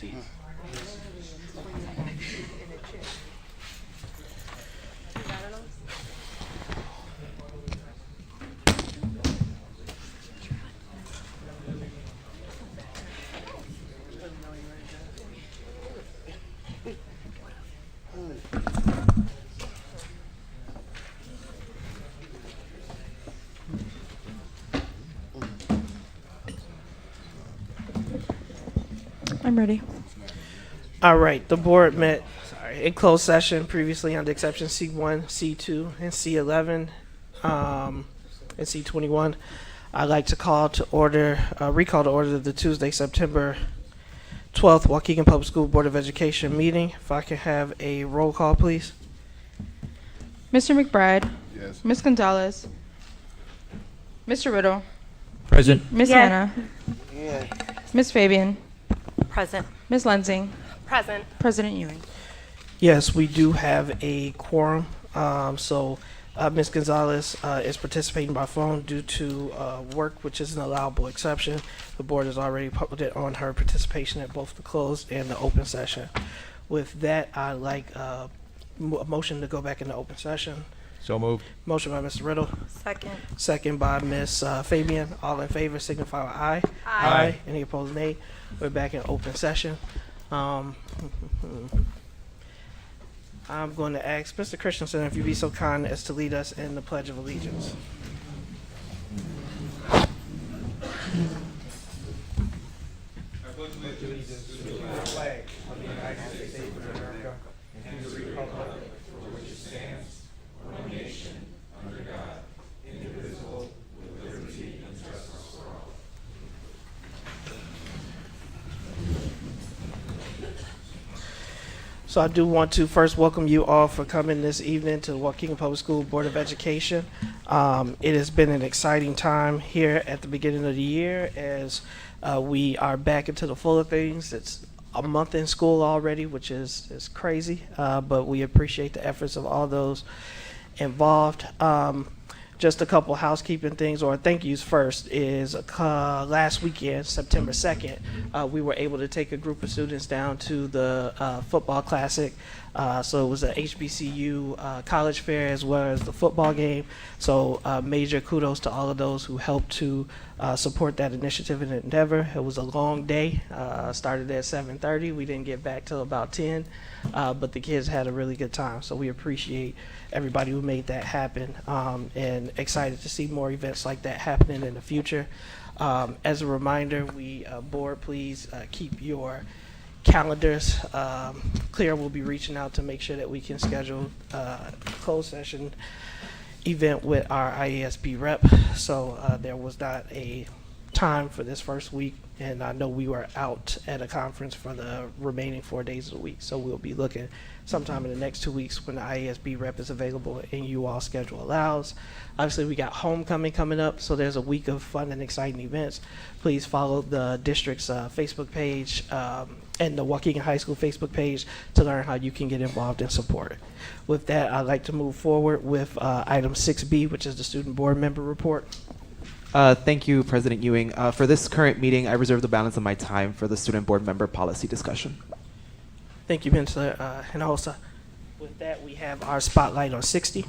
seats. I'm ready. All right, the board met in closed session previously under exception C1, C2, and C11, and C21. I'd like to recall to order the Tuesday, September 12th, Waukegan Public School Board of Education meeting. If I can have a roll call, please. Mr. McBride. Yes. Ms. Gonzalez. Mr. Riddle. Present. Ms. Yes. Hannah. Ms. Fabian. Present. Ms. Lensing. Present. President Ewing. Yes, we do have a quorum. So Ms. Gonzalez is participating by phone due to work, which is an allowable exception. The board has already put it on her participation at both the closed and the open session. With that, I'd like a motion to go back into open session. So moved. Motion by Mr. Riddle, Second. second by Ms. Fabian. All in favor signify with aye. Aye. Any opposed, nay. We're back in open session. I'm going to ask Mr. Christensen if you'd be so kind as to lead us in the Pledge of Allegiance. So I do want to first welcome you all for coming this evening to the Waukegan Public School Board of Education. It has been an exciting time here at the beginning of the year as we are back into the flow of things. It's a month in school already, which is crazy, but we appreciate the efforts of all those involved. Just a couple housekeeping things, or thank yous first, is last weekend, September 2nd, we were able to take a group of students down to the football classic. So it was a HBCU college fair as well as the football game. So major kudos to all of those who helped to support that initiative and endeavor. It was a long day, started at 7:30. We didn't get back till about 10, but the kids had a really good time. So we appreciate everybody who made that happen, and excited to see more events like that happening in the future. As a reminder, board, please keep your calendars clear. We'll be reaching out to make sure that we can schedule a closed session event with our IASB rep. So there was not a time for this first week, and I know we were out at a conference for the remaining 4 days of the week. So we'll be looking sometime in the next 2 weeks when the IASB rep is available and you all schedule allows. Obviously, we got homecoming coming up, so there's a week of fun and exciting events. Please follow the district's Facebook page and the Waukegan High School Facebook page to learn how you can get involved and support it. With that, I'd like to move forward with item 6B, which is the student board member report. Thank you, President Ewing. For this current meeting, I reserve the balance of my time for the student board member policy discussion. Thank you, Mr. Hinojosa. With that, we have our spotlight on 60.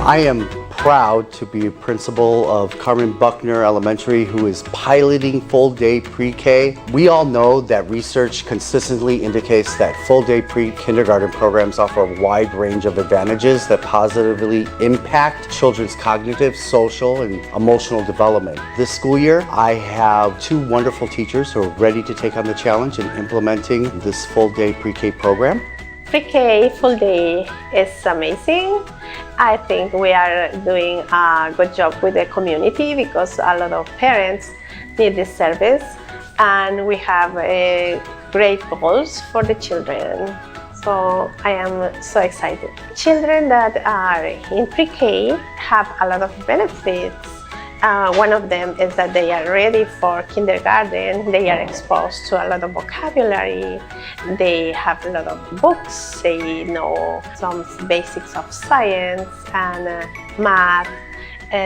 I am proud to be a principal of Carmen Buckner Elementary, who is piloting full-day pre-K. We all know that research consistently indicates that full-day pre-kindergarten programs offer a wide range of advantages that positively impact children's cognitive, social, and emotional development. This school year, I have 2 wonderful teachers who are ready to take on the challenge in implementing this full-day pre-K program. Pre-K full day is amazing. I think we are doing a good job with the community because a lot of parents need this service, and we have great goals for the children. So I am so excited. Children that are in pre-K have a lot of benefits. One of them is that they are ready for kindergarten. They are exposed to a lot of vocabulary. They have a lot of books. They know some basics of science and math.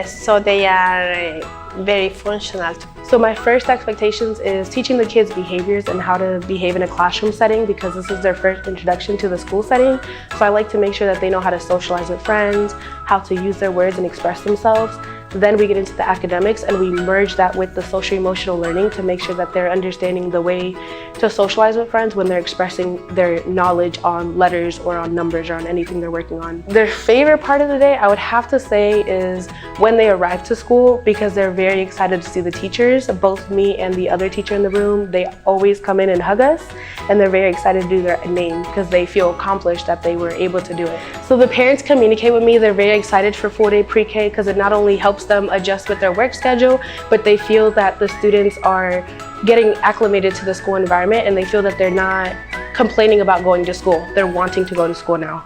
So they are very functional. So my first expectations is teaching the kids behaviors and how to behave in a classroom setting, because this is their first introduction to the school setting. So I like to make sure that they know how to socialize with friends, how to use their words and express themselves. Then we get into the academics and we merge that with the social emotional learning to make sure that they're understanding the way to socialize with friends when they're expressing their knowledge on letters or on numbers or on anything they're working on. Their favorite part of the day, I would have to say, is when they arrive to school, because they're very excited to see the teachers, both me and the other teacher in the room. They always come in and hug us, and they're very excited to do their name because they feel accomplished that they were able to do it. So the parents communicate with me. They're very excited for full-day pre-K because it not only helps them adjust with their work schedule, but they feel that the students are getting acclimated to the school environment and they feel that they're not complaining about going to school. They're wanting to go to school now.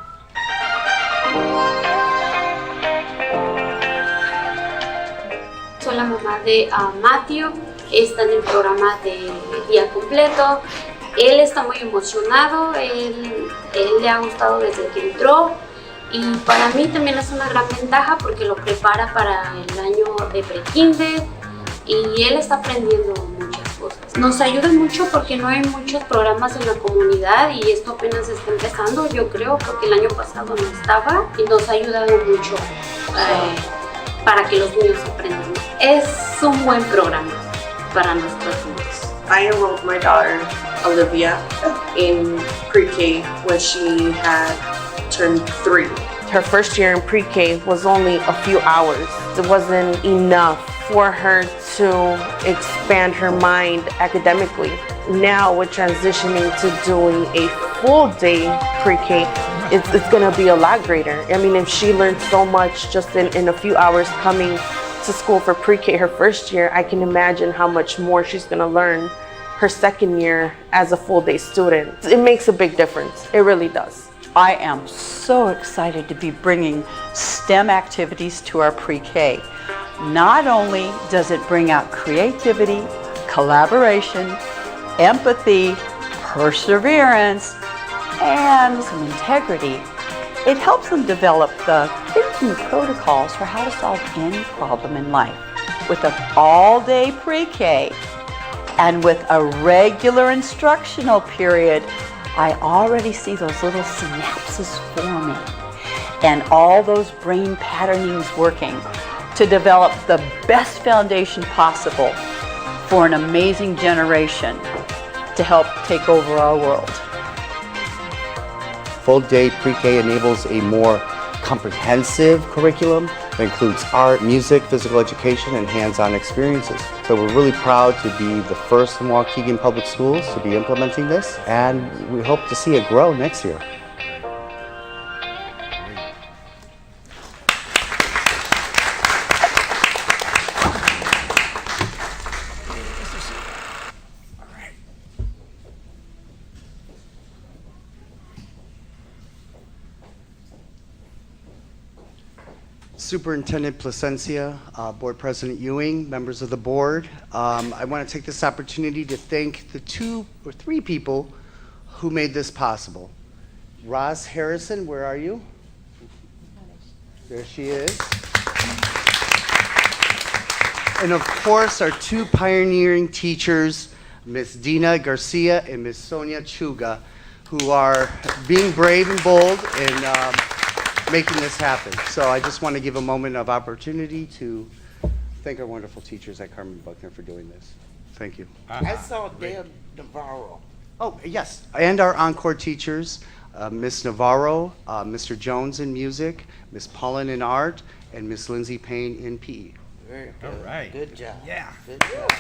Soy la mamá de Matthew, está en el programa de día completo. Él está muy emocionado, él le ha gustado desde que entró. Y para mí también es una gran ventaja porque lo prepara para el año de pre-kinder y él está aprendiendo muchas cosas. Nos ayuda mucho porque no hay muchos programas en la comunidad y esto apenas está empezando, yo creo, porque el año pasado no estaba, y nos ha ayudado mucho para que los niños aprendan. Es un buen programa para nuestros niños. I enrolled my daughter, Olivia, in pre-K when she had turned 3. Her first year in pre-K was only a few hours. It wasn't enough for her to expand her mind academically. Now we're transitioning to doing a full day pre-K. It's gonna be a lot greater. I mean, if she learned so much just in a few hours coming to school for pre-K her first year, I can imagine how much more she's gonna learn her second year as a full day student. It makes a big difference. It really does. I am so excited to be bringing STEM activities to our pre-K. Not only does it bring out creativity, collaboration, empathy, perseverance, and some integrity, it helps them develop the thinking protocols for how to solve any problem in life. With an all-day pre-K and with a regular instructional period, I already see those little synapses forming and all those brain patternings working to develop the best foundation possible for an amazing generation to help take over our world. Full day pre-K enables a more comprehensive curriculum that includes art, music, physical education, and hands-on experiences. So we're really proud to be the first in Waukegan Public Schools to be implementing this, and we hope to see it grow next year. Superintendent Placencia, Board President Ewing, members of the board. I want to take this opportunity to thank the 2 or 3 people who made this possible. Roz Harrison, where are you? There she is. And of course, our 2 pioneering teachers, Ms. Dina Garcia and Ms. Sonia Chuga, who are being brave and bold and making this happen. So I just want to give a moment of opportunity to thank our wonderful teachers at Carmen Buckner for doing this. Thank you. I saw Dale Navarro. Oh, yes, and our encore teachers, Ms. Navarro, Mr. Jones in music, Ms. Paulin in art, and Ms. Lindsay Payne in PE. Very good. All right. Good job. Yeah. Good job.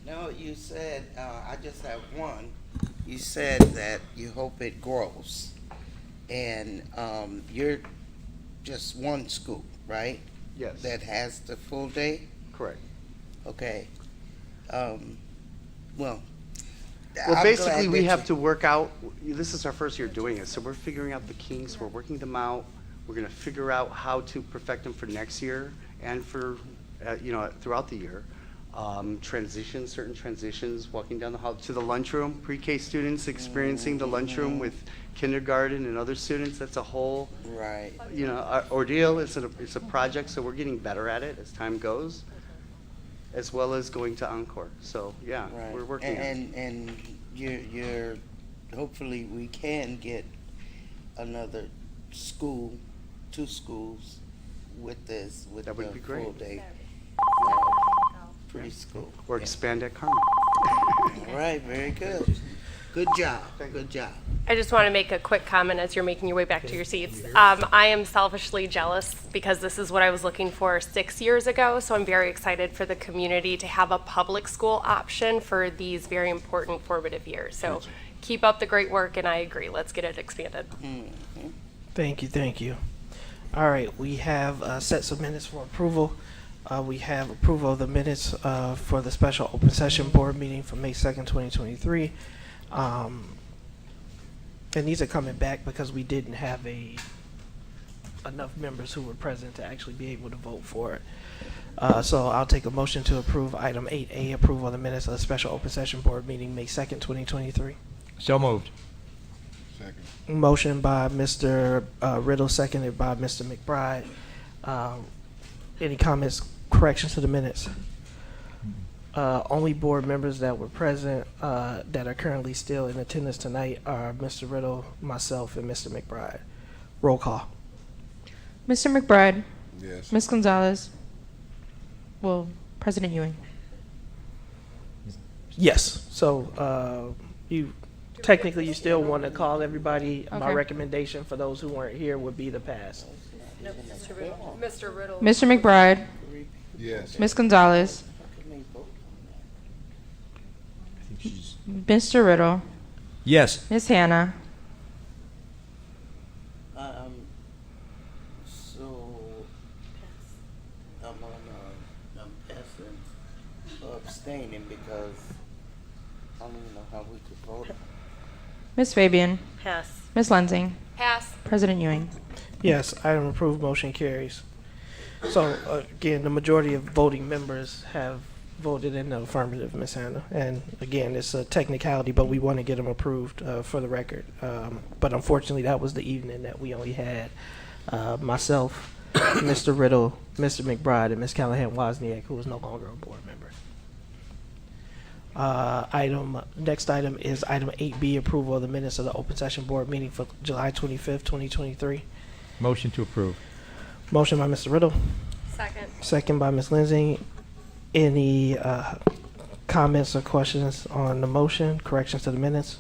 No, you said, I just have one. You said that you hope it grows. And you're just one school, right? Yes. That has the full day? Correct. Okay. well. Well, I'm basically, glad we that have you- to work out, this is our first year doing it, so we're figuring out the kinks, we're working them out. We're gonna figure out how to perfect them for next year and for, throughout the year. Certain transitions, walking down the hall to the lunchroom, pre-K students experiencing the lunchroom with kindergarten and other students, that's a whole, Right. ordeal. It's a project, so we're getting better at it as time goes, as well as going to Encore. So, yeah, Right. we're working on it. And you're, hopefully we can get another school, 2 schools with this, with That would the be great. full day preschool. Or Yeah. expand at Carmen. All right, very good. Good job, good job. I just want to make a quick comment as you're making your way back to your seats. I am selfishly jealous because this is what I was looking for 6 years ago, so I'm very excited for the community to have a public school option for these very important formative years. So keep up the great work, and I agree, let's get it expanded. Thank you. All right, we have sets of minutes for approval. We have approval of the minutes for the special open session board meeting for May 2nd, 2023. And these are coming back because we didn't have enough members who were present to actually be able to vote for it. So I'll take a motion to approve item 8A, approval of the minutes of the special open session board meeting May 2nd, 2023. So moved. Motion by Mr. Riddle, seconded by Mr. McBride. Any comments, corrections to the minutes? Only board members that were present that are currently still in attendance tonight are Mr. Riddle, myself, and Mr. McBride. Roll call. Mr. McBride. Yes. Ms. Gonzalez. Well, President Ewing. Yes. So you technically still want to call everybody. My Okay. recommendation for those who weren't here would be to pass. Mr. Riddle. Mr. McBride. Yes. Ms. Gonzalez. Mr. Riddle. Yes. Ms. Hannah. So I'm passing or abstaining because I don't even know how we could vote. Ms. Fabian. Pass. Ms. Lensing. Pass. President Ewing. Yes, item approved, motion carries. So again, the majority of voting members have voted in the affirmative, Ms. Hannah. And again, it's a technicality, but we want to get them approved for the record. But unfortunately, that was the evening that we only had myself, Mr. Riddle, Mr. McBride, and Ms. Callahan-Wozniak, who is no longer a board member. Next item is item 8B, approval of the minutes of the open session board meeting for July 25th, 2023. Motion to approve. Motion by Mr. Riddle, Second. second by Ms. Lindsay. Any comments or questions on the motion, corrections to the minutes?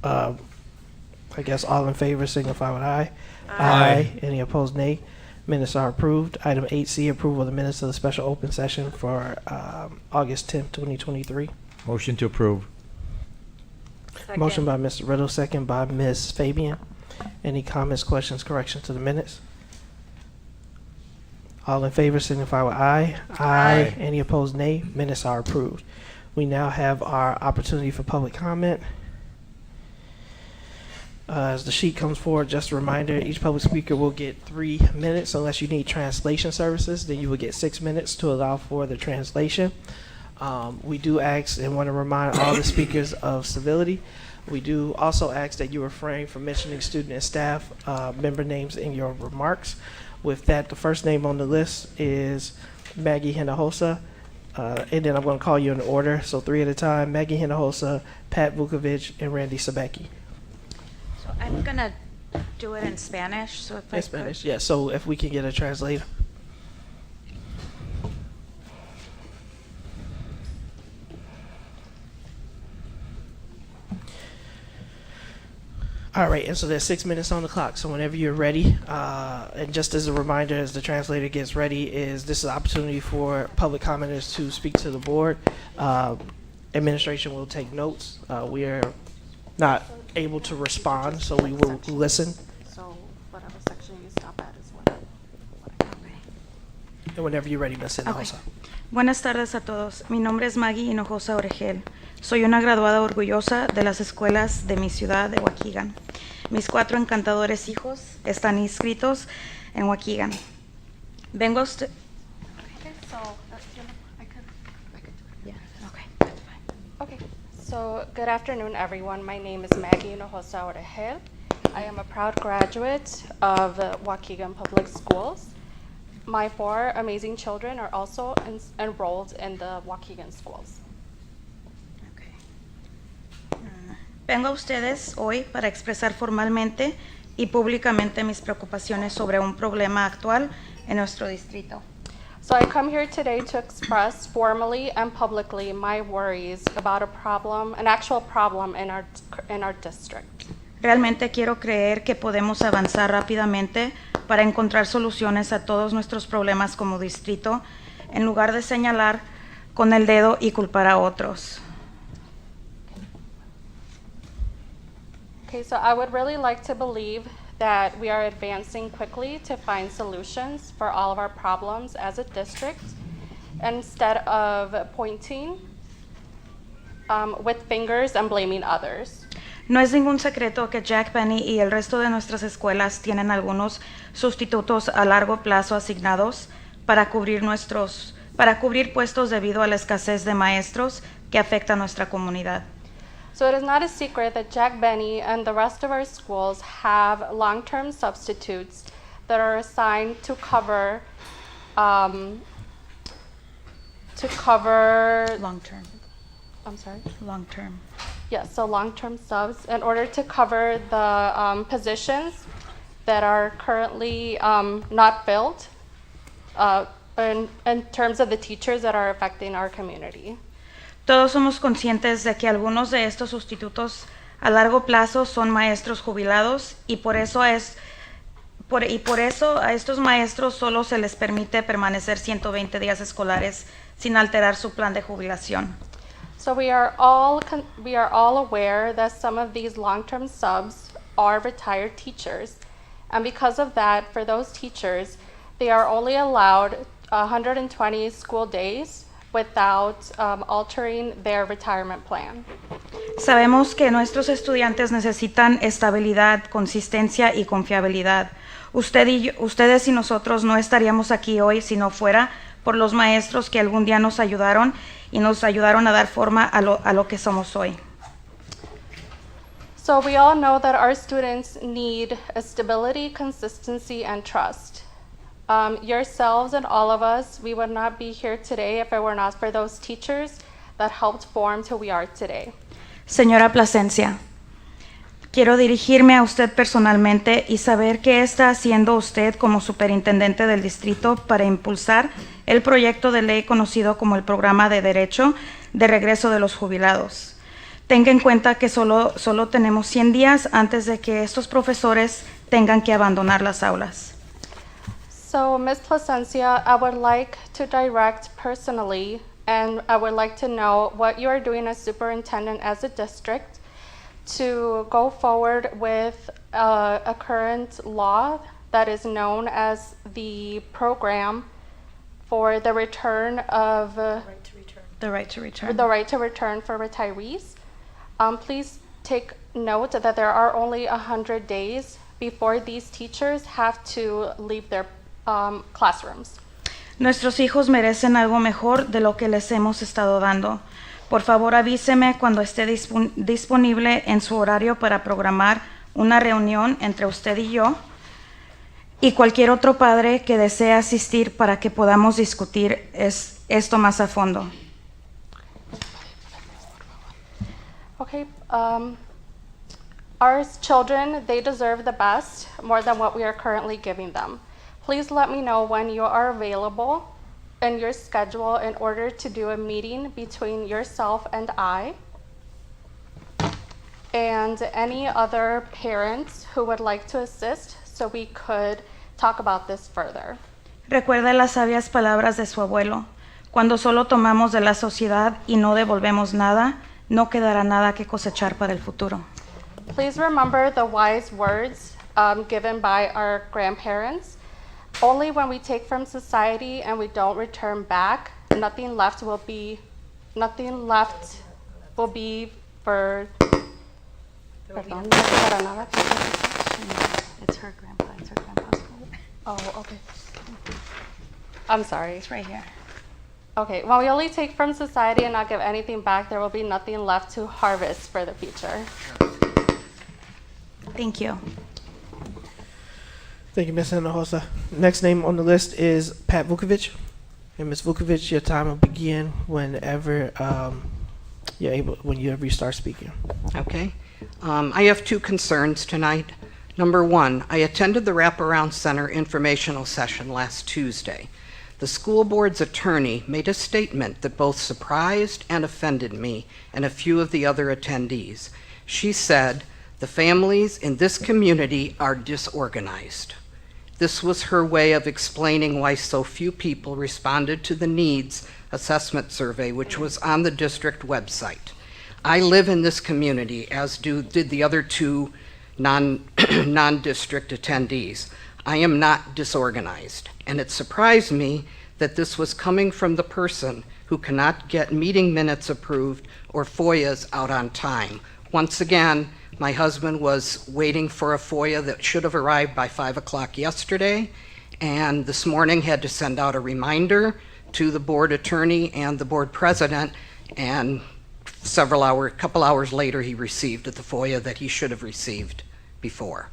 I guess all in favor signify with aye. Aye. Any opposed, nay. Minutes are approved. Item 8C, approval of the minutes of the special open session for August 10th, 2023. Motion to approve. Motion by Mr. Riddle, second by Ms. Fabian. Any comments, questions, corrections to the minutes? All in favor signify with aye. Aye. Any opposed, nay. Minutes are approved. We now have our opportunity for public comment. As the sheet comes forward, just a reminder, each public speaker will get 3 minutes unless you need translation services. Then you will get 6 minutes to allow for the translation. We do ask and want to remind all the speakers of civility. We do also ask that you refrain from mentioning student and staff member names in your remarks. With that, the first name on the list is Maggie Hinojosa. And then I'm going to call you in order. So 3 at a time: Maggie Hinojosa, Pat Vukovic, and Randy Sabecki. So I'm gonna do it in Spanish. So if I In could- Spanish, yeah. So if we can get a translator. All right, and so there's 6 minutes on the clock. So whenever you're ready, and just as a reminder, as the translator gets ready, this is an opportunity for public commenters to speak to the board. Administration will take notes. We are not able to respond, so we will listen. So whatever section you stop at is what I copy. And whenever you're ready, Ms. Hinojosa. Buenas tardes a todos. Mi nombre es Maggie Hinojosa Oregel. Soy una graduada orgullosa de las escuelas de mi ciudad de Waukegan. Mis 4 encantadores hijos están inscritos en Waukegan. Vengo a usted. Okay, so good afternoon, everyone. My name is Maggie Hinojosa Oregel. I am a proud graduate of Waukegan Public Schools. My 4 amazing children are also enrolled in the Waukegan schools. Vengo a ustedes hoy para expresar formalmente y públicamente mis preocupaciones sobre un problema actual en nuestro distrito. So I come here today to express formally and publicly my worries about a problem, an actual problem in our district. Realmente quiero creer que podemos avanzar rápidamente para encontrar soluciones a todos nuestros problemas como distrito, en lugar de señalar con el dedo y culpar a otros. Okay, so I would really like to believe that we are advancing quickly to find solutions for all of our problems as a district, instead of pointing with fingers and blaming others. No es ningún secreto que Jack Benny y el resto de nuestras escuelas tienen algunos sustitutos a largo plazo asignados para cubrir puestos debido a la escasez de maestros que afecta a nuestra comunidad. So it is not a secret that Jack Benny and the rest of our schools have long-term substitutes that are assigned to cover Long-term. I'm sorry? Long-term. Yes, so long-term subs in order to cover the positions that are currently not filled in terms of the teachers that are affecting our community. Todos somos conscientes de que algunos de estos sustitutos a largo plazo son maestros jubilados y por eso a estos maestros solo se les permite permanecer 120 días escolares sin alterar su plan de jubilación. So we are all aware that some of these long-term subs are retired teachers, and because of that, for those teachers, they are only allowed 120 school days without altering their retirement plan. Sabemos que nuestros estudiantes necesitan estabilidad, consistencia y confiabilidad. Ustedes y nosotros no estaríamos aquí hoy si no fuera por los maestros que algún día nos ayudaron y nos ayudaron a dar forma a lo que somos hoy. So we all know that our students need a stability, consistency, and trust. Yourselves and all of us, we would not be here today if it were not for those teachers that helped form who we are today. Señora Plasencia, quiero dirigirme a usted personalmente y saber qué está haciendo usted como superintendente del distrito para impulsar el proyecto de ley conocido como el Programa de Derecho de Regreso de los Jubilados. Tenga en cuenta que solo tenemos 100 días antes de que estos profesores tengan que abandonar las aulas. So, Ms. Plasencia, I would like to direct personally, and I would like to know what you are doing as superintendent as a district to go forward with a current law that is known as the program for the return of The right to return. the right to return for retirees. Please take note that there are only 100 days before these teachers have to leave their classrooms. Nuestros hijos merecen algo mejor de lo que les hemos estado dando. Por favor, avíseme cuando esté disponible en su horario para programar una reunión entre usted y yo y cualquier otro padre que desee asistir para que podamos discutir esto más a fondo. Okay, our children, they deserve the best more than what we are currently giving them. Please let me know when you are available in your schedule in order to do a meeting between yourself and I and any other parents who would like to assist so we could talk about this further. Recuerde las sabias palabras de su abuelo. Cuando solo tomamos de la sociedad y no devolvemos nada, no quedará nada que cosechar para el futuro. Please remember the wise words given by our grandparents. only when we take from society and we don't return back, nothing left will be for. Perdón, no es para nada. It's her grandpa. It's her grandpa's school. Oh, okay. I'm sorry. It's right here. Okay, when we only take from society and not give anything back, there will be nothing left to harvest for the future. Thank you. Thank you, Ms. Hinojosa. Next name on the list is Pat Vukovic. And Ms. Vukovic, your time will begin whenever whenever you start speaking. Okay. I have two concerns tonight. Number one, I attended the Wraparound Center informational session last Tuesday. The school board's attorney made a statement that both surprised and offended me and a few of the other attendees. She said, "The families in this community are disorganized." This was her way of explaining why so few people responded to the needs assessment survey, which was on the district website. I live in this community, as did the other two non-district attendees. I am not disorganized, and it surprised me that this was coming from the person who cannot get meeting minutes approved or FOIAs out on time. Once again, my husband was waiting for a FOIA that should have arrived by 5 o'clock yesterday, and this morning had to send out a reminder to the board attorney and the board president, and a couple hours later he received the FOIA that he should have received before.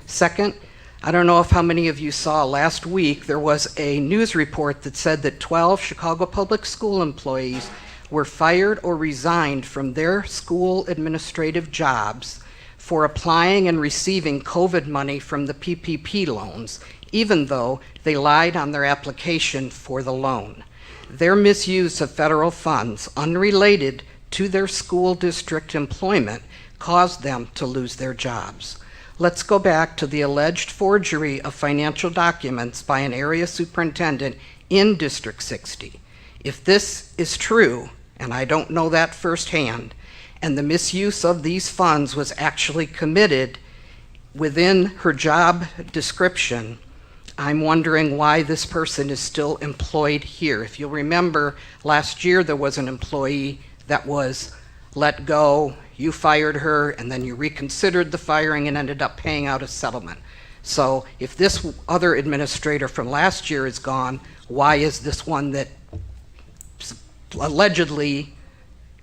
Second, I don't know if how many of you saw last week, there was a news report that said that 12 Chicago Public School employees were fired or resigned from their school administrative jobs for applying and receiving COVID money from the PPP loans, even though they lied on their application for the loan. Their misuse of federal funds, unrelated to their school district employment, caused them to lose their jobs. Let's go back to the alleged forgery of financial documents by an area superintendent in District 60. If this is true, and I don't know that firsthand, and the misuse of these funds was actually committed within her job description, I'm wondering why this person is still employed here. If you'll remember, last year there was an employee that was let go, you fired her, and then you reconsidered the firing and ended up paying out a settlement. So if this other administrator from last year is gone, why is this one that allegedly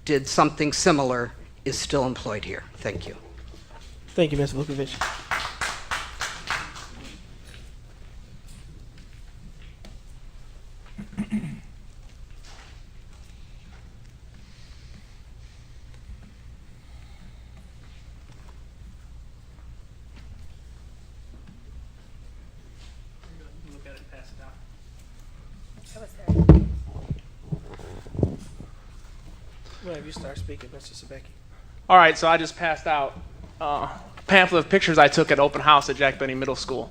did something similar is still employed here? Thank you. Thank you, Ms. Vukovic. Whenever you start speaking, Mr. Sabecki. All right, so I just passed out a pamphlet of pictures I took at open house at Jack Benny Middle School.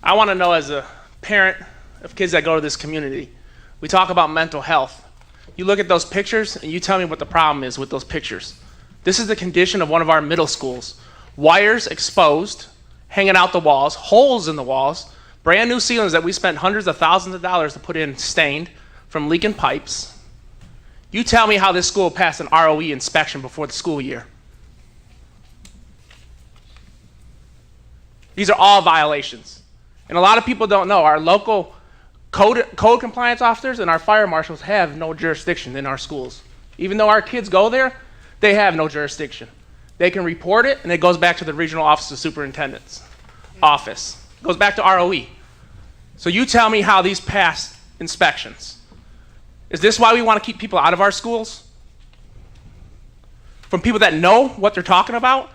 I want to know, as a parent of kids that go to this community, we talk about mental health. You look at those pictures and you tell me what the problem is with those pictures. This is the condition of one of our middle schools. Wires exposed, hanging out the walls, holes in the walls, brand new ceilings that we spent hundreds of thousands of dollars to put in stained from leaking pipes. You tell me how this school passed an ROE inspection before the school year. These are all violations. And a lot of people don't know, our local code compliance officers and our fire marshals have no jurisdiction in our schools. Even though our kids go there, they have no jurisdiction. They can report it, and it goes back to the regional office of superintendent's office. It goes back to ROE. So you tell me how these pass inspections. Is this why we want to keep people out of our schools? From people that know what they're talking about?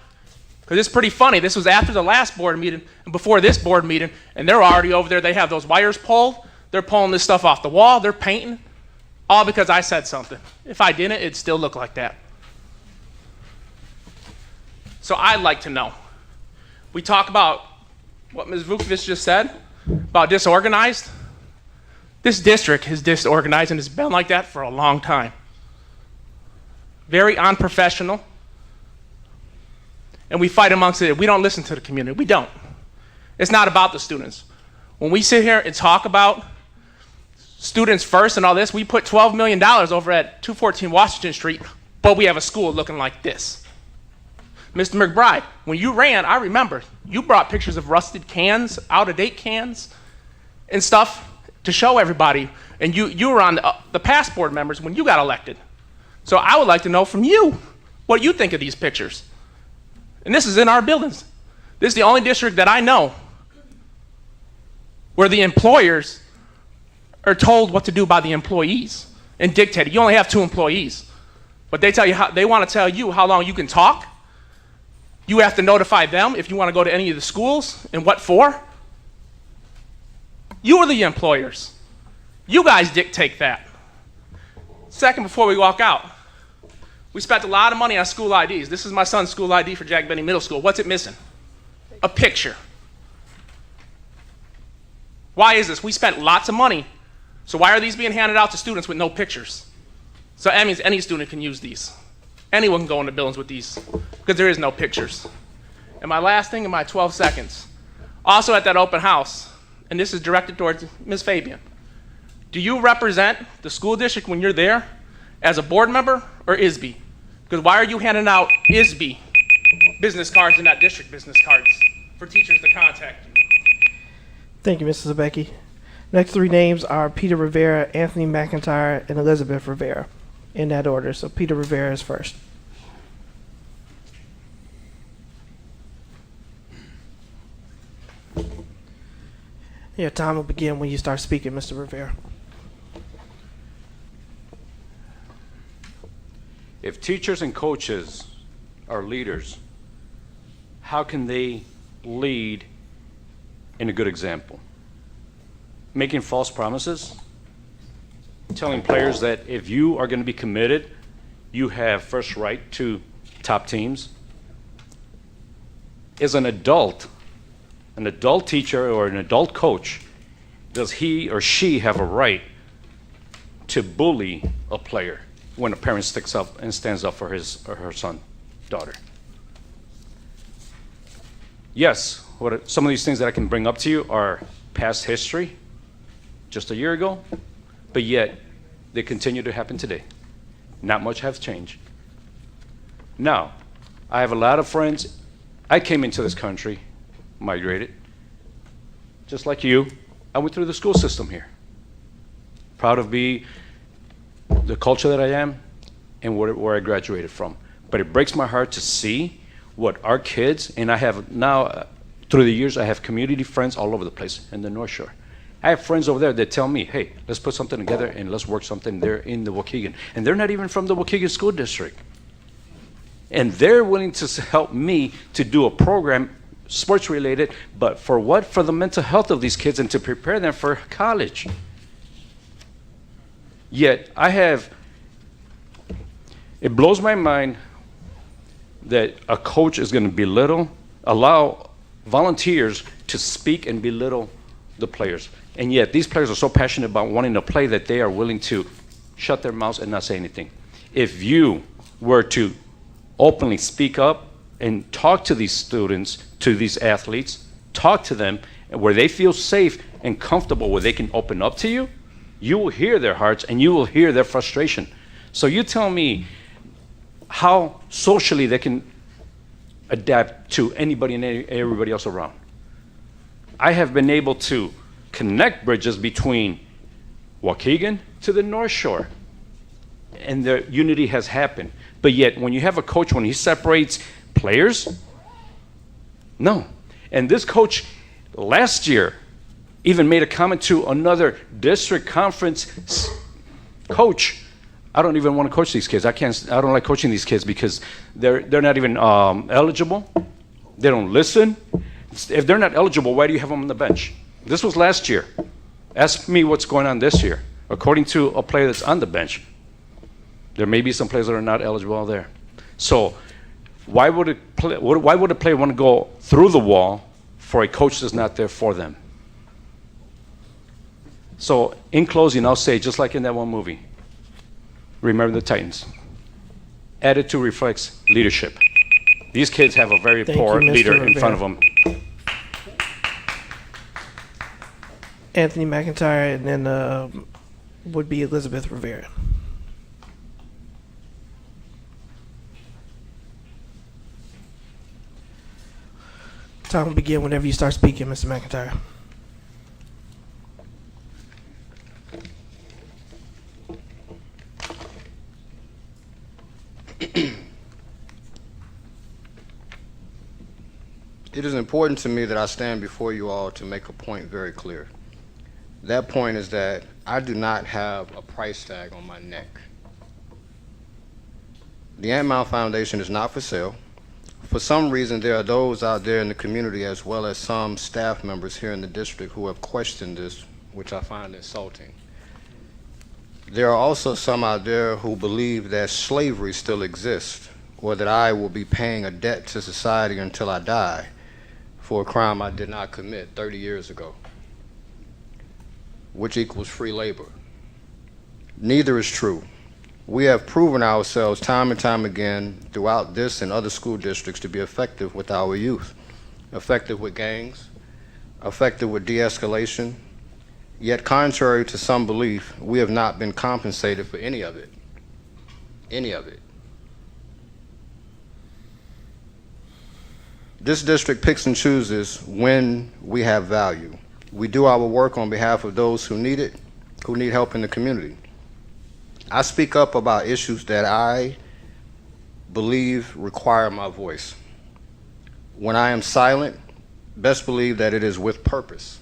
Because it's pretty funny. This was after the last board meeting and before this board meeting, and they're already over there. They have those wires pulled. They're pulling this stuff off the wall. They're painting. All because I said something. If I didn't, it'd still look like that. So I'd like to know. We talk about what Ms. Vukovic just said, about disorganized. This district is disorganized and has been like that for a long time. Very unprofessional. And we fight amongst it. We don't listen to the community. We don't. It's not about the students. When we sit here and talk about students first and all this, we put $12 million over at 214 Washington Street, but we have a school looking like this. Mr. McBride, when you ran, I remember, you brought pictures of rusted cans, out-of-date cans, and stuff to show everybody. And you were on the past board members when you got elected. So I would like to know from you what you think of these pictures. And this is in our buildings. This is the only district that I know where the employers are told what to do by the employees and dictated. You only have 2 employees, but they want to tell you how long you can talk. You have to notify them if you want to go to any of the schools and what for. You are the employers. You guys dictate that. Second, before we walk out, we spent a lot of money on school IDs. This is my son's school ID for Jack Benny Middle School. What's it missing? A picture. Why is this? We spent lots of money. So why are these being handed out to students with no pictures? So that means any student can use these. Anyone can go into buildings with these because there is no pictures. And my last thing in my 12 seconds, also at that open house, and this is directed towards Ms. Fabian, do you represent the school district when you're there as a board member or ISB? Because why are you handing out ISB business cards and not district business cards for teachers to contact you? Thank you, Mrs. Zabecki. Next 3 names are Peter Rivera, Anthony McIntyre, and Elizabeth Rivera, in that order. So Peter Rivera is first. Your time will begin when you start speaking, Mr. Rivera. If teachers and coaches are leaders, how can they lead in a good example? Making false promises? Telling players that if you are going to be committed, you have first right to top teams? As an adult teacher or an adult coach, does he or she have a right to bully a player when a parent sticks up and stands up for his or her son, daughter? Yes, some of these things that I can bring up to you are past history, just a year ago, but yet they continue to happen today. Not much has changed. Now, I have a lot of friends. I came into this country, migrated, just like you. I went through the school system here. Proud of the culture that I am and where I graduated from. But it breaks my heart to see what our kids, and I have now, through the years, I have community friends all over the place in the North Shore. I have friends over there that tell me, hey, let's put something together and let's work something there in the Waukegan. And they're not even from the Waukegan School District. And they're willing to help me to do a program, sports related, but for what? For the mental health of these kids and to prepare them for college. Yet it blows my mind that a coach is going to allow volunteers to speak and belittle the players. And yet these players are so passionate about wanting to play that they are willing to shut their mouths and not say anything. If you were to openly speak up and talk to these students, to these athletes, talk to them where they feel safe and comfortable, where they can open up to you, you will hear their hearts and you will hear their frustration. So you tell me how socially they can adapt to anybody and everybody else around. I have been able to connect bridges between Waukegan to the North Shore, and the unity has happened. But yet, when you have a coach, when he separates players, no. And this coach last year even made a comment to another district conference coach. I don't even want to coach these kids. I don't like coaching these kids because they're not even eligible. They don't listen. If they're not eligible, why do you have them on the bench? This was last year. Ask me what's going on this year. According to a player that's on the bench, there may be some players that are not eligible there. So why would a player want to go through the wall for a coach that's not there for them? So in closing, I'll say, just like in that one movie, remember the Titans. Attitude reflects leadership. These kids have a very poor leader in front of them. Anthony McIntyre, and then would be Elizabeth Rivera. Time will begin whenever you start speaking, Mr. McIntyre. It is important to me that I stand before you all to make a point very clear. That point is that I do not have a price tag on my neck. The Ant Mound Foundation is not for sale. For some reason, there are those out there in the community, as well as some staff members here in the district, who have questioned this, which I find insulting. There are also some out there who believe that slavery still exists, or that I will be paying a debt to society until I die for a crime I did not commit 30 years ago, which equals free labor. Neither is true. We have proven ourselves time and time again throughout this and other school districts to be effective with our youth, effective with gangs, effective with de-escalation. Yet, contrary to some belief, we have not been compensated for any of it. Any of it. This district picks and chooses when we have value. We do our work on behalf of those who need it, who need help in the community. I speak up about issues that I believe require my voice. When I am silent, best believe that it is with purpose.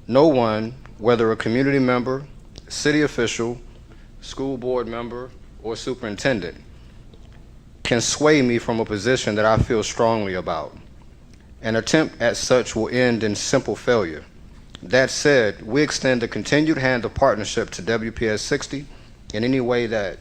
No one, whether a community member, city official, school board member, or superintendent, can sway me from a position that I feel strongly about. An attempt at such will end in simple failure. That said, we extend a continued hand of partnership to WPS 60 in any way that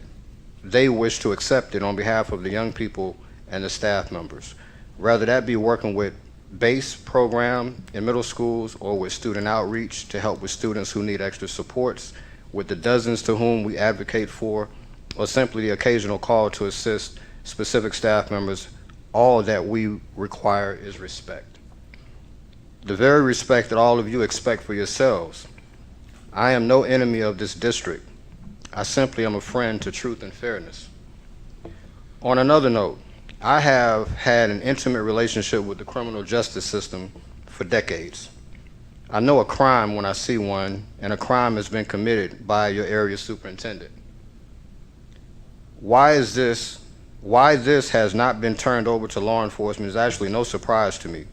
they wish to accept it on behalf of the young people and the staff members. Whether that be working with base program in middle schools or with student outreach to help with students who need extra supports, with the dozens to whom we advocate for, or simply the occasional call to assist specific staff members, all that we require is respect. The very respect that all of you expect for yourselves. I am no enemy of this district. I simply am a friend to truth and fairness. On another note, I have had an intimate relationship with the criminal justice system for decades. I know a crime when I see one, and a crime has been committed by your area superintendent. Why this has not been turned over to law enforcement is actually no surprise to me.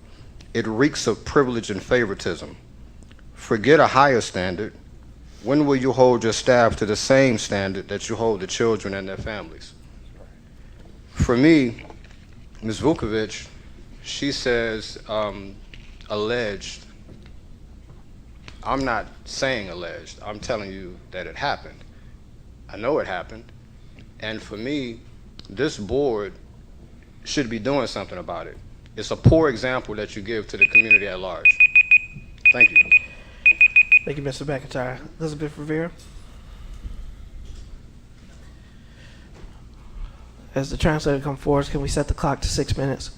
It reeks of privilege and favoritism. Forget a higher standard. When will you hold your staff to the same standard that you hold the children and their families? For me, Ms. Vukovic, she says alleged. I'm not saying alleged. I'm telling you that it happened. I know it happened. And for me, this board should be doing something about it. It's a poor example that you give to the community at large. Thank you. Thank you, Mr. McIntyre. Elizabeth Rivera. As the translator comes forward, can we set the clock to 6 minutes?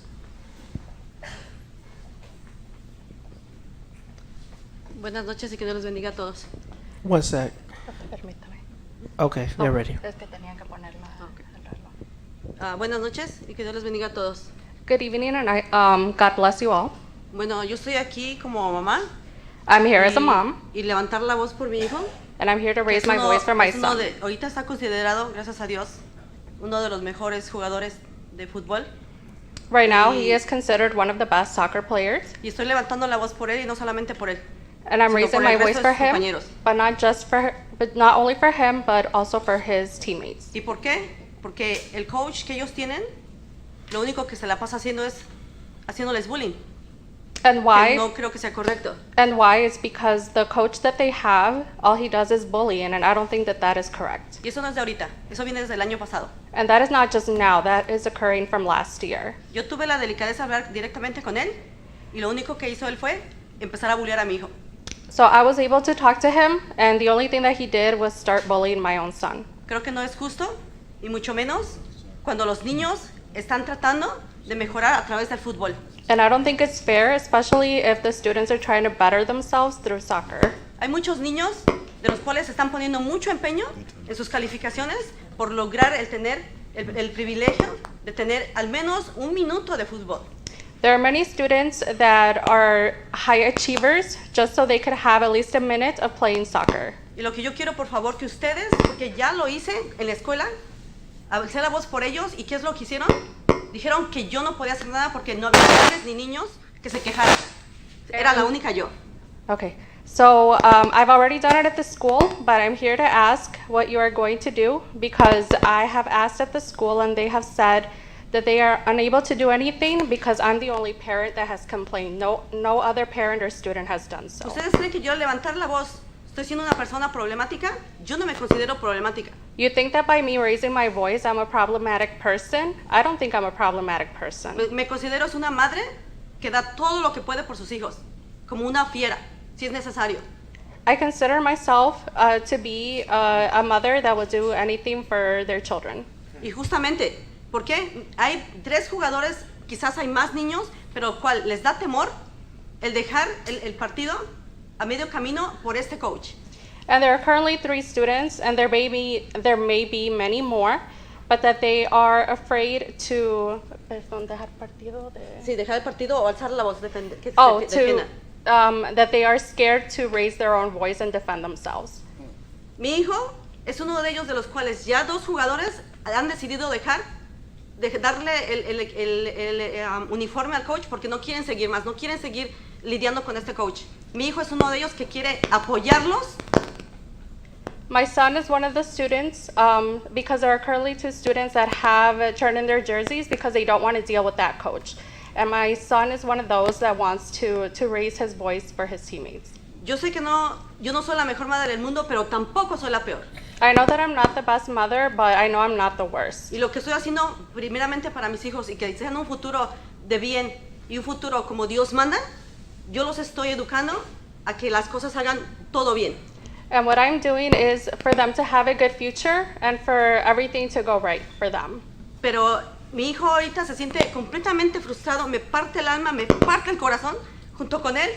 Buenas noches y que Dios los bendiga a todos. One sec. Okay, they're ready. Buenas noches y que Dios les bendiga a todos. Good evening, and God bless you all. Bueno, yo estoy aquí como mamá. I'm here as a mom, Y levantar la voz por mi hijo. and I'm here to raise my voice for my son. Ahorita está considerado, gracias a Dios, uno de los mejores jugadores de fútbol. Right now, he is considered one of the best soccer players, Y estoy levantando la voz por él y no solamente por él. and I'm sino raising por my el voice resto for de sus him, compañeros. but not only for him, but also for his teammates. ¿Y por qué? Porque el coach que ellos tienen, lo único que se la pasa haciendo es haciéndoles bullying. And why? Que no creo que sea correcto. And why is because the coach that they have, all he does is bullying, and I don't think that that is correct. Y eso no es de ahorita, eso viene desde el año pasado. And that is not just now, that is occurring from last year. Yo tuve la delicadeza de hablar directamente con él y lo único que hizo él fue empezar a bullear a mi hijo. So I was able to talk to him, and the only thing that he did was start bullying my own son. Creo que no es justo, y mucho menos cuando los niños están tratando de mejorar a través del fútbol. And I don't think it's fair, especially if the students are trying to better themselves through soccer. Hay muchos niños de los cuales están poniendo mucho empeño en sus calificaciones por lograr el tener el privilegio de tener al menos un minuto de fútbol. There are many students that are high achievers just so they could have at least a minute of playing soccer. Y lo que yo quiero, por favor, que ustedes, porque ya lo hice en la escuela, alcé la voz por ellos, ¿y qué es lo que hicieron? Dijeron que yo no podía hacer nada porque no había padres ni niños que se quejaran. Era la única yo. Okay, so I've already done it at the school, but I'm here to ask what you are going to do because I have asked at the school and they have said that they are unable to do anything because I'm the only parent that has complained. No other parent or student has done so. ¿Ustedes creen que yo al levantar la voz estoy siendo una persona problemática? Yo no me considero problemática. You think that by me raising my voice, I'm a problematic person? I don't think I'm a problematic person. Me considero es una madre que da todo lo que puede por sus hijos, como una fiera, si es necesario. I consider myself to be a mother that will do anything for their children. Y justamente, ¿por qué? Hay 3 jugadores, quizás hay más niños, pero ¿cuál? Les da temor el dejar el partido a medio camino por este coach. And there are currently 3 students, and there may be many more, but that they are afraid to dejar partido de... Sí, dejar el partido o alzar la voz, que oh, se defiendan. That they are scared to raise their own voice and defend themselves. Mi hijo es uno de ellos de los cuales ya 2 jugadores han decidido darle el uniforme al coach porque no quieren seguir más, no quieren seguir lidiando con este coach. Mi hijo es uno de ellos que quiere apoyarlos. My son is one of the students because there are currently 2 students that have turned in their jerseys because they don't want to deal with that coach. And my son is one of those that wants to raise his voice for his teammates. Yo sé que yo no soy la mejor madre del mundo, pero tampoco soy la peor. I know that I'm not the best mother, but I know I'm not the worst. Y lo que estoy haciendo primeramente para mis hijos y que sean un futuro de bien y un futuro como Dios manda, yo los estoy educando a que las cosas hagan todo bien. And what I'm doing is for them to have a good future and for everything to go right for them. Pero mi hijo ahorita se siente completamente frustrado, me parte el alma, me parte el corazón junto con él,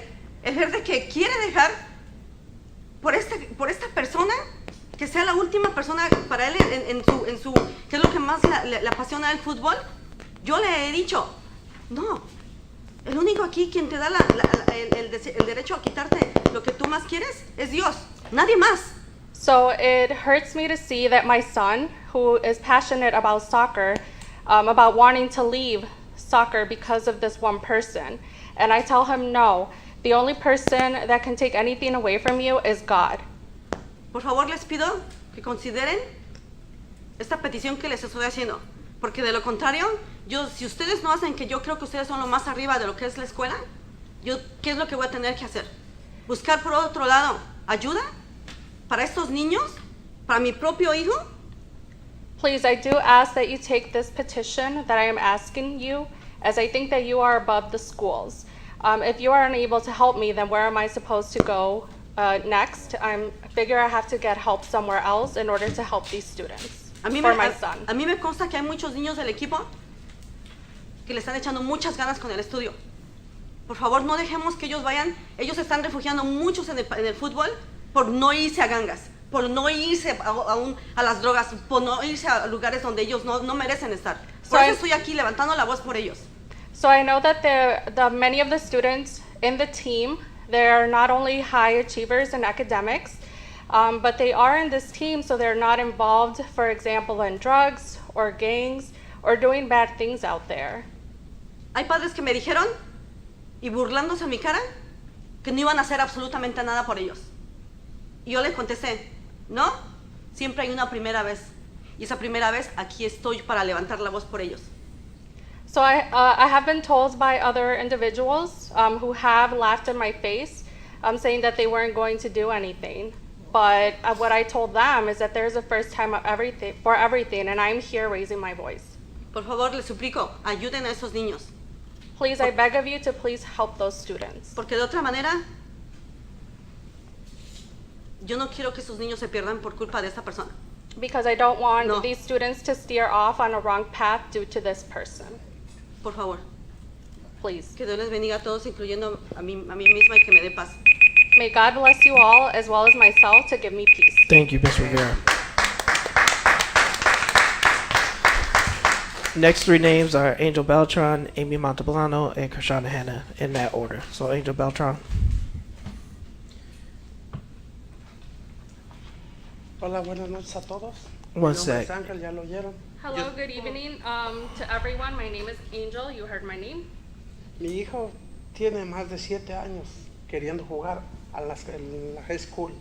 el ver de que quiere dejar por esta persona que sea la última persona para él en su que es lo que más le apasiona el fútbol. Yo le he dicho, no, el único aquí quien te da el derecho a quitarte lo que tú más quieres es Dios, nadie más. So it hurts me to see that my son, who is passionate about soccer, about wanting to leave soccer because of this one person, and I tell him no, the only person that can take anything away from you is God. Por favor, les pido que consideren esta petición que les estoy haciendo, porque de lo contrario, si ustedes no hacen que yo creo que ustedes son lo más arriba de lo que es la escuela, ¿qué es lo que voy a tener que hacer? Buscar por otro lado ayuda para estos niños, para mi propio hijo. Please, I do ask that you take this petition that I am asking you, as I think that you are above the schools. If you are unable to help me, then where am I supposed to go next? I figure I have to get help somewhere else in order to help these students for my son. A mí me consta que hay muchos niños del equipo que le están echando muchas ganas con el estudio. Por favor, no dejemos que ellos vayan. Ellos están refugiando muchos en el fútbol por no irse a gangas, por no irse a las drogas, por no irse a lugares donde ellos no merecen estar. Por eso estoy aquí levantando la voz por ellos. So I know that many of the students in the team, they are not only high achievers in academics, but they are in this team so they're not involved, for example, in drugs or gangs or doing bad things out there. Hay padres que me dijeron, y burlándose en mi cara, que no iban a hacer absolutamente nada por ellos. Y yo les contesté, no, siempre hay una primera vez. Y esa primera vez aquí estoy para levantar la voz por ellos. So I have been told by other individuals who have laughed in my face, saying that they weren't going to do anything. But what I told them is that there's a first time for everything, and I'm here raising my voice. Por favor, les suplico, ayuden a esos niños. Please, I beg of you to please help those students. Porque de otra manera, yo no quiero que esos niños se pierdan por culpa de esta persona. Because I don't want these students to steer off on a wrong path due to this person. Por favor. please. Que Dios les bendiga a todos, incluyendo a mí misma, y que me dé paz. May God bless you all, as well as myself, to give me peace. Thank you, Ms. Rivera. Next three names are Angel Beltran, Amy Montalbano, and Krishana Hanna, in that order. So Angel Beltran. Hola, buenas noches a todos. One Mi nombre sec. es Ángel, ya lo oyeron. Hello, good evening to everyone. My name is Angel. You heard my name. Mi hijo tiene más de 7 años queriendo jugar a en la high school.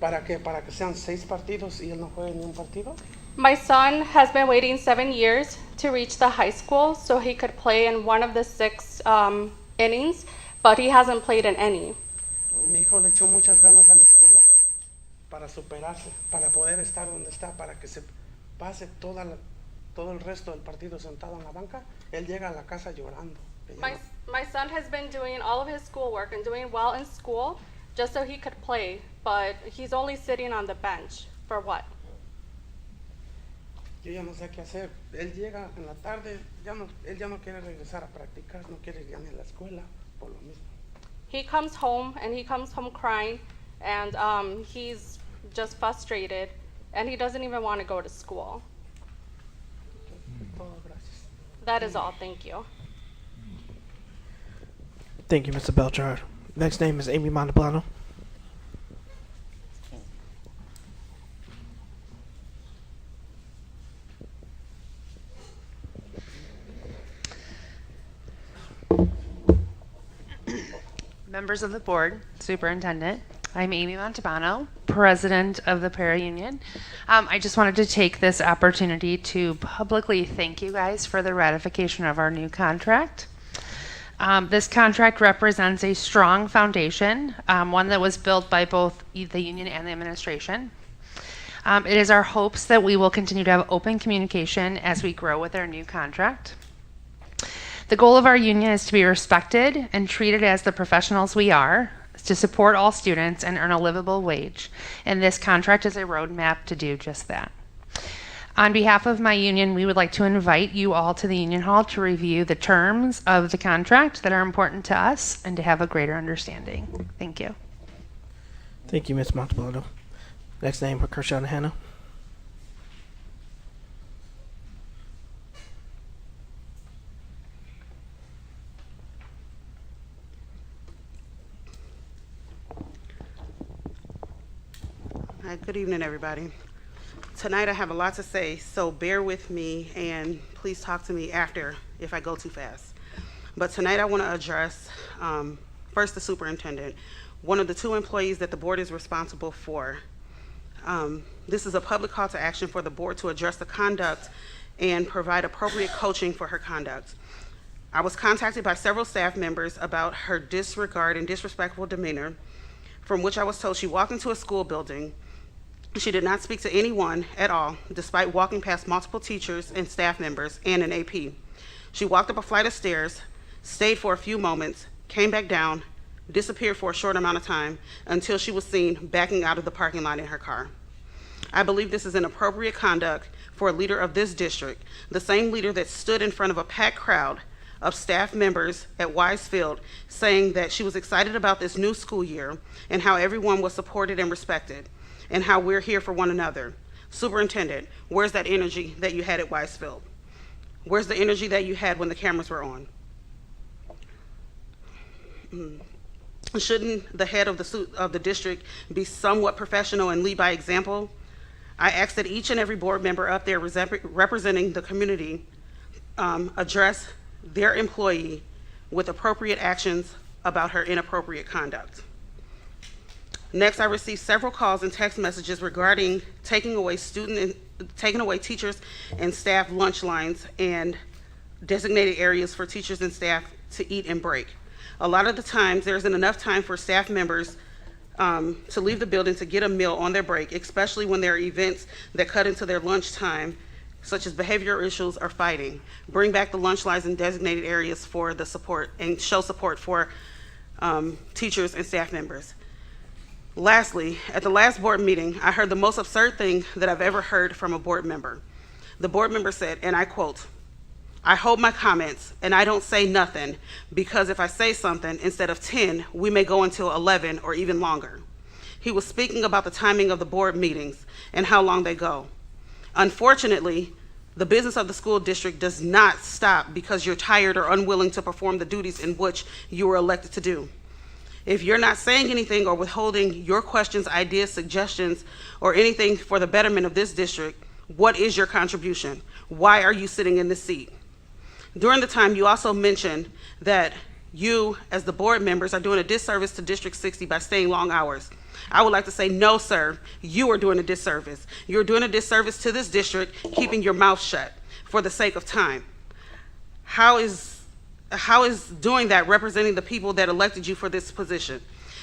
¿Para qué? ¿Para que sean 6 partidos y él no juegue ni un partido? My son has been waiting 7 years to reach the high school so he could play in one of the 6 innings, but he hasn't played in any. Mi hijo le echó muchas ganas a la escuela para superarse, para poder estar donde está, para que se pase todo el resto del partido sentado en la banca. Él llega a la casa llorando. My son has been doing all of his schoolwork and doing well in school just so he could play, but he's only sitting on the bench. For what? Yo ya no sé qué hacer. Él llega en la tarde, él ya no quiere regresar a practicar, no quiere ir ni a la escuela por lo mismo. He comes home and he comes home crying, and he's just frustrated, and he doesn't even want to go to school. That is all. Thank you. Thank you, Mr. Beltran. Next name is Amy Montalbano. Members of the board, Superintendent, I'm Amy Montalbano, President of the Para Union. I just wanted to take this opportunity to publicly thank you guys for the ratification of our new contract. This contract represents a strong foundation, one that was built by both the union and the administration. It is our hopes that we will continue to have open communication as we grow with our new contract. The goal of our union is to be respected and treated as the professionals we are, to support all students and earn a livable wage. And this contract is a roadmap to do just that. On behalf of my union, we would like to invite you all to the Union Hall to review the terms of the contract that are important to us and to have a greater understanding. Thank you. Thank you, Ms. Montalbano. Next name, Krishana Hanna. Hi, good evening, everybody. Tonight I have a lot to say, so bear with me and please talk to me after if I go too fast. But tonight I want to address first the superintendent, one of the 2 employees that the board is responsible for. This is a public call to action for the board to address the conduct and provide appropriate coaching for her conduct. I was contacted by several staff members about her disregard and disrespectful demeanor, from which I was told she walked into a school building. She did not speak to anyone at all, despite walking past multiple teachers and staff members and an AP. She walked up a flight of stairs, stayed for a few moments, came back down, disappeared for a short amount of time until she was seen backing out of the parking lot in her car. I believe this is inappropriate conduct for a leader of this district, the same leader that stood in front of a packed crowd of staff members at Wise Field saying that she was excited about this new school year and how everyone was supported and respected, and how we're here for one another. Superintendent, where's that energy that you had at Wise Field? Where's the energy that you had when the cameras were on? Shouldn't the head of the district be somewhat professional and lead by example? I ask that each and every board member up there representing the community address their employee with appropriate actions about her inappropriate conduct. Next, I received several calls and text messages regarding taking away teachers and staff lunch lines and designated areas for teachers and staff to eat and break. A lot of the times, there isn't enough time for staff members to leave the building to get a meal on their break, especially when there are events that cut into their lunch time, such as behavioral issues or fighting. Bring back the lunch lines and designated areas for the support and show support for teachers and staff members. Lastly, at the last board meeting, I heard the most absurd thing that I've ever heard from a board member. The board member said, and I quote, I hold my comments and I don't say nothing because if I say something, instead of 10, we may go until 11 or even longer. He was speaking about the timing of the board meetings and how long they go. Unfortunately, the business of the school district does not stop because you're tired or unwilling to perform the duties in which you were elected to do. If you're not saying anything or withholding your questions, ideas, suggestions, or anything for the betterment of this district, what is your contribution? Why are you sitting in this seat? During the time, you also mentioned that you, as the board members, are doing a disservice to District 60 by staying long hours. I would like to say, no, sir, you are doing a disservice. You're doing a disservice to this district, keeping your mouth shut for the sake of time. How is doing that representing the people that elected you for this position?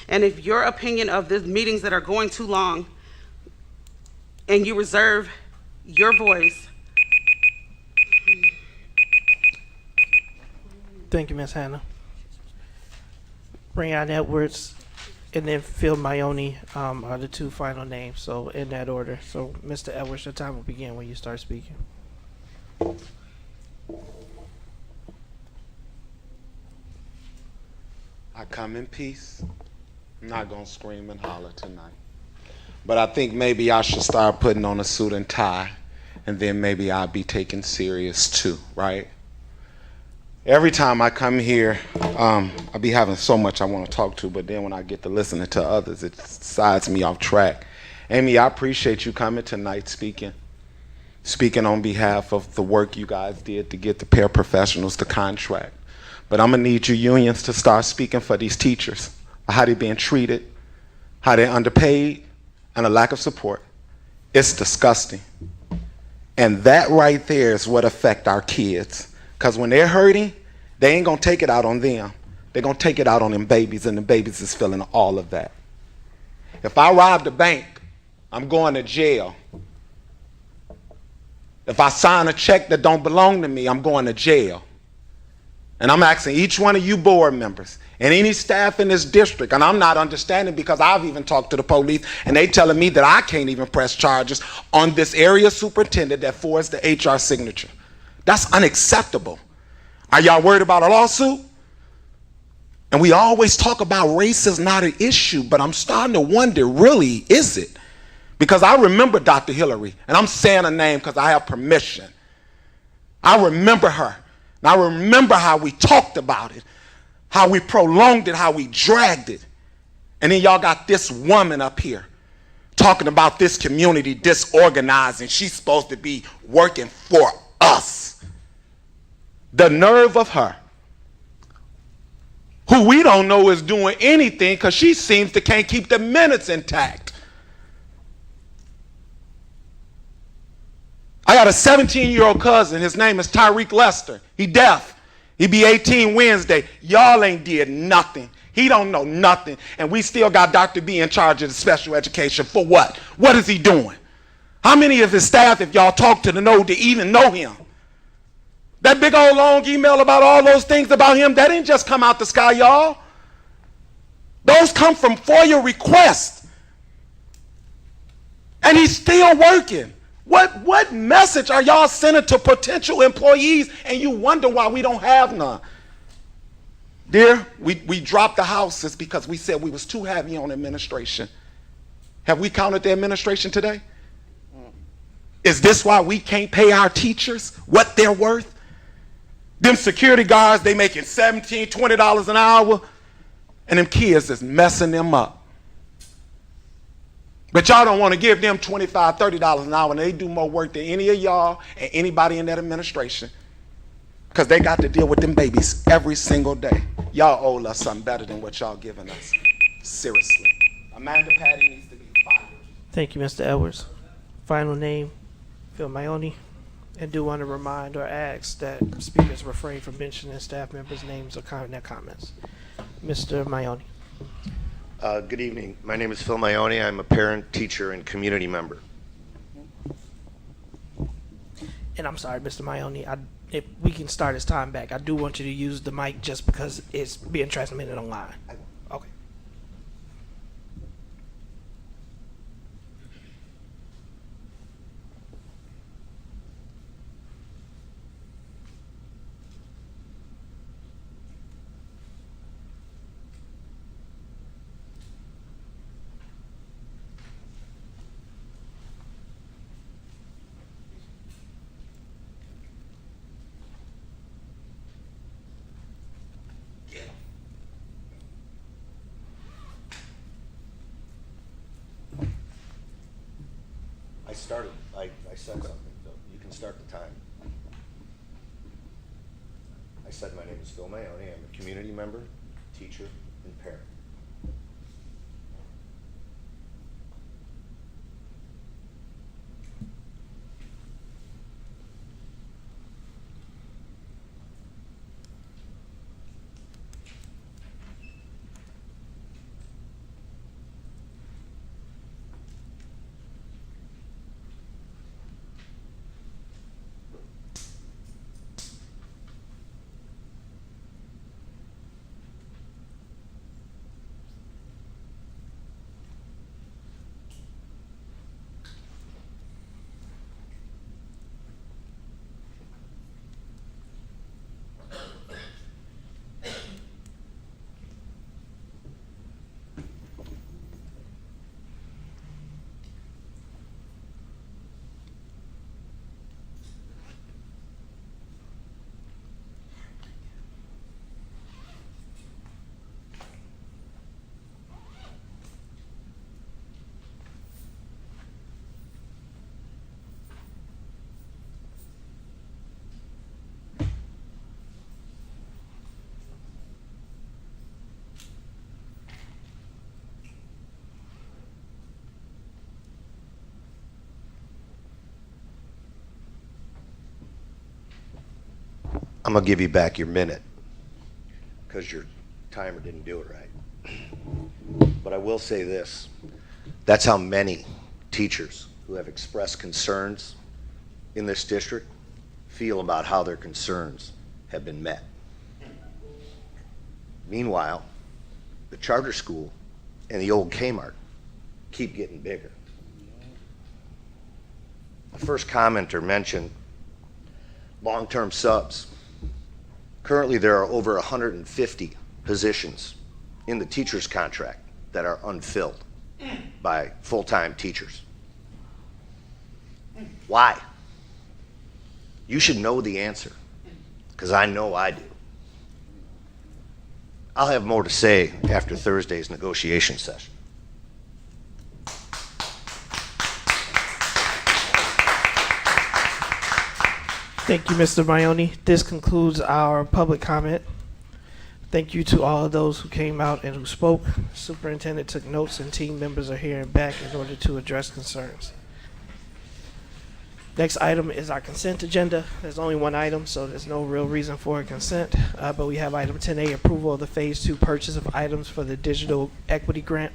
And if your opinion of the meetings that are going too long and you reserve your voice. Thank you, Ms. Hannah. Breon Edwards and then Phil Maione are the two final names, so in that order. So, Mr. Edwards, your time will begin when you start speaking. I come in peace. I'm not going to scream and holler tonight. But I think maybe I should start putting on a suit and tie, and then maybe I'll be taken serious too, right? Every time I come here, I be having so much I want to talk to, but then when I get to listening to others, it sides me off track. Amy, I appreciate you coming tonight speaking on behalf of the work you guys did to get the paraprofessionals the contract. But I'm going to need you unions to start speaking for these teachers, how they're being treated, how they're underpaid, and a lack of support. It's disgusting. And that right there is what affects our kids. Because when they're hurting, they ain't going to take it out on them. They're going to take it out on them babies, and the babies is feeling all of that. If I robbed a bank, I'm going to jail. If I sign a check that don't belong to me, I'm going to jail. And I'm asking each one of you board members and any staff in this district, and I'm not understanding because I've even talked to the police and they telling me that I can't even press charges on this area superintendent that forged the HR signature. That's unacceptable. Are y'all worried about a lawsuit? And we always talk about race is not an issue, but I'm starting to wonder, really, is it? Because I remember Dr. Hillary, and I'm saying her name because I have permission. I remember her. And I remember how we talked about it, how we prolonged it, how we dragged it. And then y'all got this woman up here talking about this community disorganized, and she's supposed to be working for us. The nerve of her, who we don't know is doing anything because she seems to can't keep the minutes intact. I got a 17-year-old cousin. His name is Tyreek Lester. He deaf. He be 18 Wednesday. Y'all ain't did nothing. He don't know nothing. And we still got Dr. B in charge of the special education. For what? What is he doing? How many of his staff, if y'all talk to the know, to even know him? That big old long email about all those things about him, that didn't just come out the sky, y'all. Those come from FOIA requests. And he's still working. What message are y'all sending to potential employees and you wonder why we don't have none? Dear, we dropped the houses because we said we was too heavy on administration. Have we counted the administration today? Is this why we can't pay our teachers what they're worth? Them security guards, they making $17, $20 an hour, and them kids is messing them up. But y'all don't want to give them $25, $30 an hour, and they do more work than any of y'all and anybody in that administration because they got to deal with them babies every single day. Y'all owe us something better than what y'all giving us. Seriously. Amanda Patty needs to be fired. Thank you, Mr. Edwards. Final name, Phil Maione. And do want to remind or ask that speakers refrain from mentioning staff members' names or their comments. Mr. Maione. Good evening. My name is Phil Maione. I'm a parent, teacher, and community member. And I'm sorry, Mr. Maione, if we can start his time back, I do want you to use the mic just because it's being transmitted online. Okay. started, I said something, so you can start the time. I said my name is Phil Mayone, I'm a community member, teacher, and parent. I'm gonna give you back your minute because your timer didn't do it right. But I will say this, that's how many teachers who have expressed concerns in this district feel about how their concerns have been met. Meanwhile, the charter school and the old Kmart keep getting bigger. The first commenter mentioned long-term subs. Currently, there are over 150 positions in the teacher's contract that are unfilled by full-time teachers. Why? You should know the answer, because I know I do. I'll have more to say after Thursday's negotiation session. Thank you, Mr. Mayone. This concludes our public comment. Thank you to all of those who came out and who spoke. Superintendent took notes and team members are here and back in order to address concerns. Next item is our consent agenda. There's only one item, so there's no real reason for a consent. But we have item 10A, approval of the Phase 2 purchase of items for the digital equity grant.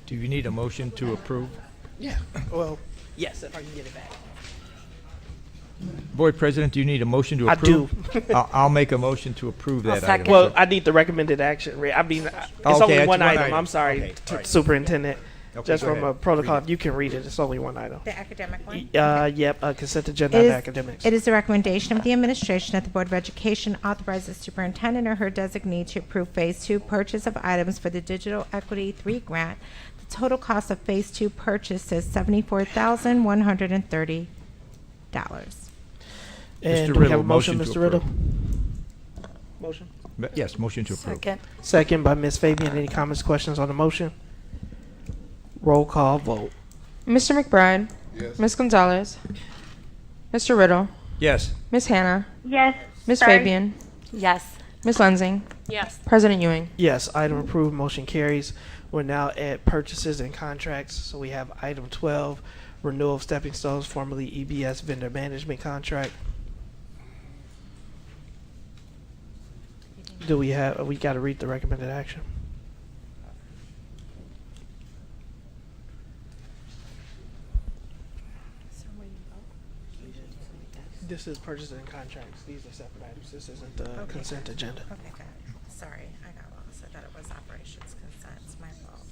Do you need a motion to approve? Yeah. Well, yes, if I can get it back. Board President, do you need a motion to I approve? do. I'll make a motion to approve that item. Well, I need the recommended action. I mean, it's Okay, only it's one one item. item. I'm sorry, Okay, all right. Superintendent. Okay, Just go from a ahead. protocol, Read it. if you can read it, it's only one item. The academic one? Yep, consent agenda on academics. It is the recommendation of the administration that the Board of Education authorize the superintendent or her designee to approve Phase 2 purchase of items for the Digital Equity 3 grant. The total cost of Phase 2 purchase is $74,130. And Mr. do we have Riddle, a motion, motion to Mr. Riddle? approve. Motion? Yes, motion to approve. Second by Ms. Fabian. Any comments, questions on the motion? Roll call vote. Mr. McBride? Yes. Ms. Gonzalez? Mr. Riddle? Yes. Ms. Hannah? Yes. Ms. Sorry. Fabian? Yes. Ms. Lensing? Yes. President Ewing? Yes, item approved, motion carries. We're now at purchases and contracts. So we have item 12, renewal of Stepping Stones, formerly EBS vendor management contract. Do we got to read the recommended action? This is purchases and contracts. These are separate items. This isn't the consent agenda. Okay, got it. Sorry, I got lost. I thought it was operations consent. It's my fault.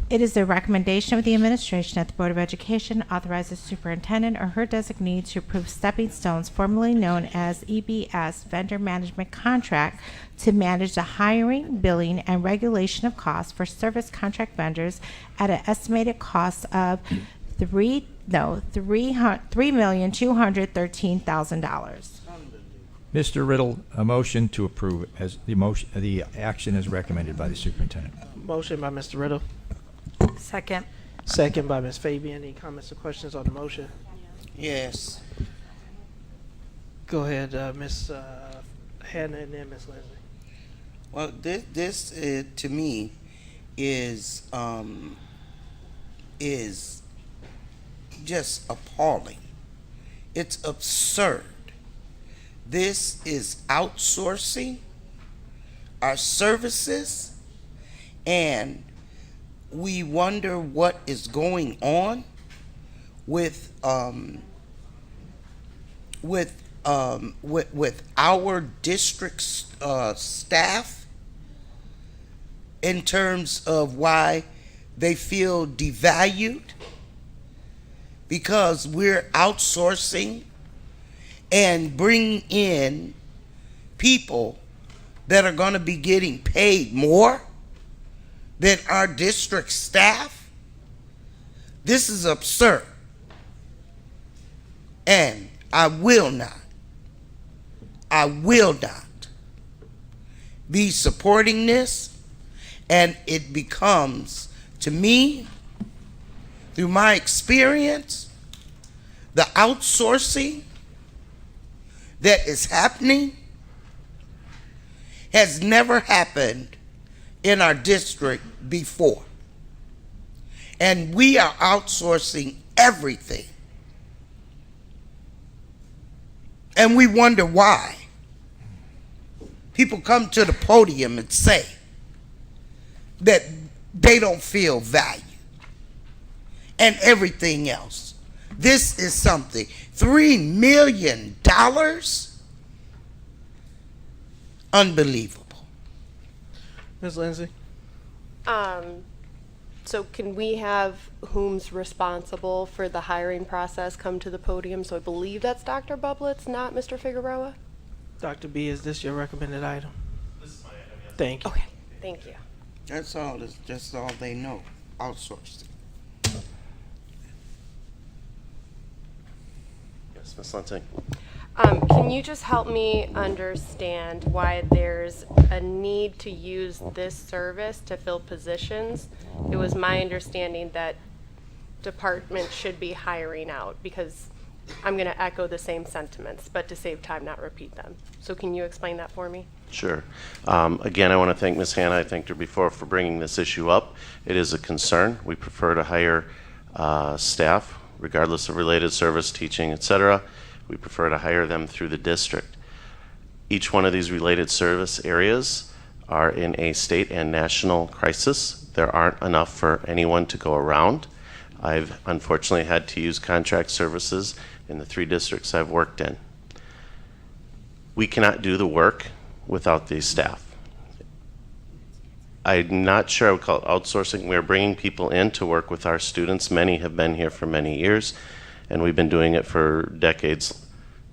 It is the recommendation of the administration that the Board of Education authorize the superintendent or her designee to approve Stepping Stones, formerly known as EBS vendor management contract to manage the hiring, billing, and regulation of costs for service contract vendors at an estimated cost of $3,213,000. Mr. Riddle, a motion to approve as the action is recommended by the superintendent. Motion by Mr. Riddle, Second. second by Ms. Fabian. Any comments or questions on the motion? Yes. Go ahead, Ms. Hannah, and then Ms. Leslie. Well, this to me is just appalling. It's absurd. This is outsourcing our services, and we wonder what is going on with our district's staff in terms of why they feel devalued, because we're outsourcing and bringing in people that are going to be getting paid more than our district staff. This is absurd. And I will not be supporting this, and it becomes, to me, through my experience, the outsourcing that is happening has never happened in our district before. And we are outsourcing everything. And we wonder why. People come to the podium and say that they don't feel valued and everything else. This is something. $3 million? Unbelievable. Ms. Lindsay? So can we have whom's responsible for the hiring process come to the podium? So I believe that's Dr. Bublitz, not Mr. Figueroa? Dr. B, is this your recommended item? This is my item, yes. Thank you. Okay, thank you. That's all. That's all they know. Outsourcing. Yes, Ms. Lindsay. Can you just help me understand why there's a need to use this service to fill positions? It was my understanding that departments should be hiring out, because I'm going to echo the same sentiments, but to save time, not repeat them. So can you explain that for me? Sure. Again, I want to thank Ms. Hannah. I thanked her before for bringing this issue up. It is a concern. We prefer to hire staff, regardless of related service, teaching, etc. We prefer to hire them through the district. Each one of these related service areas are in a state and national crisis. There aren't enough for anyone to go around. I've unfortunately had to use contract services in the 3 districts I've worked in. We cannot do the work without these staff. I'm not sure I would call it outsourcing. We're bringing people in to work with our students. Many have been here for many years, and we've been doing it for decades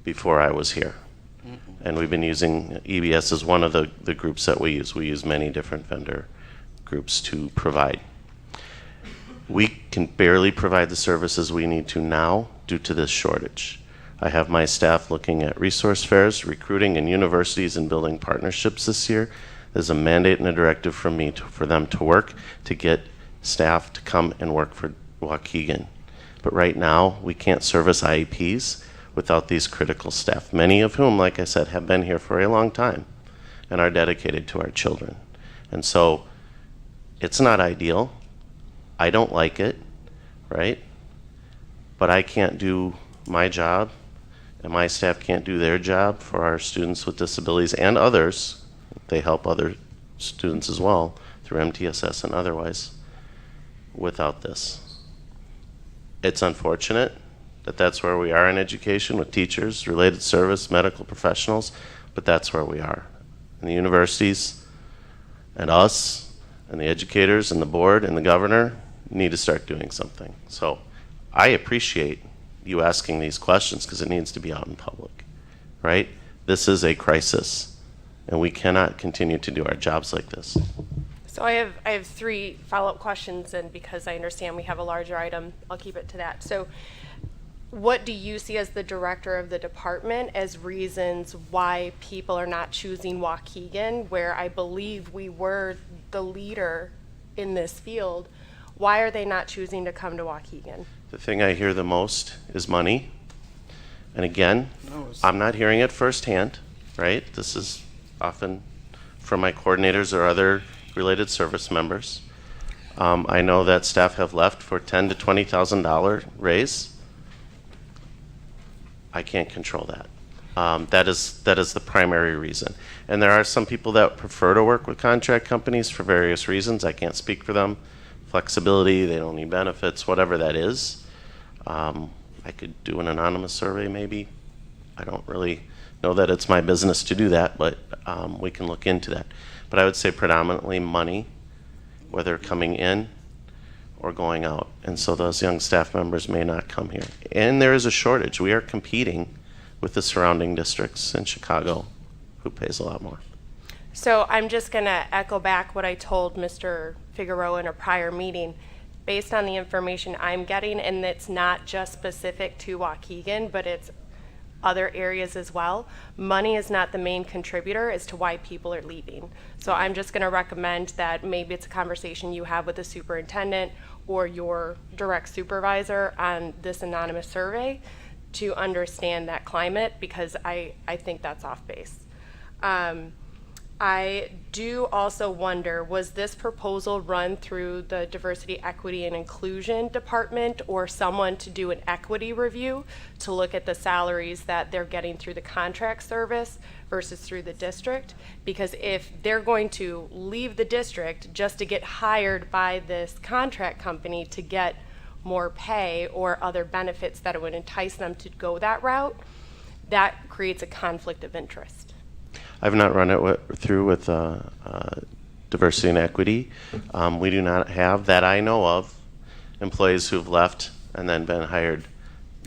before I was here. And we've been using EBS as one of the groups that we use. We use many different vendor groups to provide. We can barely provide the services we need to now due to this shortage. I have my staff looking at resource fairs, recruiting in universities, and building partnerships this year. There's a mandate and a directive from me for them to work to get staff to come and work for Waukegan. But right now, we can't service IEPs without these critical staff, many of whom, like I said, have been here for a long time and are dedicated to our children. And so it's not ideal. I don't like it, right? But I can't do my job, and my staff can't do their job for our students with disabilities and others. They help other students as well through MTSS and otherwise without this. It's unfortunate that that's where we are in education with teachers, related service, medical professionals, but that's where we are. And the universities and us and the educators and the board and the governor need to start doing something. So I appreciate you asking these questions because it needs to be out in public, right? This is a crisis, and we cannot continue to do our jobs like this. So I have three follow-up questions, and because I understand we have a larger item, I'll keep it to that. So what do you see as the director of the department as reasons why people are not choosing Waukegan, where I believe we were the leader in this field? Why are they not choosing to come to Waukegan? The thing I hear the most is money. And again, I'm not hearing it firsthand, right? This is often from my coordinators or other related service members. I know that staff have left for $10,000 to $20,000 raise. I can't control that. That is the primary reason. And there are some people that prefer to work with contract companies for various reasons. I can't speak for them. Flexibility, they don't need benefits, whatever that is. I could do an anonymous survey maybe. I don't really know that it's my business to do that, but we can look into that. But I would say predominantly money, whether coming in or going out. And so those young staff members may not come here. And there is a shortage. We are competing with the surrounding districts in Chicago who pays a lot more. So I'm just going to echo back what I told Mr. Figueroa in a prior meeting. Based on the information I'm getting, and it's not just specific to Waukegan, but it's other areas as well, money is not the main contributor as to why people are leaving. So I'm just going to recommend that maybe it's a conversation you have with the superintendent or your direct supervisor on this anonymous survey to understand that climate, because I think that's off base. I do also wonder, was this proposal run through the Diversity, Equity, and Inclusion Department or someone to do an equity review to look at the salaries that they're getting through the contract service versus through the district? Because if they're going to leave the district just to get hired by this contract company to get more pay or other benefits that would entice them to go that route, that creates a conflict of interest. I've not run it through with diversity and equity. We do not have, that I know of, employees who've left and then been hired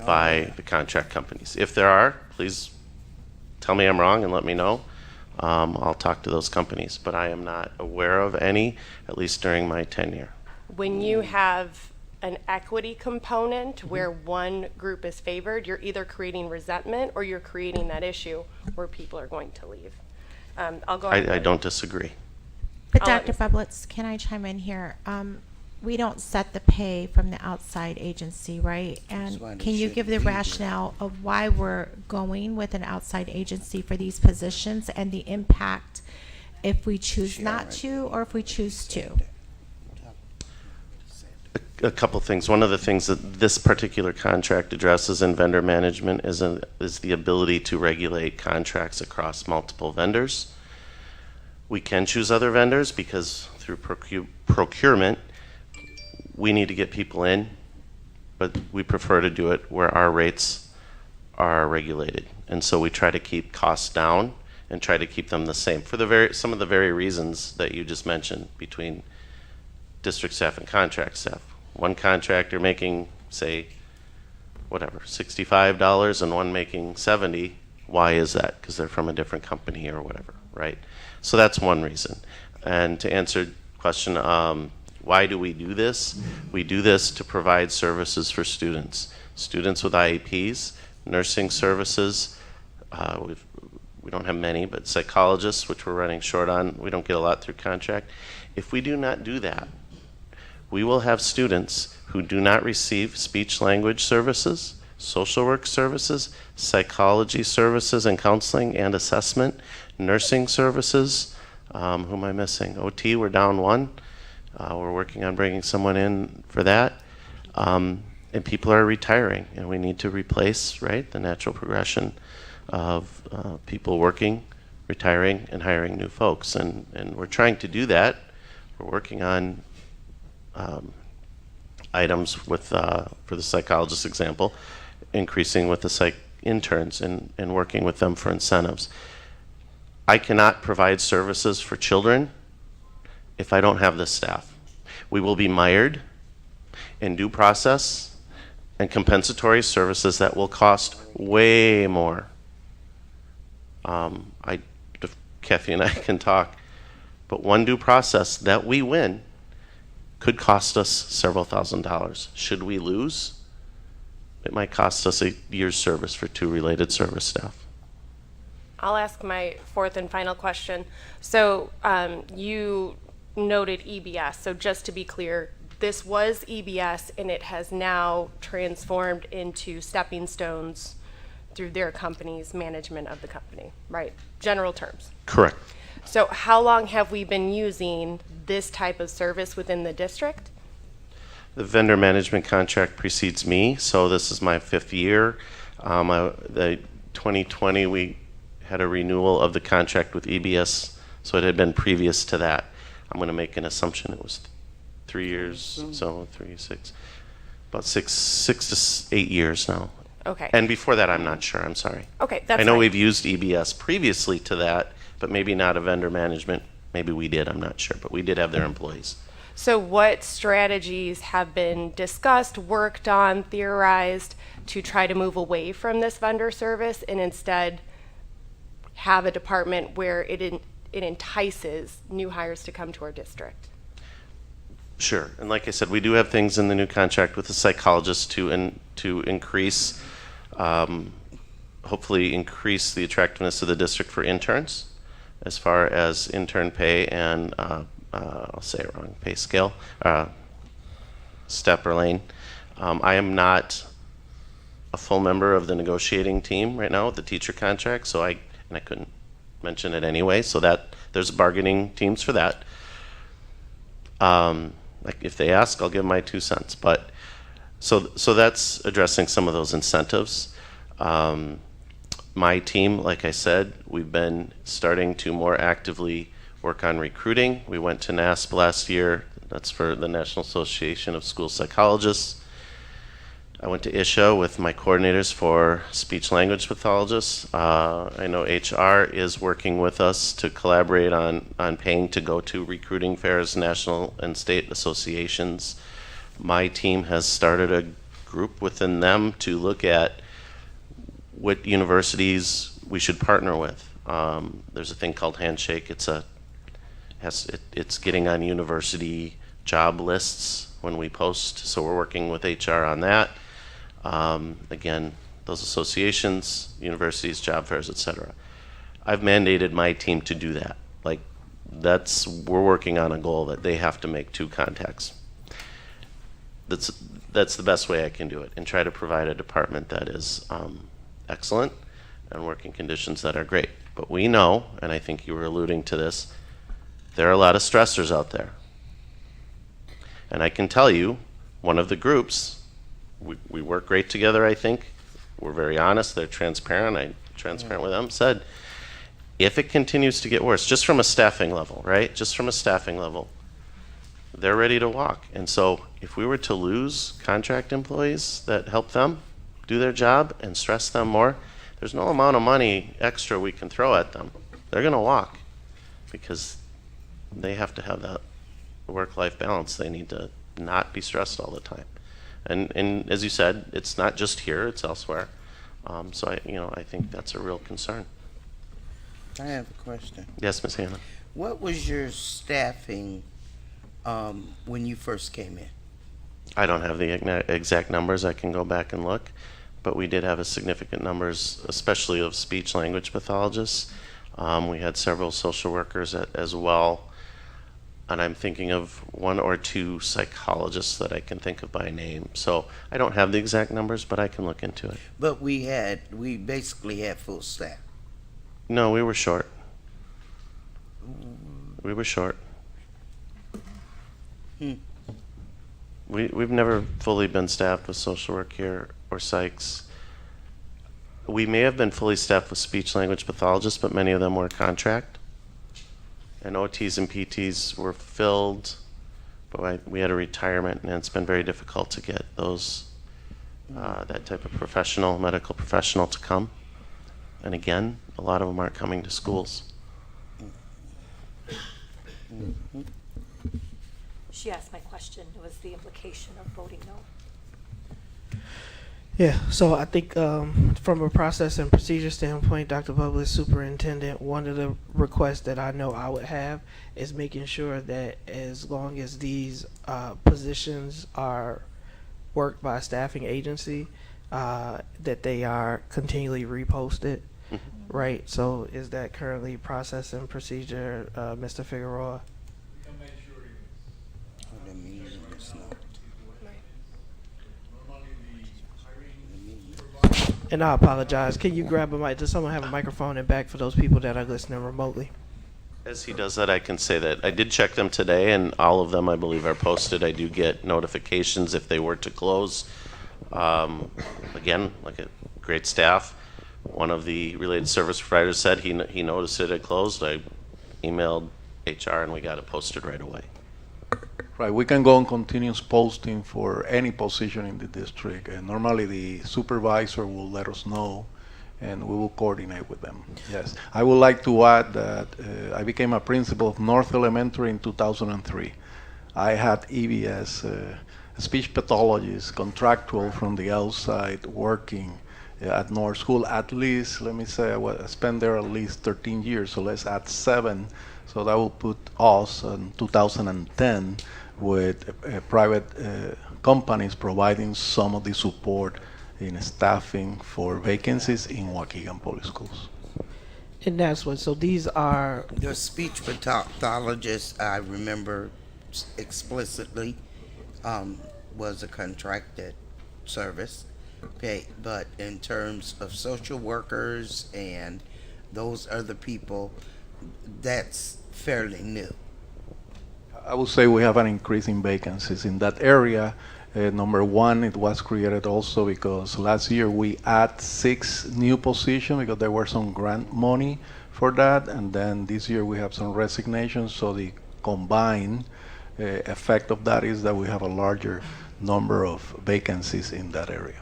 by the contract companies. If there are, please tell me I'm wrong and let me know. I'll talk to those companies, but I am not aware of any, at least during my tenure. When you have an equity component where one group is favored, you're either creating resentment or you're creating that issue where people are going to leave. I'll go ahead. I don't disagree. But Dr. Bublitz, can I chime in here? We don't set the pay from the outside agency, right? And can you give the rationale of why we're going with an outside agency for these positions and the impact if we choose not to or if we choose to? A couple things. One of the things that this particular contract addresses in vendor management is the ability to regulate contracts across multiple vendors. We can choose other vendors because through procurement, we need to get people in, but we prefer to do it where our rates are regulated. And so we try to keep costs down and try to keep them the same for some of the very reasons that you just mentioned between district staff and contract staff. One contractor making, say, whatever, $65 and one making $70. Why is that? Because they're from a different company or whatever, right? So that's one reason. And to answer the question, why do we do this? We do this to provide services for students. Students with IEPs, nursing services, we don't have many, but psychologists, which we're running short on, we don't get a lot through contract. If we do not do that, we will have students who do not receive speech language services, social work services, psychology services and counseling and assessment, nursing services. Who am I missing? OT, we're down one. We're working on bringing someone in for that. And people are retiring, and we need to replace, right, the natural progression of people working, retiring, and hiring new folks. And we're trying to do that. We're working on items with, for the psychologist example, increasing with the psych interns and working with them for incentives. I cannot provide services for children if I don't have this staff. We will be mired in due process and compensatory services that will cost way more. If Kathy and I can talk But one due process that we win could cost us several $1,000s. Should we lose, it might cost us a year's service for 2 related service staff. I'll ask my fourth and final question. So you noted EBS. So just to be clear, this was EBS and it has now transformed into stepping stones through their company's management of the company, right? General terms. Correct. So how long have we been using this type of service within the district? The vendor management contract precedes me, so this is my 5th year. The 2020, we had a renewal of the contract with EBS, so it had been previous to that. I'm going to make an assumption it was 3 years, so 3, 6, about 6 to 8 years now. Okay. And before that, I'm not sure. I'm sorry. Okay, that's I know fine. we've used EBS previously to that, but maybe not a vendor management. Maybe we did. I'm not sure, but we did have their employees. So what strategies have been discussed, worked on, theorized to try to move away from this vendor service and instead have a department where it entices new hires to come to our district? Sure. And like I said, we do have things in the new contract with the psychologists to increase, hopefully increase the attractiveness of the district for interns as far as intern pay and I'll say it wrong, pay scale, step or lane. I am not a full member of the negotiating team right now with the teacher contract, so I couldn't mention it anyway, so that there's bargaining teams for that. Like if they ask, I'll give my 2 cents. But so that's addressing some of those incentives. My team, like I said, we've been starting to more actively work on recruiting. We went to NASP last year. That's for the National Association of School Psychologists. I went to ISHA with my coordinators for speech language pathologists. I know HR is working with us to collaborate on paying to go to recruiting fairs, national and state associations. My team has started a group within them to look at what universities we should partner with. There's a thing called Handshake. It's getting on university job lists when we post, so we're working with HR on that. Again, those associations, universities, job fairs, etc. I've mandated my team to do that. Like, we're working on a goal that they have to make 2 contacts. That's the best way I can do it, and try to provide a department that is excellent and working conditions that are great. But we know, and I think you were alluding to this, there are a lot of stressors out there. And I can tell you, one of the groups, we work great together, I think. We're very honest, they're transparent. I'm transparent with them, said, if it continues to get worse, just from a staffing level, right? Just from a staffing level, they're ready to walk. And so if we were to lose contract employees that help them do their job and stress them more, there's no amount of money extra we can throw at them. They're going to walk because they have to have that work-life balance. They need to not be stressed all the time. And as you said, it's not just here, it's elsewhere. So I think that's a real concern. I have a question. Yes, Ms. Hannah. What was your staffing when you first came in? I don't have the exact numbers. I can go back and look. But we did have a significant numbers, especially of speech language pathologists. We had several social workers as well. And I'm thinking of 1 or 2 psychologists that I can think of by name. So I don't have the exact numbers, but I can look into it. But we basically had full staff. No, we were short. We were short. We've never fully been staffed with social work here or psychs. We may have been fully staffed with speech language pathologists, but many of them were contract. And OTs and PTs were filled, but we had a retirement, and it's been very difficult to get that type of medical professional to come. And again, a lot of them aren't coming to schools. She asked my question, was the implication of voting no? Yeah, so I think from a process and procedure standpoint, Dr. Public Superintendent, one of the requests that I know I would have is making sure that as long as these positions are worked by a staffing agency, that they are continually reposted, right? So is that currently process and procedure, Mr. Figueroa? And I apologize. Can you grab a mic? Does someone have a microphone in back for those people that are listening remotely? As he does that, I can say that I did check them today, and all of them, I believe, are posted. I do get notifications if they were to close. Again, like a great staff. One of the related service providers said he noticed it had closed. I emailed HR, and we got it posted right away. Right, we can go on continuous posting for any position in the district, and normally the supervisor will let us know, and we will coordinate with them. Yes, I would like to add that I became a principal of North Elementary in 2003. I had EBS, speech pathologist, contractual from the outside, working at North School. At least, let me say, I spent there at least 13 years, so let's add 7. So that will put us in 2010 with private companies providing some of the support in staffing for vacancies in Waukegan Public Schools. And that's what, so these are... The speech pathologist, I remember explicitly, was a contracted service. Okay, but in terms of social workers and those other people, that's fairly new. I would say we have an increase in vacancies in that area. Number one, it was created also because last year we add 6 new positions because there were some grant money for that, and then this year we have some resignations, so the combined effect of that is that we have a larger number of vacancies in that area.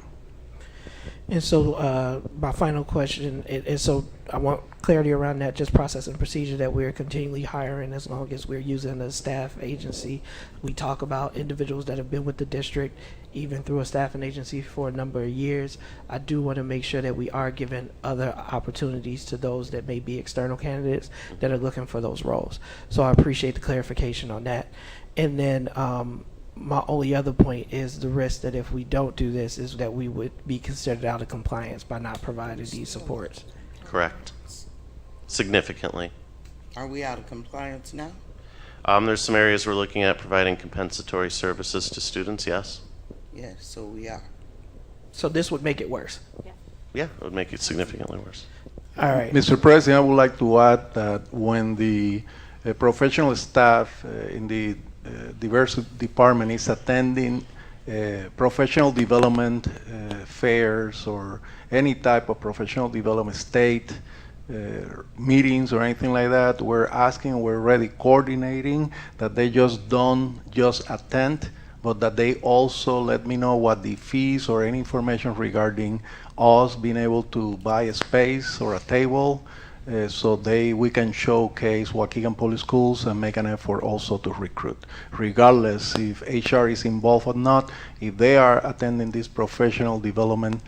And so my final question, and so I want clarity around that, just process and procedure, that we're continually hiring as long as we're using a staff agency. We talk about individuals that have been with the district even through a staffing agency for a number of years. I do want to make sure that we are giving other opportunities to those that may be external candidates that are looking for those roles. So I appreciate the clarification on that. And then my only other point is the risk that if we don't do this is that we would be considered out of compliance by not providing these supports. Correct. Significantly. Are we out of compliance now? There's some areas we're looking at providing compensatory services to students, yes? Yes, so we are. So this would make it worse? Yeah, it would make it significantly worse. All right. Mr. President, I would like to add that when the professional staff in the diversity department is attending professional development fairs or any type of professional development state meetings or anything like that, we're asking, we're already coordinating that they don't just attend, but that they also let me know what the fees or any information regarding us being able to buy a space or a table, so we can showcase Waukegan Public Schools and make an effort also to recruit. Regardless if HR is involved or not, if they are attending these professional development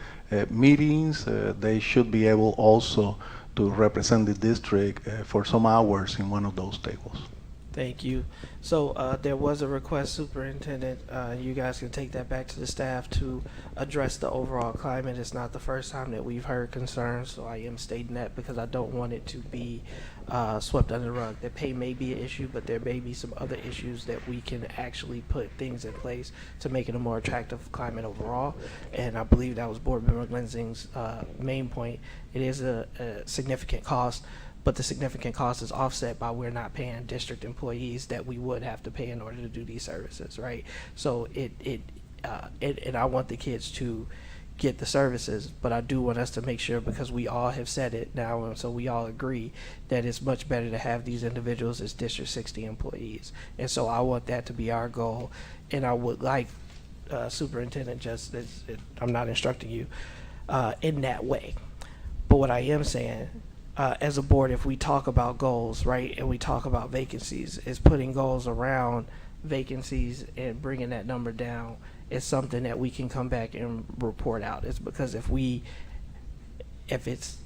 meetings, they should be able also to represent the district for some hours in one of those tables. Thank you. So there was a request, Superintendent. You guys can take that back to the staff to address the overall climate. It's not the first time that we've heard concerns, so I am stating that because I don't want it to be swept under the rug. That pay may be an issue, but there may be some other issues that we can actually put things in place to make it a more attractive climate overall. And I believe that was Board Member Glenzing's main point. It is a significant cost, but the significant cost is offset by we're not paying district employees that we would have to pay in order to do these services, right? So and I want the kids to get the services, but I do want us to make sure, because we all have said it now, and so we all agree that it's much better to have these individuals as District 60 employees. And so I want that to be our goal, and I would like Superintendent, just I'm not instructing you in that way, but what I am saying, as a board, if we talk about goals, right, and we talk about vacancies, is putting goals around vacancies and bringing that number down is something that we can come back and report out. It's because if it's,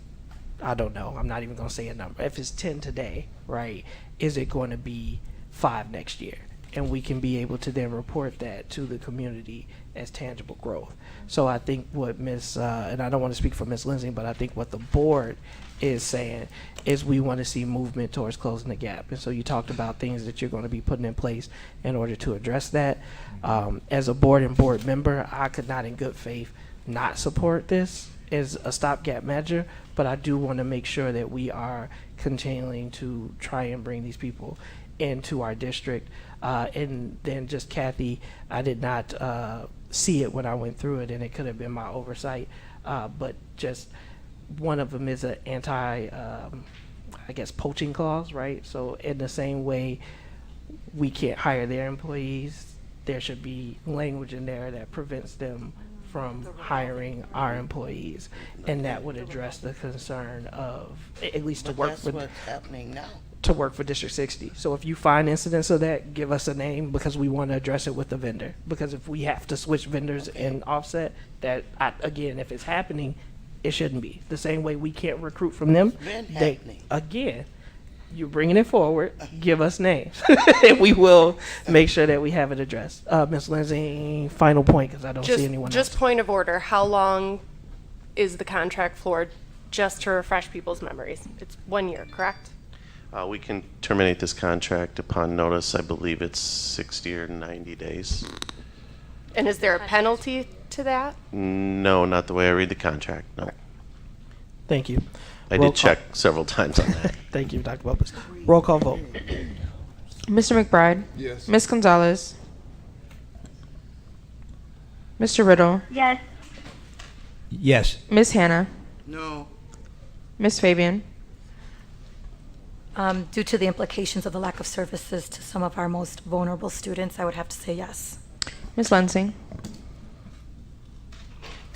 I don't know, I'm not even going to say a number. If it's 10 today, right, is it going to be 5 next year? And we can be able to then report that to the community as tangible growth. So I think what and I don't want to speak for Ms. Lindsay, but I think what the board is saying is we want to see movement towards closing the gap. And so you talked about things that you're going to be putting in place in order to address that. As a board and board member, I could not in good faith not support this as a stopgap measure, but I do want to make sure that we are continuing to try and bring these people into our district. And then just Kathy, I did not see it when I went through it, and it could have been my oversight, but just one of them is an I guess, poaching clause, right? So in the same way we can't hire their employees, there should be language in there that prevents them from hiring our employees, and that would address the concern of at least to work for what's happening now. To work for District 60. So if you find incidents of that, give us a name, because we want to address it with the vendor. Because if we have to switch vendors and offset, that again, if it's happening, it shouldn't be. The same way we can't recruit from them. It's been happening. Again, you're bringing it forward. Give us names, and we will make sure that we have it addressed. Ms. Lindsay, final point, because I don't see anyone Just else. point of order. How long is the contract for? Just to refresh people's memories. It's 1 year, correct? We can terminate this contract upon notice. I believe it's 60 or 90 days. And is there a penalty to that? No, not the way I read the contract, no. Thank you. I Roll did call. check several times on that. Thank you, Dr. Bubbles. Roll call vote. Mr. McBride? Yes. Ms. Gonzalez? Mr. Riddle? Yes. Yes. Ms. Hannah? No. Ms. Fabian? Due to the implications of the lack of services to some of our most vulnerable students, I would have to say yes. Ms. Lansing?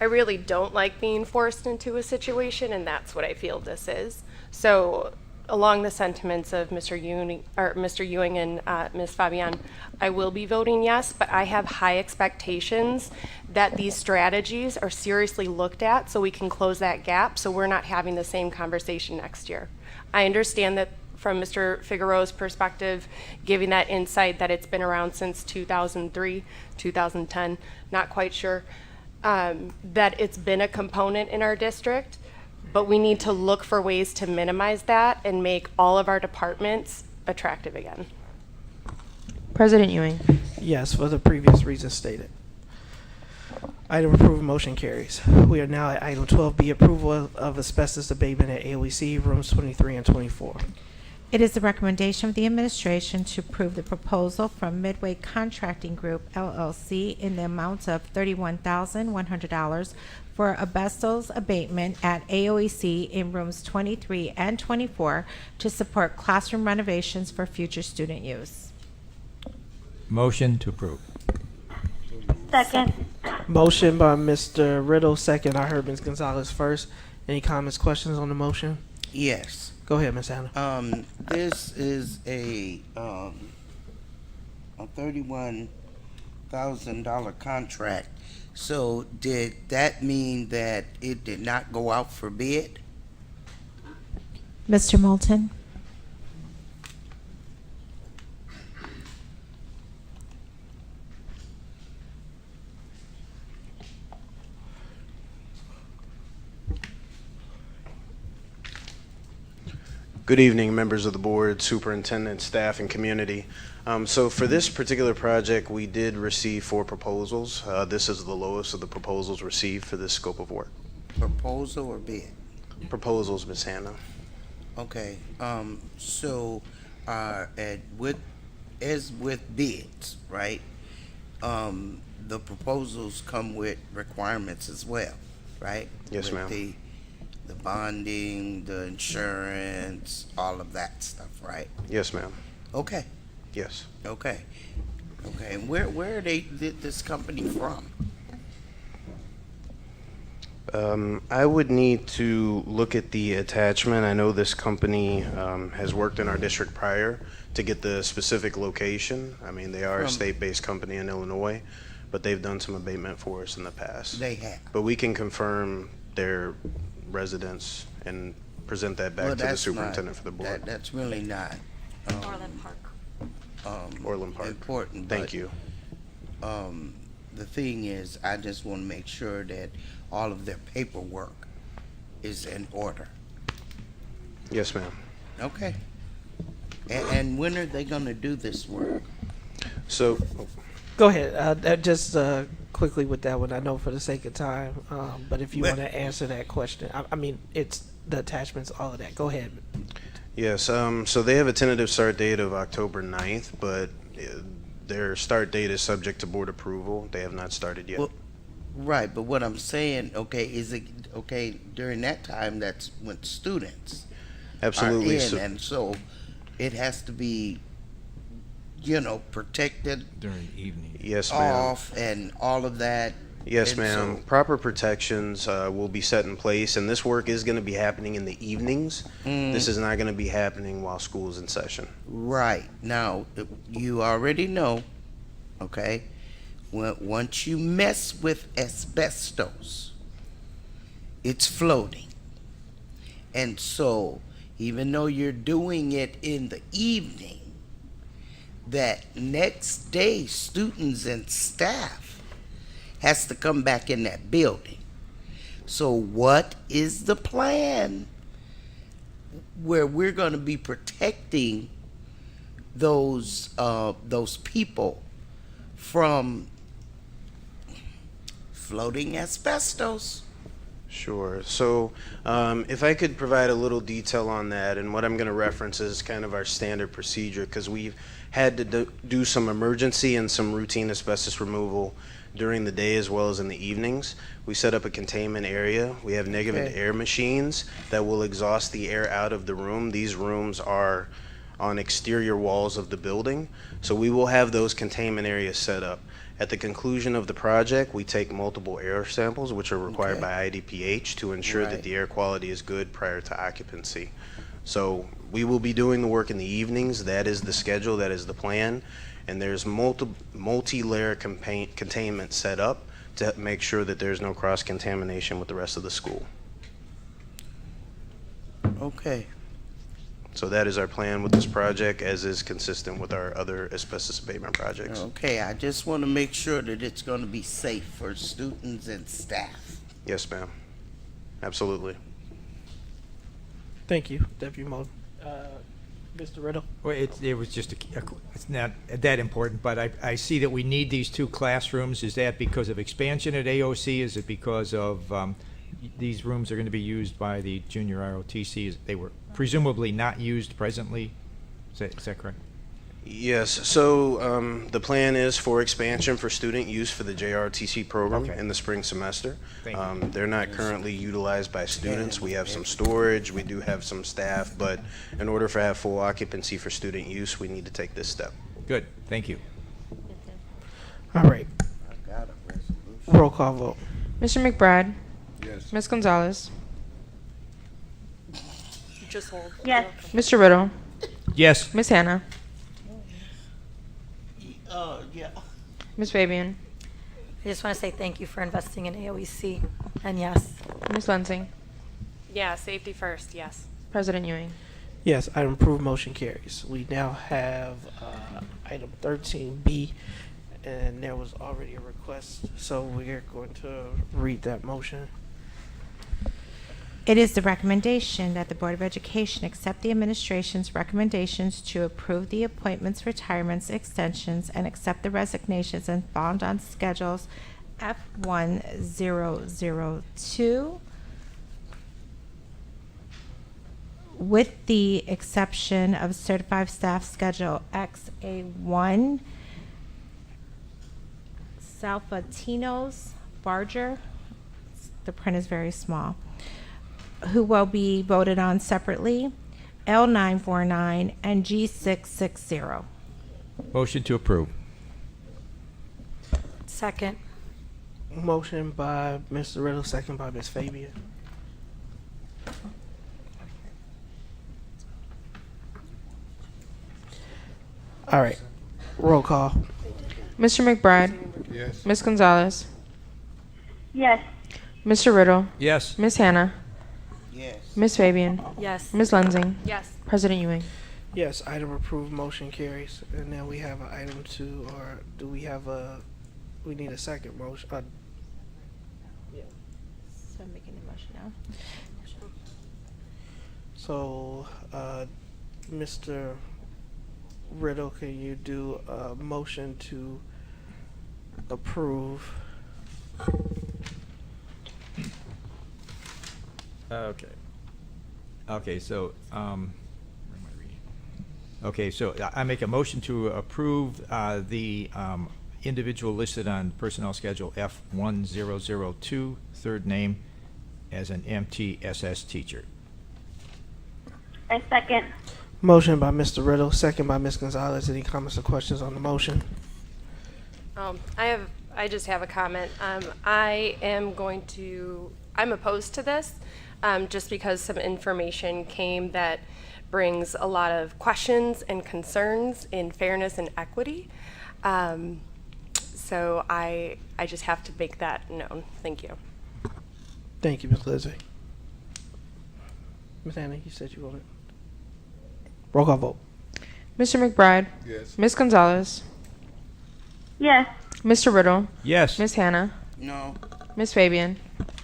I really don't like being forced into a situation, and that's what I feel this is. So, along the sentiments of Mr. Ewing and Ms. Fabian, I will be voting yes, but I have high expectations that these strategies are seriously looked at so we can close that gap so we're not having the same conversation next year. I understand that from Mr. Figueroa's perspective, giving that insight that it's been around since 2003, 2010, not quite sure, that it's been a component in our district, but we need to look for ways to minimize that and make all of our departments attractive again. President Ewing? Yes, for the previous reasons stated. Item approved, motion carries. We are now at item 12B, approval of asbestos abatement at AOEC, rooms 23 and 24. It is the recommendation of the administration to approve the proposal from Midway Contracting Group, LLC, in the amount of $31,100 for asbestos abatement at AOEC in rooms 23 and 24 to support classroom renovations for future student use. Motion to approve. Second. Motion by Mr. Riddle, second. I heard Ms. Gonzalez first. Any comments, questions on the motion? Yes. Go ahead, Ms. Hannah. This is a $31,000 contract. So did that mean that it did not go out for bid? Mr. Moulton? Good evening, members of the board, superintendent, staff, and community. So for this particular project, we did receive 4 proposals. This is the lowest of the proposals received for this scope of work. Proposal or bid? Proposals, Ms. Hannah. Okay. So as with bids, right? The proposals come with requirements as well, right? Yes, With ma'am. The bonding, the insurance, all of that stuff, right? Yes, ma'am. Okay. Yes. Okay. Okay. And where did this company from? I would need to look at the attachment. I know this company has worked in our district prior to get the specific location. I mean, they are a state-based company in Illinois, but they've done some abatement for us in the past. They have. But we can confirm their residence and present that back to the superintendent for the board. That's really not Orland Park. Orland Park. Important. Thank but, you. The thing is, I just want to make sure that all of their paperwork is in order. Yes, ma'am. Okay. And when are they going to do this work? So, Go ahead. Just quickly with that one, I know for the sake of time, but if you want to answer that question, I mean, it's the attachments, all of that. Go ahead. yes, so they have a tentative start date of October 9th, but their start date is subject to board approval. They have not started yet. Well, right, but what I'm saying, okay, is it okay during that time? That's when students Absolutely. are in, and so it has to be, protected During the evening. Yes, ma'am. off and all of that. Yes, And ma'am. so- Proper protections will be set in place, and this work is going to be happening in the evenings. This is not going to be happening while school is in session. Right. Now, you already know, okay, once you mess with asbestos, it's floating. And so, even though you're doing it in the evening, that next day, students and staff has to come back in that building. So what is the plan where we're going to be protecting those people from floating asbestos? Sure. So if I could provide a little detail on that, and what I'm going to reference is kind of our standard procedure, because we've had to do some emergency and some routine asbestos removal during the day as well as in the evenings. We set up a containment area. We have negative air machines that will exhaust the air out of the room. These rooms are on exterior walls of the building, so we will have those containment areas set up. At the conclusion of the project, we take multiple air samples, which are required by IDPH, to ensure that the air quality is good prior to occupancy. So we will be doing the work in the evenings. That is the schedule, that is the plan, and there's multi-layer containment set up to make sure that there's no cross-contamination with the rest of the school. Okay. So that is our plan with this project, as is consistent with our other asbestos abatement projects. Okay, I just want to make sure that it's going to be safe for students and staff. Yes, ma'am. Absolutely. Thank you, Deputy Mullen. Mr. Riddle? Well, it was just it's not that important, but I see that we need these two classrooms. Is that because of expansion at AOC? Is it because of these rooms are going to be used by the junior ROTC? They were presumably not used presently. Is that correct? Yes. So the plan is for expansion for student use for the JRTC program in the spring semester. They're not currently utilized by students. We have some storage. We do have some staff, but in order for have full occupancy for student use, we need to take this step. Good. Thank you. All right. Roll call vote. Mr. McBride? Yes. Ms. Gonzalez? Just hold. Yes. Mr. Riddle? Yes. Ms. Hannah? Yeah. Ms. Fabian? I just want to say thank you for investing in AOEC, and yes. Ms. Lansing? Yeah, safety first, yes. President Ewing? Yes, item approved, motion carries. We now have item 13B, and there was already a request, so we're going to read that motion. It is the recommendation that the Board of Education accept the administration's recommendations to approve the appointments, retirements, extensions, and accept the resignations and bond on schedules F1002 with the exception of certified staff schedule XA1 Salfatinos Barger. The print is very small. Who will be voted on separately, L949 and G660. Motion to approve. Second. Motion by Mr. Riddle, second by Ms. Fabian. All right. Roll call. Mr. McBride. Yes. Ms. Gonzalez. Yes. Mr. Riddle. Yes. Ms. Hannah. Yes. Ms. Fabian. Yes. Ms. Lensing. Yes. President Ewing. Yes, item approved, motion carries. And now we have an item 2, or do we have we need a second motion? So I'm making the motion now. So, Mr. Riddle, can you do a motion to approve? Okay. Okay, so, where am I reading? Okay, so I make a motion to approve the individual listed on personnel schedule F1002, third name, as an MTSS teacher. I second. Motion by Mr. Riddle, second by Ms. Gonzalez. Any comments or questions on the motion? I just have a comment. I'm opposed to this, just because some information came that brings a lot of questions and concerns in fairness and equity. So I just have to make that known. Thank you. Thank you, Ms. Lizzie. Ms. Anna, you said you wanted. Roll call vote. Mr. McBride. Yes. Ms. Gonzalez. Yes. Mr. Riddle. Yes. Ms. Hannah. No. Ms. Fabian.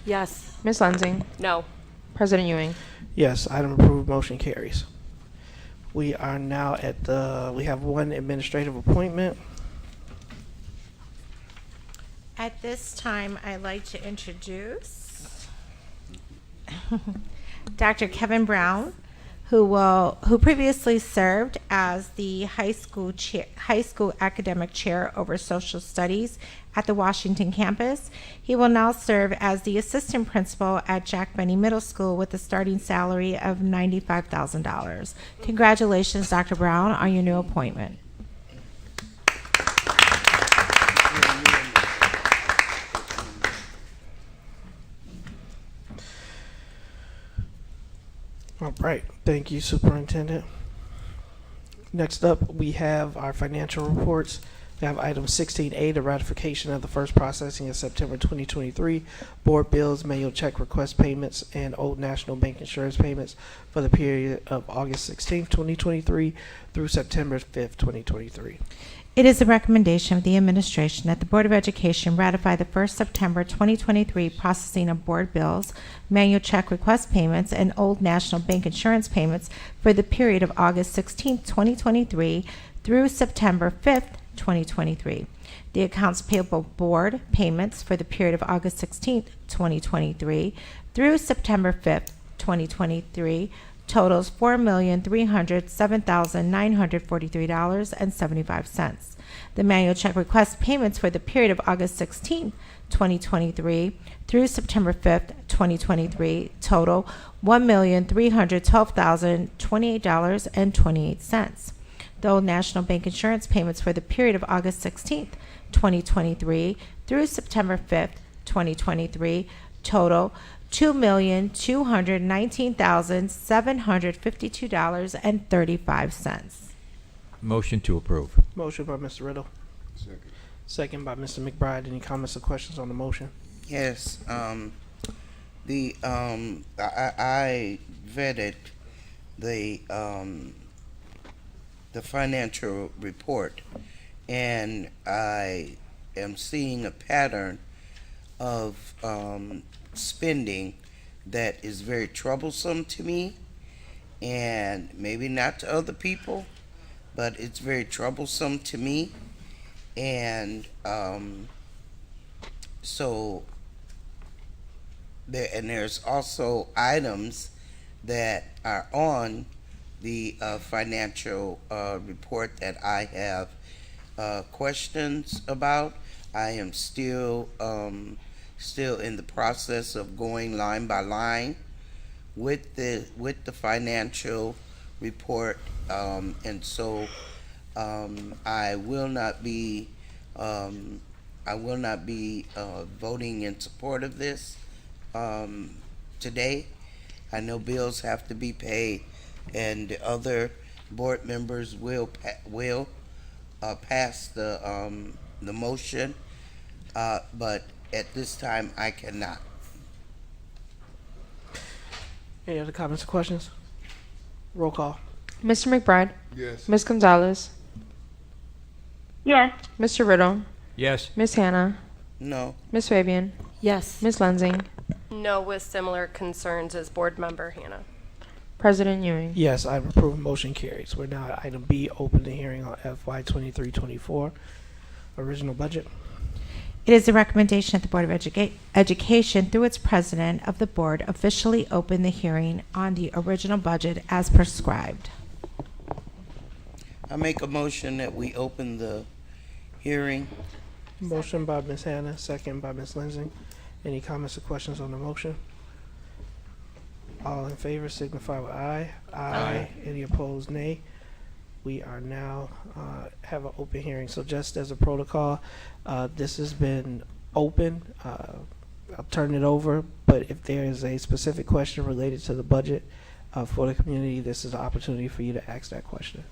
Yes. Ms. Lensing. No. President Ewing. Yes, item approved, motion carries. We are now at we have one administrative appointment. At this time, I'd like to introduce Dr. Kevin Brown, who previously served as the high school academic chair over social studies at the Washington campus. He will now serve as the assistant principal at Jack Benny Middle School with a starting salary of $95,000. Congratulations, Dr. Brown, on your new appointment. All right, thank you, Superintendent. Next up, we have our financial reports. We have item 16A, the ratification of the first processing of September 2023 board bills, manual check request payments, and Old National Bank insurance payments for the period of August 16th, 2023 through September 5th, 2023. It is the recommendation of the administration that the Board of Education ratify the 1st September 2023 processing of board bills, manual check request payments, and Old National Bank insurance payments for the period of August 16, 2023 through September 5th, 2023. The accounts payable board payments for the period of August 16, 2023 through September 5th, 2023 totals $4,307,943.75. The manual check request payments for the period of August 16, 2023 through September 5th, 2023 total $1,312,028.28. The Old National Bank insurance payments for the period of August 16th, 2023 through September 5th, 2023 total $2,219,752.35. Motion to approve. Motion by Mr. Riddle. Second. Second by Mr. McBride. Any comments or questions on the motion? Yes. I vetted the financial report, and I am seeing a pattern of spending that is very troublesome to me, and maybe not to other people, but it's very troublesome to me. And there's also items that are on the financial report that I have questions about. I am still in the process of going line by line with the financial report, and so I will not be I will not be voting in support of this today. I know bills have to be paid, and the other board members will pass the motion, but at this time I cannot. Any other comments or questions? Roll call. Mr. McBride? Yes. Ms. Gonzalez? Yes. Mr. Riddle? Yes. Ms. Hannah? No. Ms. Fabian? Yes. Ms. Lensing? No, with similar concerns as board member Hannah. President Ewing? Yes, I approve. Motion carries. We're now at item B, open the hearing on FY 23-24 original budget. It is the recommendation that the Board of Education, through its president of the board, officially open the hearing on the original budget as prescribed. I make a motion that we open the hearing. Motion by Ms. Hannah, second by Ms. Lensing. Any comments or questions on the motion? All in favor signify with aye. Aye. Any opposed, nay. We are now have an open hearing. So just as a protocol, this has been open. I'll turn it over, but if there is a specific question related to the budget for the community, this is an opportunity for you to ask that question.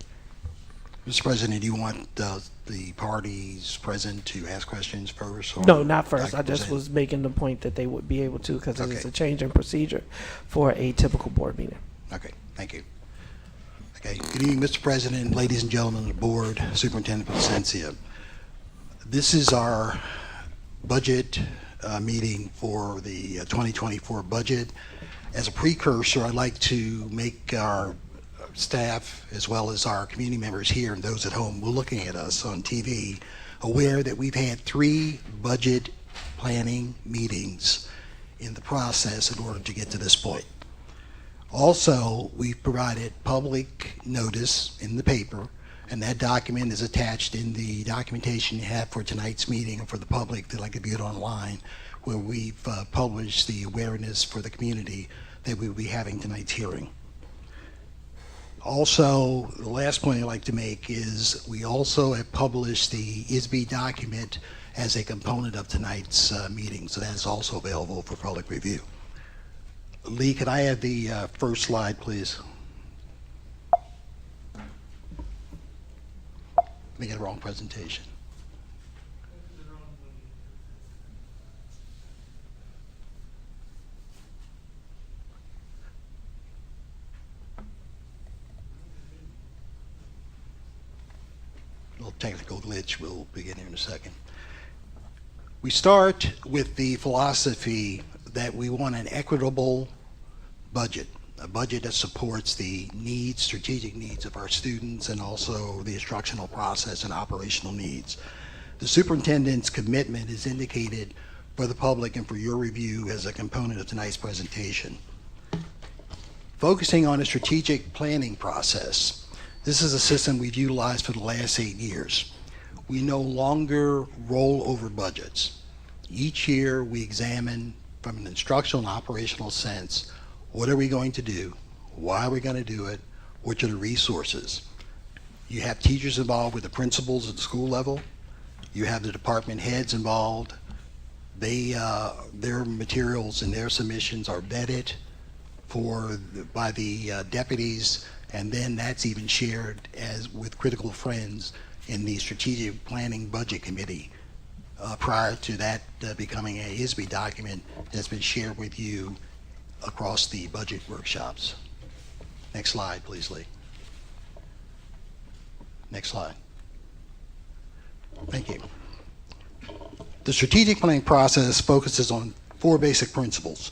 Mr. President, do you want the parties present to ask questions first? Or No, not first. I just was making the point that they would be able to, because it's a change in procedure for a typical board meeting. Okay, thank you. Okay, good evening, Mr. President, ladies and gentlemen of the board, Superintendent Placencia. This is our budget meeting for the 2024 budget. As a precursor, I'd like to make our staff, as well as our community members here and those at home who are looking at us on TV, aware that we've had 3 budget planning meetings in the process in order to get to this point. Also, we've provided public notice in the paper, and that document is attached in the documentation you have for tonight's meeting and for the public that like to view it online, where we've published the awareness for the community that we will be having tonight's hearing. Also, the last point I'd like to make is we also have published the ISB document as a component of tonight's meeting, so that's also available for public review. Lee, could I have the first slide, please? Let me get the wrong presentation. A little technical glitch. We'll begin here in a second. We start with the philosophy that we want an equitable budget, a budget that supports the needs, strategic needs of our students, and also the instructional process and operational needs. The superintendent's commitment is indicated for the public and for your review as a component of tonight's presentation. Focusing on a strategic planning process, this is a system we've utilized for the last 8 years. We no longer roll over budgets. Each year we examine from an instructional and operational sense, what are we going to do? Why are we going to do it? Which are the resources? You have teachers involved with the principals at the school level. You have the department heads involved. Their materials and their submissions are vetted by the deputies, and then that's even shared as with critical friends in the strategic planning budget committee prior to that becoming a ISB document that's been shared with you across the budget workshops. Next slide, please, Lee. Next slide. Thank you. The strategic planning process focuses on 4 basic principles.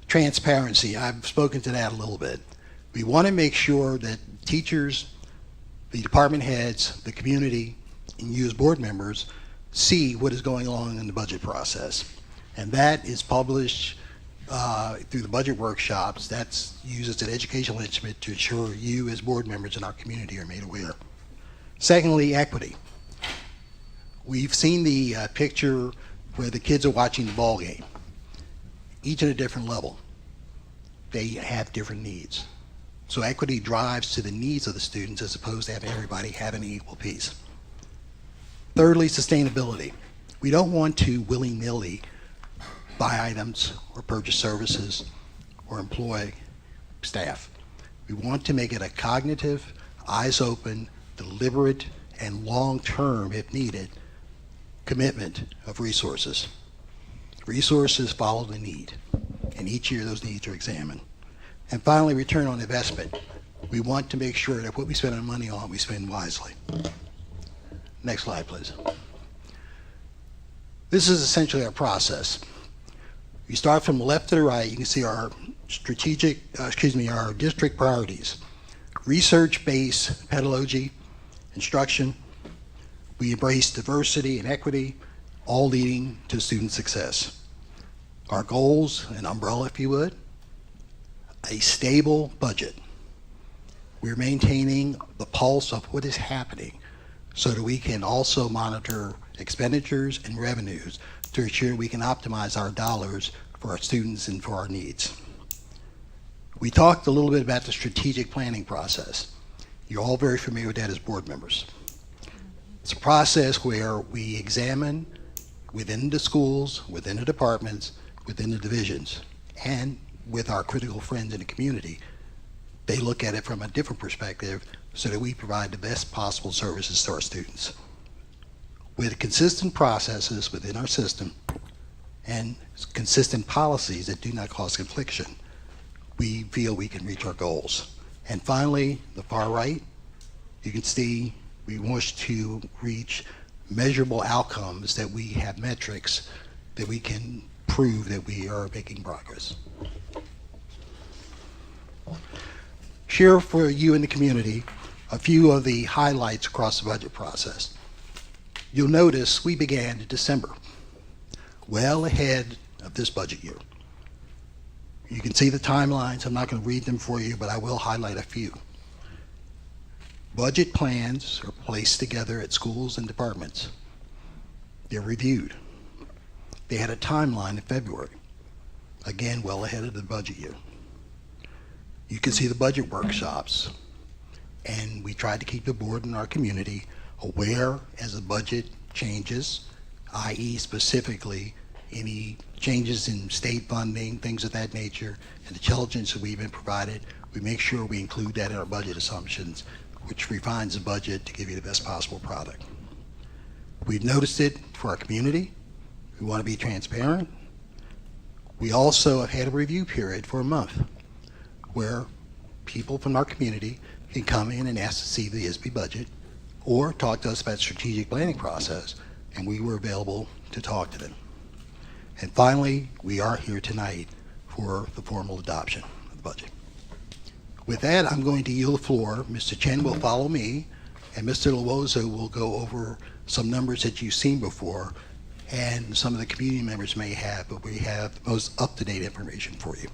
Transparency, I've spoken to that a little bit. We want to make sure that teachers, the department heads, the community, and you as board members see what is going on in the budget process. And that is published through the budget workshops. That's used as an educational instrument to ensure you as board members in our community are made aware. Secondly, equity. We've seen the picture where the kids are watching the ball game, each at a different level. They have different needs. So equity drives to the needs of the students as opposed to having everybody have an equal piece. Thirdly, sustainability. We don't want to willy-nilly buy items or purchase services or employ staff. We want to make it a cognitive, eyes open, deliberate, and long-term, if needed, commitment of resources. Resources follow the need, and each year those needs are examined. And finally, return on investment. We want to make sure that what we spend our money on, we spend wisely. Next slide, please. This is essentially our process. We start from the left to the right. You can see our our district priorities. Research-based pedagogy, instruction. We embrace diversity and equity, all leading to student success. Our goals, an umbrella if you would, a stable budget. We're maintaining the pulse of what is happening so that we can also monitor expenditures and revenues to ensure we can optimize our dollars for our students and for our needs. We talked a little bit about the strategic planning process. You're all very familiar with that as board members. It's a process where we examine within the schools, within the departments, within the divisions, and with our critical friends in the community. They look at it from a different perspective so that we provide the best possible services to our students. With consistent processes within our system and consistent policies that do not cause confliction, we feel we can reach our goals. And finally, the far right, you can see we wish to reach measurable outcomes, that we have metrics that we can prove that we are making progress. Share for you in the community a few of the highlights across the budget process. You'll notice we began in December, well ahead of this budget year. You can see the timelines. I'm not going to read them for you, but I will highlight a few. Budget plans are placed together at schools and departments. They're reviewed. They had a timeline in February, again, well ahead of the budget year. You can see the budget workshops, and we tried to keep the board and our community aware as the budget changes, i.e. specifically any changes in state funding, things of that nature, and intelligence that we've been provided. We make sure we include that in our budget assumptions, which refines the budget to give you the best possible product. We've noticed it for our community. We want to be transparent. We also have had a review period for a month where people from our community can come in and ask to see the ISB budget or talk to us about strategic planning process, and we were available to talk to them. And finally, we are here tonight for the formal adoption of the budget. With that, I'm going to yield the floor. Mr. Chen will follow me, and Mr. Lowozo will go over some numbers that you've seen before and some of the community members may have, but we have the most up-to-date information for you.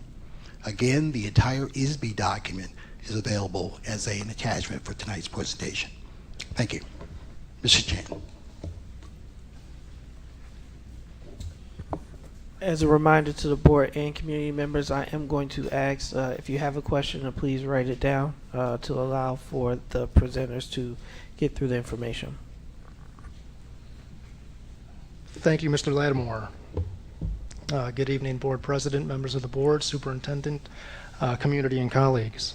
Again, the entire ISB document is available as an attachment for tonight's presentation. Thank you. Mr. Chen. As a reminder to the board and community members, I am going to ask if you have a question, please write it down to allow for the presenters to get through the information. Thank you, Mr. Lattimore. Good evening, board president, members of the board, superintendent, community, and colleagues.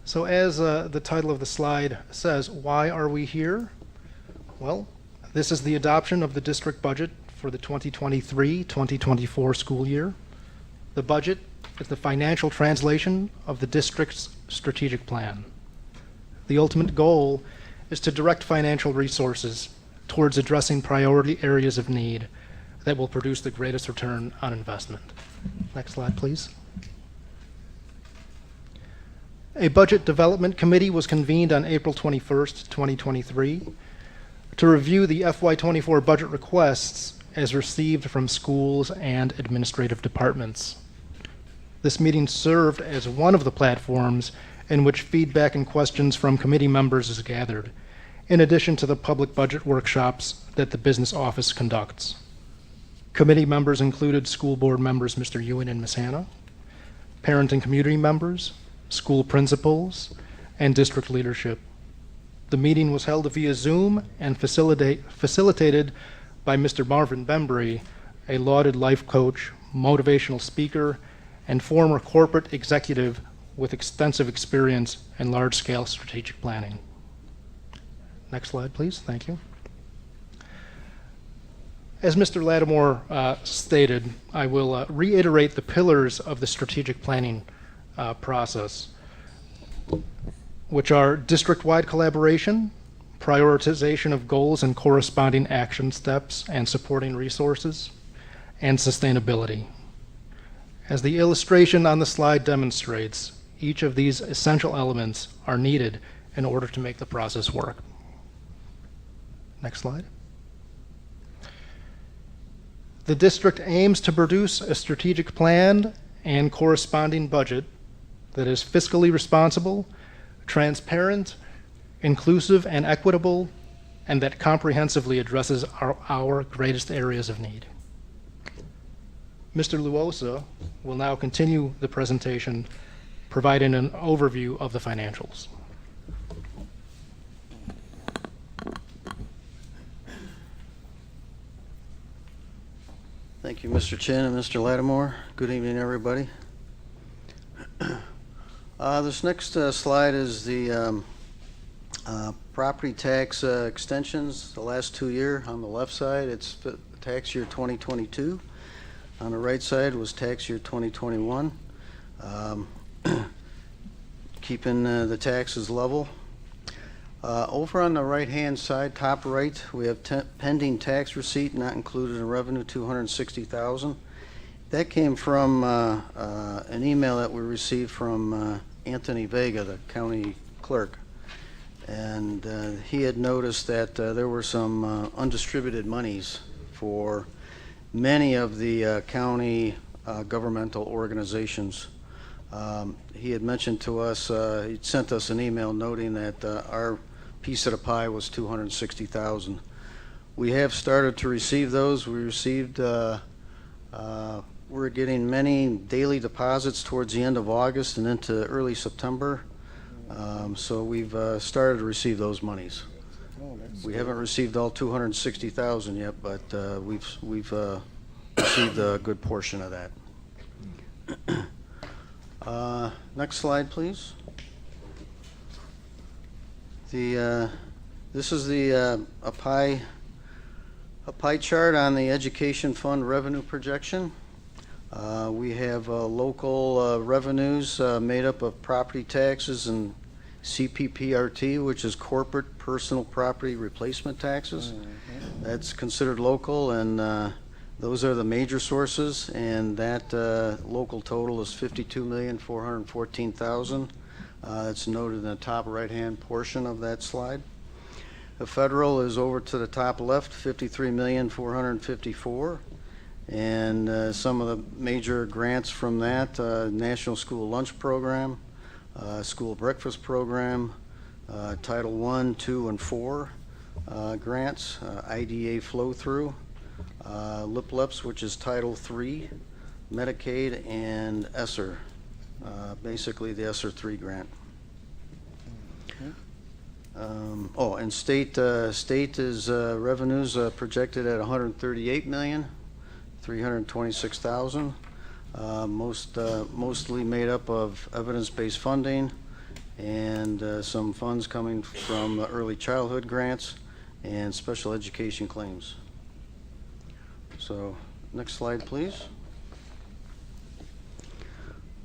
So as the title of the slide says, why are we here? Well, this is the adoption of the district budget for the 2023-2024 school year. The budget is the financial translation of the district's strategic plan. The ultimate goal is to direct financial resources towards addressing priority areas of need that will produce the greatest return on investment. Next slide, please. A budget development committee was convened on April 21st, 2023 to review the FY24 budget requests as received from schools and administrative departments. This meeting served as one of the platforms in which feedback and questions from committee members is gathered, in addition to the public budget workshops that the business office conducts. Committee members included school board members Mr. Ewing and Ms. Hanna, parent and community members, school principals, and district leadership. The meeting was held via Zoom and facilitated by Mr. Marvin Bembry, a lauded life coach, motivational speaker, and former corporate executive with extensive experience in large-scale strategic planning. Next slide, please. Thank you. As Mr. Lattimore stated, I will reiterate the pillars of the strategic planning process, which are district-wide collaboration, prioritization of goals and corresponding action steps and supporting resources, and sustainability. As the illustration on the slide demonstrates, each of these essential elements are needed in order to make the process work. Next slide. The district aims to produce a strategic plan and corresponding budget that is fiscally responsible, transparent, inclusive, and equitable, and that comprehensively addresses our greatest areas of need. Mr. Luosa will now continue the presentation, providing an overview of the financials. Thank you, Mr. Chin and Mr. Lattimore. Good evening, everybody. This next slide is the property tax extensions, the last 2 years. On the left side, it's tax year 2022. On the right side was tax year 2021. Keeping the taxes level. Over on the right-hand side, top right, we have pending tax receipt not included in revenue, $260,000. That came from an email that we received from Anthony Vega, the county clerk. And he had noticed that there were some undistributed monies for many of the county governmental organizations. He had mentioned to us, he sent us an email noting that our piece of the pie was $260,000. We have started to receive those. We received, we're getting many daily deposits towards the end of August and into early September. So we've started to receive those monies. We haven't received all $260,000 yet, but we've received a good portion of that. Next slide, please. This is a pie chart on the education fund revenue projection. We have local revenues made up of property taxes and CPPRT, which is corporate personal property replacement taxes. That's considered local, and those are the major sources, and that local total is $52,414,000. That's noted in the top right-hand portion of that slide. The federal is over to the top left, $53,454,000, and some of the major grants from that: National School Lunch Program, School Breakfast Program, Title I, II, and IV grants, IDA flow-through, LIPLEPS, which is Title III, Medicaid, and ESSER, basically the ESSER 3 grant. And state is revenues projected at $138,326,000, mostly made up of evidence-based funding and some funds coming from early childhood grants and special education claims. So, next slide, please.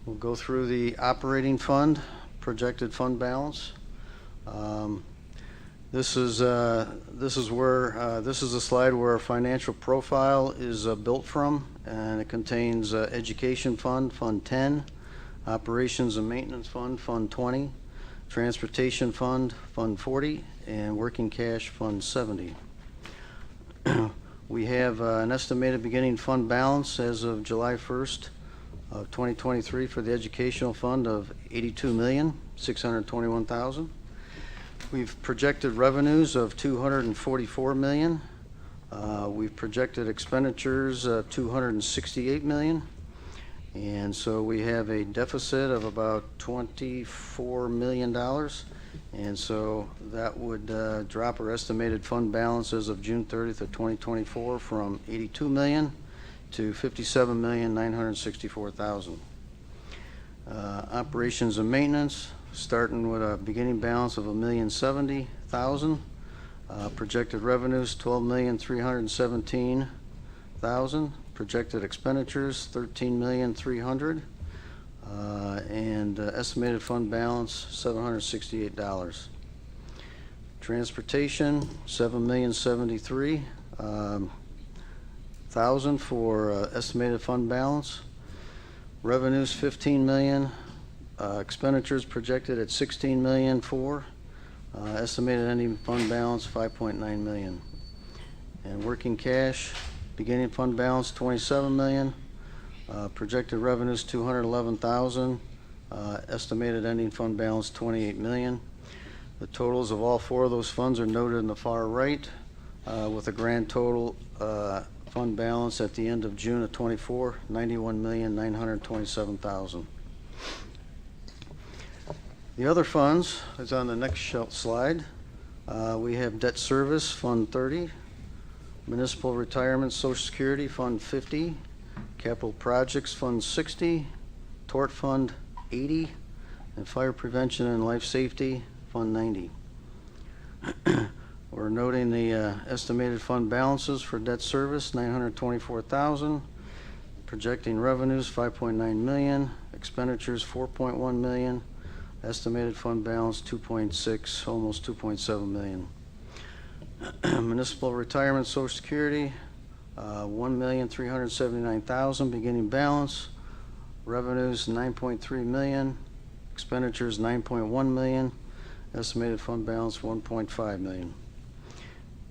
We'll go through the operating fund, projected fund balance. This is a slide where our financial profile is built from, and it contains education fund, Fund 10, operations and maintenance fund, Fund 20, transportation fund, Fund 40, and working cash, Fund 70. We have an estimated beginning fund balance as of July 1st of 2023 for the educational fund of $82,621,000. We've projected revenues of $244 million. We've projected expenditures of $268 million. And so we have a deficit of about $24 million. And so that would drop our estimated fund balance as of June 30th of 2024 from $82 million to $57,964,000. Operations and maintenance, starting with a beginning balance of $1,070,000. Projected revenues $12,317,000. Projected expenditures $13,300,000. And estimated fund balance $768. Transportation $7,073,000 for estimated fund balance. Revenues $15 million. Expenditures projected at $16,000,004. Estimated ending fund balance $5.9 million. And working cash, beginning fund balance $27 million. Projected revenues $211,000. Estimated ending fund balance $28 million. The totals of all four of those funds are noted in the far right, with a grand total fund balance at the end of June of 24, $91,927,000. The other funds is on the next slide. We have debt service, Fund 30, Municipal Retirement Social Security, Fund 50, Capital Projects, Fund 60, Tort Fund 80, and Fire Prevention and Life Safety, Fund 90. We're noting the estimated fund balances for debt service, $924,000, projecting revenues $5.9 million, expenditures $4.1 million, estimated fund balance 2.6, almost 2.7 million. Municipal Retirement Social Security, $1,379,000 beginning balance, revenues $9.3 million, expenditures $9.1 million, estimated fund balance $1.5 million.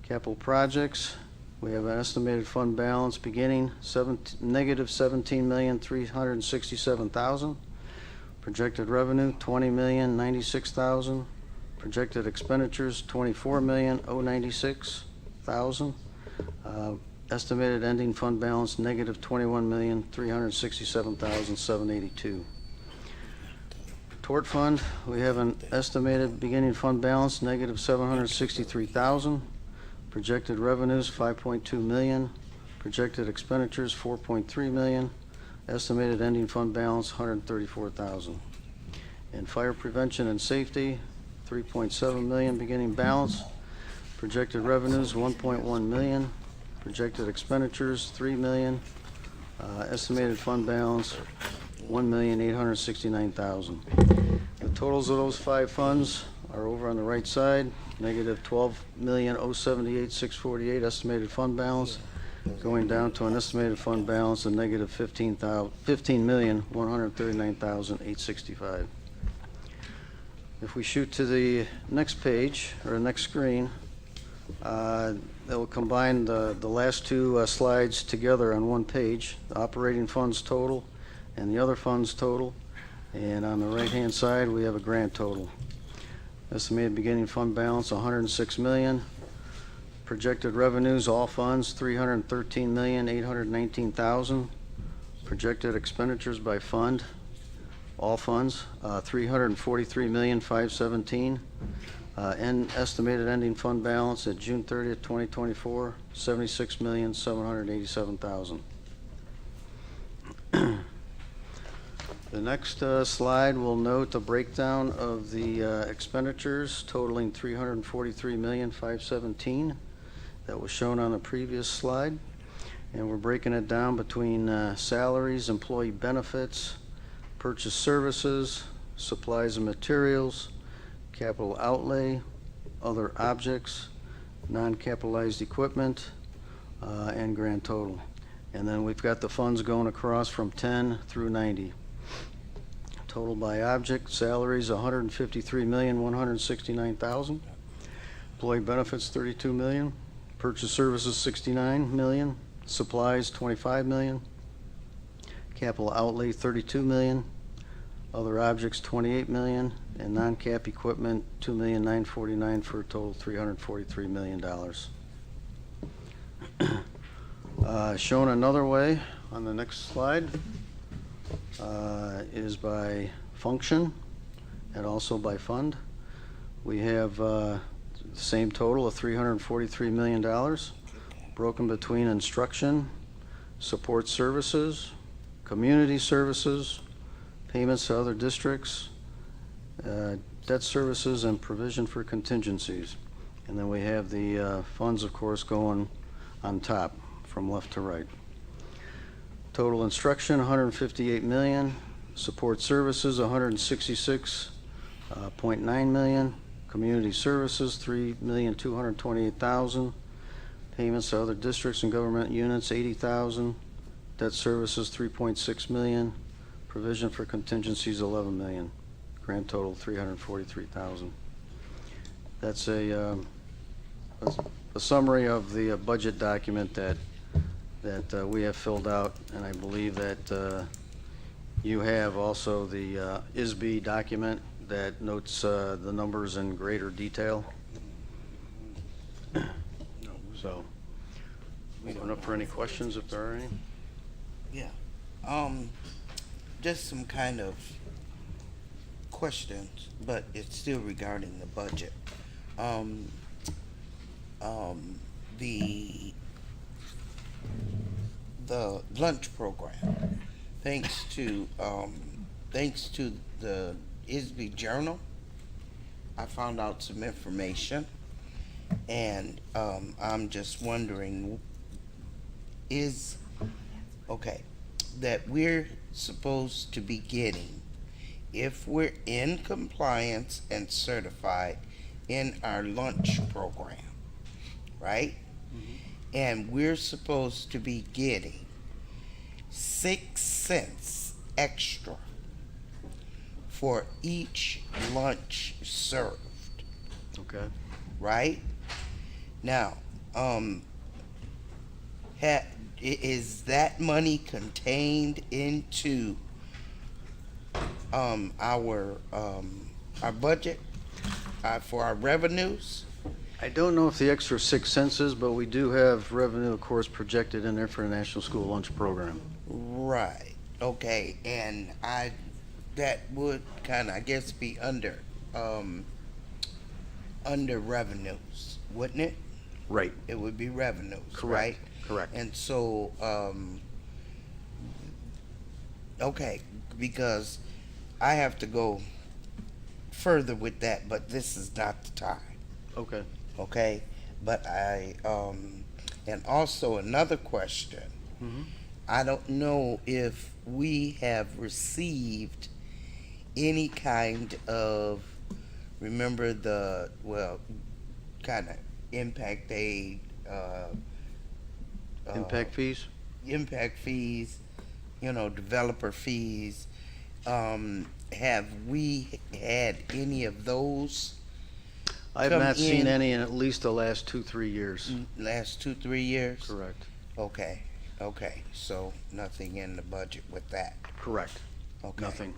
Capital projects, we have an estimated fund balance beginning negative $17,367,000. Projected revenue $20,096,000. Projected expenditures $24,096,000. Estimated ending fund balance negative $21,367,782. Tort fund, we have an estimated beginning fund balance negative $763,000. Projected revenues $5.2 million. Projected expenditures $4.3 million. Estimated ending fund balance $134,000. And fire prevention and safety $3.7 million beginning balance. Projected revenues $1.1 million. Projected expenditures $3 million. Estimated fund balance $1,869,000. The totals of those five funds are over on the right side. Negative $12,078,648 estimated fund balance, going down to an estimated fund balance of negative $15,139,865. If we shoot to the next page, or next screen, that will combine the last two slides together on one page, the operating funds total and the other funds total. And on the right-hand side, we have a grand total. Estimated beginning fund balance $106 million. Projected revenues, all funds, $313,819,000. Projected expenditures by fund, all funds, $343,517,000. And estimated ending fund balance at June 30th, 2024, $76,787,000. The next slide will note the breakdown of the expenditures totaling $343,517,000 that was shown on the previous slide. And we're breaking it down between salaries, employee benefits, purchase services, supplies and materials, capital outlay, other objects, non-capitalized equipment, and grand total. And then we've got the funds going across from 10 through 90. Total by object, salaries $153,169,000. Employee benefits $32 million. Purchase services $69 million. Supplies $25 million. Capital outlay $32 million. Other objects $28 million. And non-cap equipment $2,949,000 for a total $343 million. Shown another way on the next slide is by function and also by fund. We have the same total of $343 million, broken between instruction, support services, community services, payments to other districts, debt services, and provision for contingencies. And then we have the funds, of course, going on top from left to right. Total instruction, $158 million. Support services, $166.9 million. Community services, $3,228,000. Payments to other districts and government units, $80,000. Debt services, $3.6 million. Provision for contingencies, $11 million. Grand total, $343,000. That's a summary of the budget document that we have filled out, and I believe that you have also the ISB document that notes the numbers in greater detail. So, open up for any questions if there are any. Yeah. Just some kind of questions, but it's still regarding the budget. The lunch program, thanks to the ISB Journal, I found out some information, and I'm just wondering, that we're supposed to be getting, if we're in compliance and certified in our lunch program, right? And we're supposed to be getting 6 cents extra for each lunch served. Okay. Right? Now, is that money contained into our budget for our revenues? I don't know if the extra 6 cents is, but we do have revenue, of course, projected in there for the National School Lunch Program. Right. Okay. And that would kind of, I guess, be under revenues, wouldn't it? Right. It would be revenues, Correct. right? Correct. And so, okay, because I have to go further with that, but this is not the time. Okay. Okay, but and also another question. Mm-hmm. I don't know if we have received any kind of, remember kind of impact aid, Impact fees? Impact fees, developer fees. Have we had any of those? I have not seen any in at least the last 2-3 years. Last 2-3 years? Correct. Okay. So nothing in the budget with that. Correct. Okay. Nothing.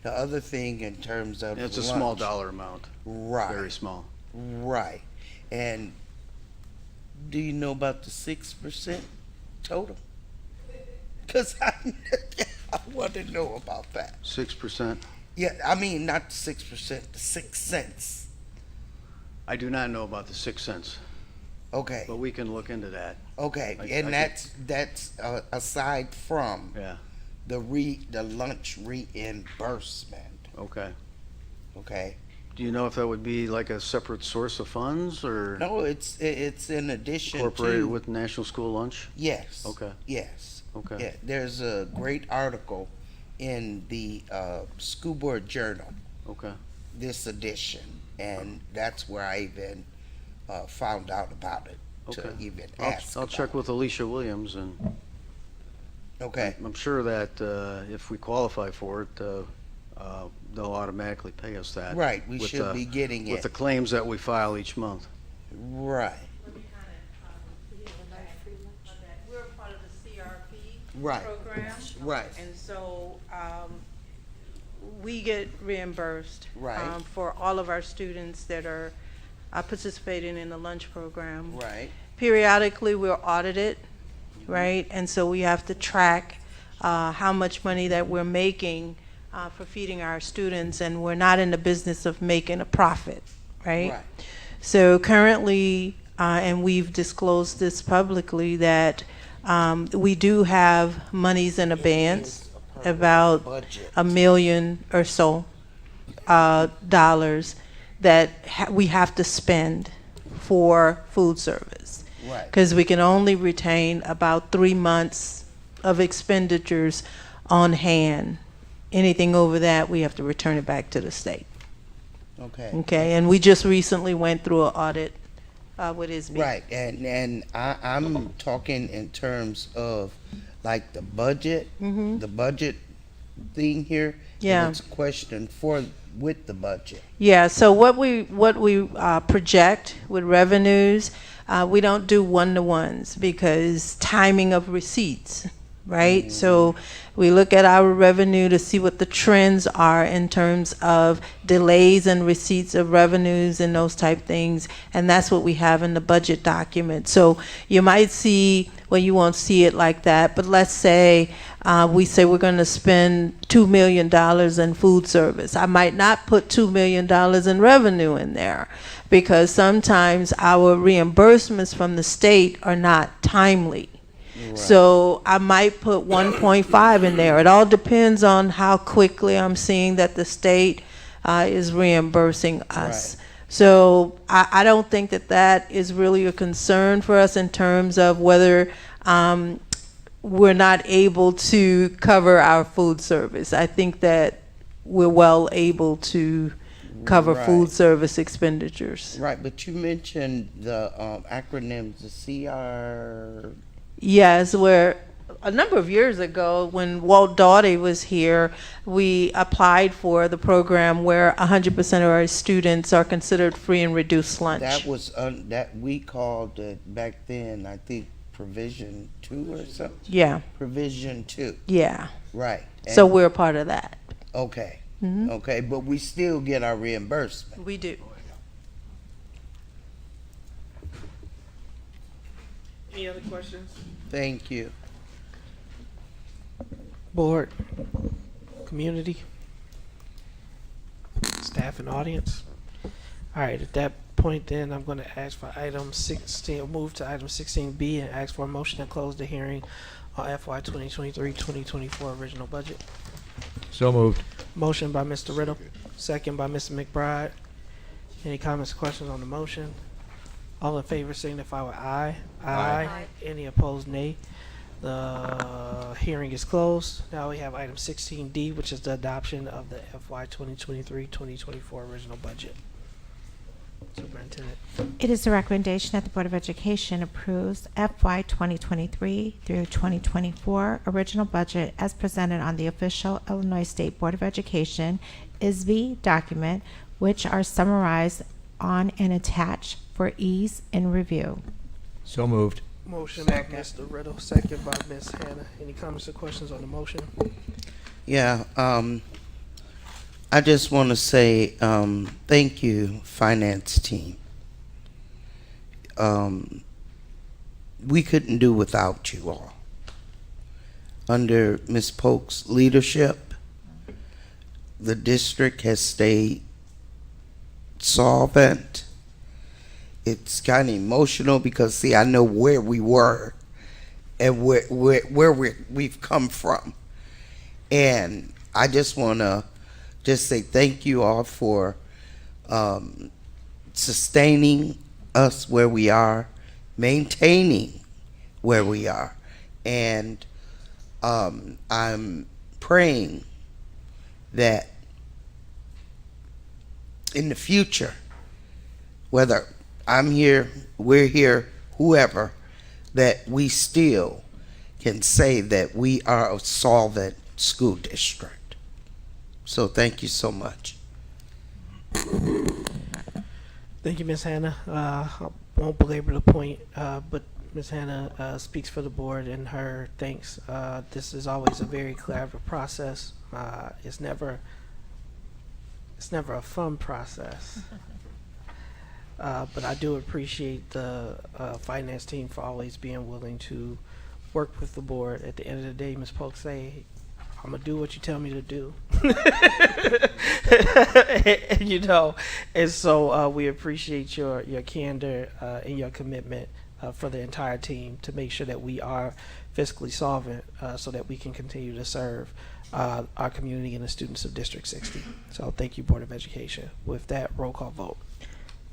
The other thing in terms of It's a lunch, small dollar amount. Right. Very small. Right. And do you know about the 6% total? Because I want to know about that. 6%? Yeah, I mean, not the 6%, the 6 cents. I do not know about the 6 cents. Okay. But we can look into that. Okay, that's aside from the lunch reimbursement. Okay. Okay. Do you know if that would be like a separate source of funds, or? No, it's in addition incorporated to with National School Lunch? Yes. Okay. Yes. Okay. Yeah, there's a great article in the School Board Journal. Okay. This edition, and that's where I even found out about it. Okay. To even ask. I'll check with Alicia Williams, and Okay. I'm sure that if we qualify for it, they'll automatically pay us that. Right, we with should be getting with it. the claims that we file each month. Right. We're part of the CRP Right. program. Right. And so we get reimbursed Right. for all of our students that are participating in the lunch program. Right. Periodically, we're audited, right? And so we have to track how much money that we're making for feeding our students, and we're not in the business of making a profit, right? So currently, and we've disclosed this publicly, that we do have monies in abeyance, about $1 million or so dollars that we have to spend for food service. Right. Because we can only retain about 3 months of expenditures on hand. Anything over that, we have to return it back to the state. Okay. Okay, and we just recently went through an audit with ISB. Right, and I'm talking in terms of like the budget, the budget thing here. Yeah. And it's a question with the budget. Yeah, so what we project with revenues, we don't do one-to-ones because timing of receipts, right? So we look at our revenue to see what the trends are in terms of delays and receipts of revenues and those type things, and that's what we have in the budget document. So you might see, well, you won't see it like that, but let's say we say we're going to spend $2 million in food service. I might not put $2 million in revenue in there because sometimes our reimbursements from the state are not timely. Right. So I might put 1.5 in there. It all depends on how quickly I'm seeing that the state is reimbursing us. Right. So I don't think that is really a concern for us in terms of whether we're not able to cover our food service. I think that we're well able to cover food service expenditures. Right, but you mentioned the acronyms, the CR. Yes, where a number of years ago when Walt Doughty was here, we applied for the program where 100% of our students are considered free and reduced lunch. That was that we called it back then, I think, Provision 2 or something? Yeah. Provision 2. Yeah. Right. And so we're a part of that. Okay. Okay, but we still get our reimbursement. We do. Any other questions? Thank you. Board, community, staff and audience. All right, at that point then, I'm going to ask for item 16, move to item 16B and ask for a motion to close the hearing on FY 2023-2024 original budget. So moved. Motion by Mr. Riddle, second by Mr. McBride. Any comments or questions on the motion? All in favor signify with aye. Aye. Any opposed, nay. The hearing is closed. Now we have item 16D, which is the adoption of the FY 2023-2024 original budget. Superintendent. It is the recommendation that the Board of Education approves FY 2023 through 2024 original budget as presented on the official Illinois State Board of Education ISB document, which are summarized on and attached for ease in review. So moved. Motion by Mr. Riddle, second by Ms. Hannah. Any comments or questions on the motion? Yeah, I just want to say thank you, finance team. We couldn't do without you all. Under Ms. Polk's leadership, the district has stayed solvent. It's kind of emotional because, see, I know where we were and where we've come from. And I just want to just say thank you all for sustaining us where we are, maintaining where we are. And I'm praying that in the future, whether I'm here, we're here, whoever, that we still can say that we are a solvent school district. So thank you so much. Thank you, Ms. Hannah. I won't belabor the point, but Ms. Hannah speaks for the board in her thanks. This is always a very collaborative process. It's never a fun process. But I do appreciate the finance team for always being willing to work with the board. At the end of the day, Ms. Polk say, I'm gonna do what you tell me to do. You know, and so we appreciate your candor and your commitment for the entire team to make sure that we are fiscally solvent so that we can continue to serve our community and the students of District 60. So thank you, Board of Education. With that, roll call vote.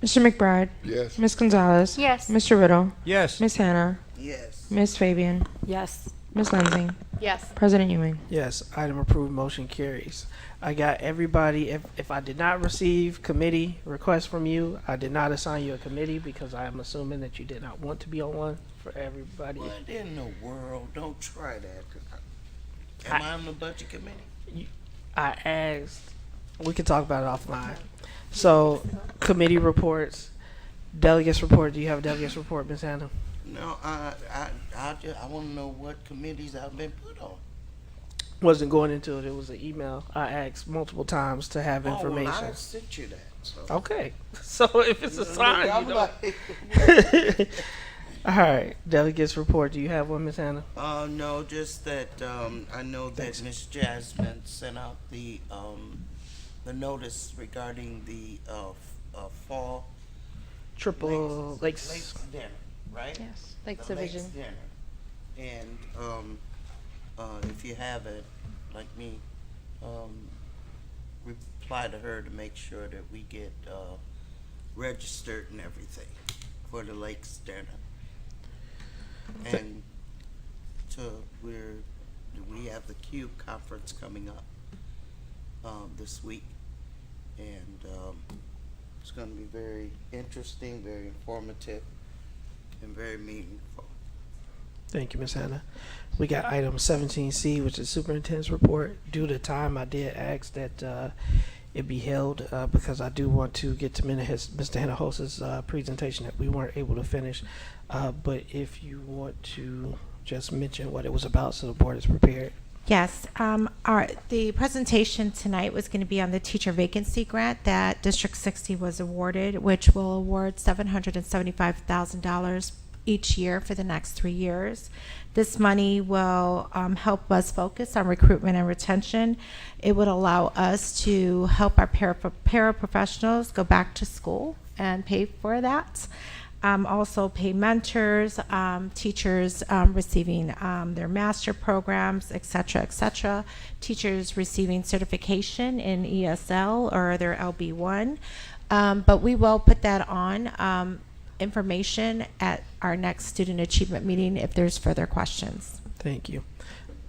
Mr. McBride? Yes. Ms. Gonzalez? Yes. Mr. Riddle? Yes. Ms. Hannah? Yes. Ms. Fabian? Yes. Ms. Lindsay? Yes. President Ewing? Yes, item approved, motion carries. I got everybody, if I did not receive committee requests from you, I did not assign you a committee because I am assuming that you did not want to be on one for everybody. What in the world? Don't try that. Am I on the budget committee? I asked, we could talk about it offline. So, committee reports, delegates report, do you have a delegates report, Ms. Hannah? No, I want to know what committees I've been put on. Wasn't going into it, it was an email. I asked multiple times to have information. Oh, well, I sent you that. So. Okay, so if it's a sign, I'm you know. like- All right, delegates report. Do you have one, Ms. Hannah? No, just that I know that Ms. Jasmine sent out the notice regarding the fall Triple Lakes. Lakes dinner, right? Yes. Lakes The Division. Lakes dinner. And if you haven't, like me, reply to her to make sure that we get registered and everything for the Lakes dinner. And we have the CUBE conference coming up this week, and it's going to be very interesting, very informative, and very meaningful. Thank you, Ms. Hannah. We got item 17C, which is superintendent's report. Due to time, I did ask that it be held because I do want to get to Mr. Hannahos's presentation that we weren't able to finish. But if you want to just mention what it was about so the board is prepared. Yes, the presentation tonight was going to be on the teacher vacancy grant that District 60 was awarded, which will award $775,000 each year for the next 3 years. This money will help us focus on recruitment and retention. It would allow us to help our paraprofessionals go back to school and pay for that. Also pay mentors, teachers receiving their master programs, et cetera, teachers receiving certification in ESL or their LB1. But we will put that on information at our next student achievement meeting if there's further questions. Thank you.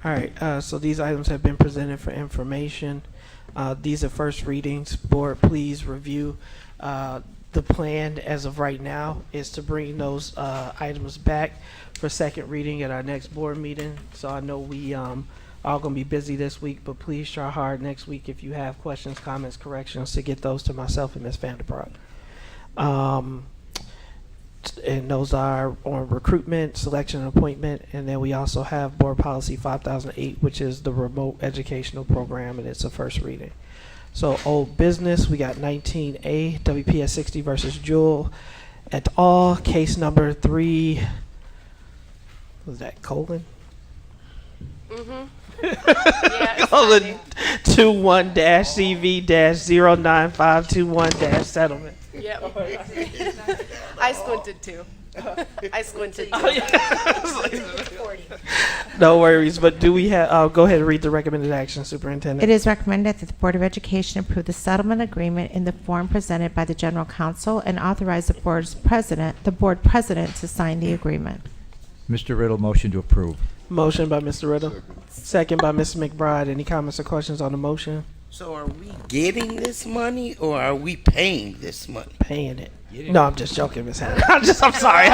All right, so these items have been presented for information. These are first readings. Board, please review. The plan as of right now is to bring those items back for second reading at our next board meeting. So I know we are going to be busy this week, but please try hard next week if you have questions, comments, corrections to get those to myself and Ms. Vanderbroek. And those are on recruitment, selection, and appointment. And then we also have Board Policy 5008, which is the remote educational program, and it's a first reading. So old business, we got 19A, WPS 60 versus Jewel et al. Case number 3, was that colon? Mm-hmm. Colon 21-CV-09521-settlement. Yep. I squinted too. I squinted too. No worries, but do we have, go ahead and read the recommended action, Superintendent. It is recommended that the Board of Education approve the settlement agreement in the form presented by the General Counsel and authorize the board president to sign the agreement. Mr. Riddle, motion to approve. Motion by Mr. Riddle, second by Ms. McBride. Any comments or questions on the motion? So are we getting this money or are we paying this money? Paying it. No, I'm just joking, Miss Hannah. I'm sorry.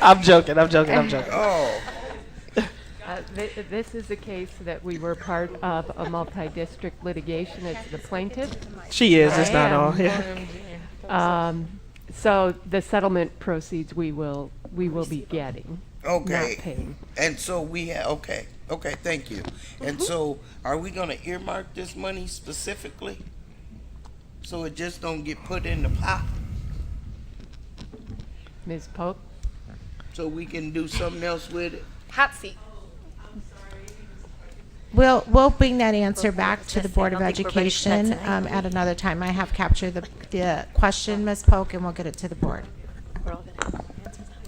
I'm joking. Oh. This is a case that we were part of a multi-district litigation. It's the plaintiff. She is. It's not all. Yeah. So the settlement proceeds we will be getting. Okay. Not paying. And so we have, okay, thank you. And so are we going to earmark this money specifically? So it just don't get put in the pot? Ms. Pope? so we can do something else with it? Hot seat. We'll bring that answer back to the Board I of don't think we're ready for that Education tonight. at another time. I have captured the question, Ms. Polk, and we'll get it to the board. We're all gonna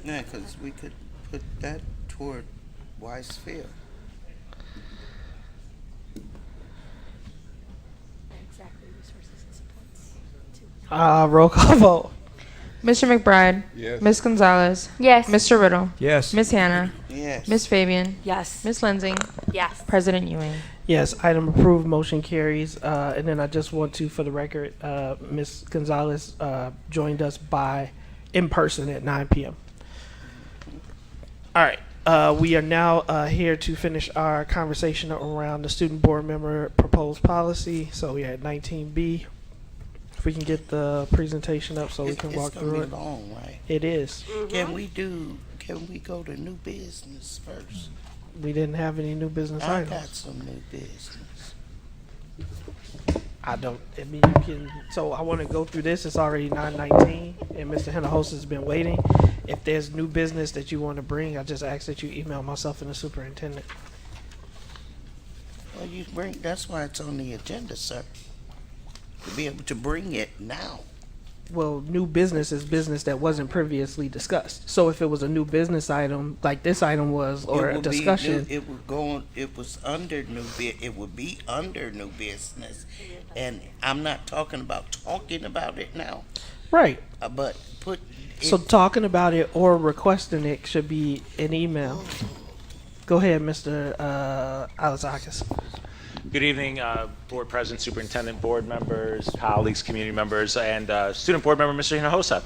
Yeah, because we could put that toward Weiss Field. exactly resources and supports. Roll call vote. Mr. McBride. Yes. Ms. Gonzalez. Yes. Mr. Riddle. Yes. Ms. Hannah. Yes. Ms. Fabian. Yes. Ms. Lensing. Yes. President Ewing. Yes, item approved, motion carries. And then I just want to, for the record, Ms. Gonzalez joined us in person at 9 p.m. All right, we are now here to finish our conversation around the student board member proposed policy. So we are at 19B. If we can get the presentation up so we can walk through It's it. gonna be long, right? It is. Can we go to new business first? We didn't have any new business I items. got some new business. I mean, you can, so I want to go through this. It's already 9:19 and Mr. Hinojosa has been waiting. If there's new business that you want to bring, I just ask that you email myself and the superintendent. Well, that's why it's on the agenda, sir. To be able to bring it now. Well, new business is business that wasn't previously discussed. So if it was a new business item, like this item was, or a discussion. It was under it would be under new business. And I'm not talking about it now. Right. But put So talking about it or requesting it should be an email. Go ahead, Mr. Alexakis. Good evening, Board President, Superintendent, board members, colleagues, community members, and student board member, Mr. Hinojosa.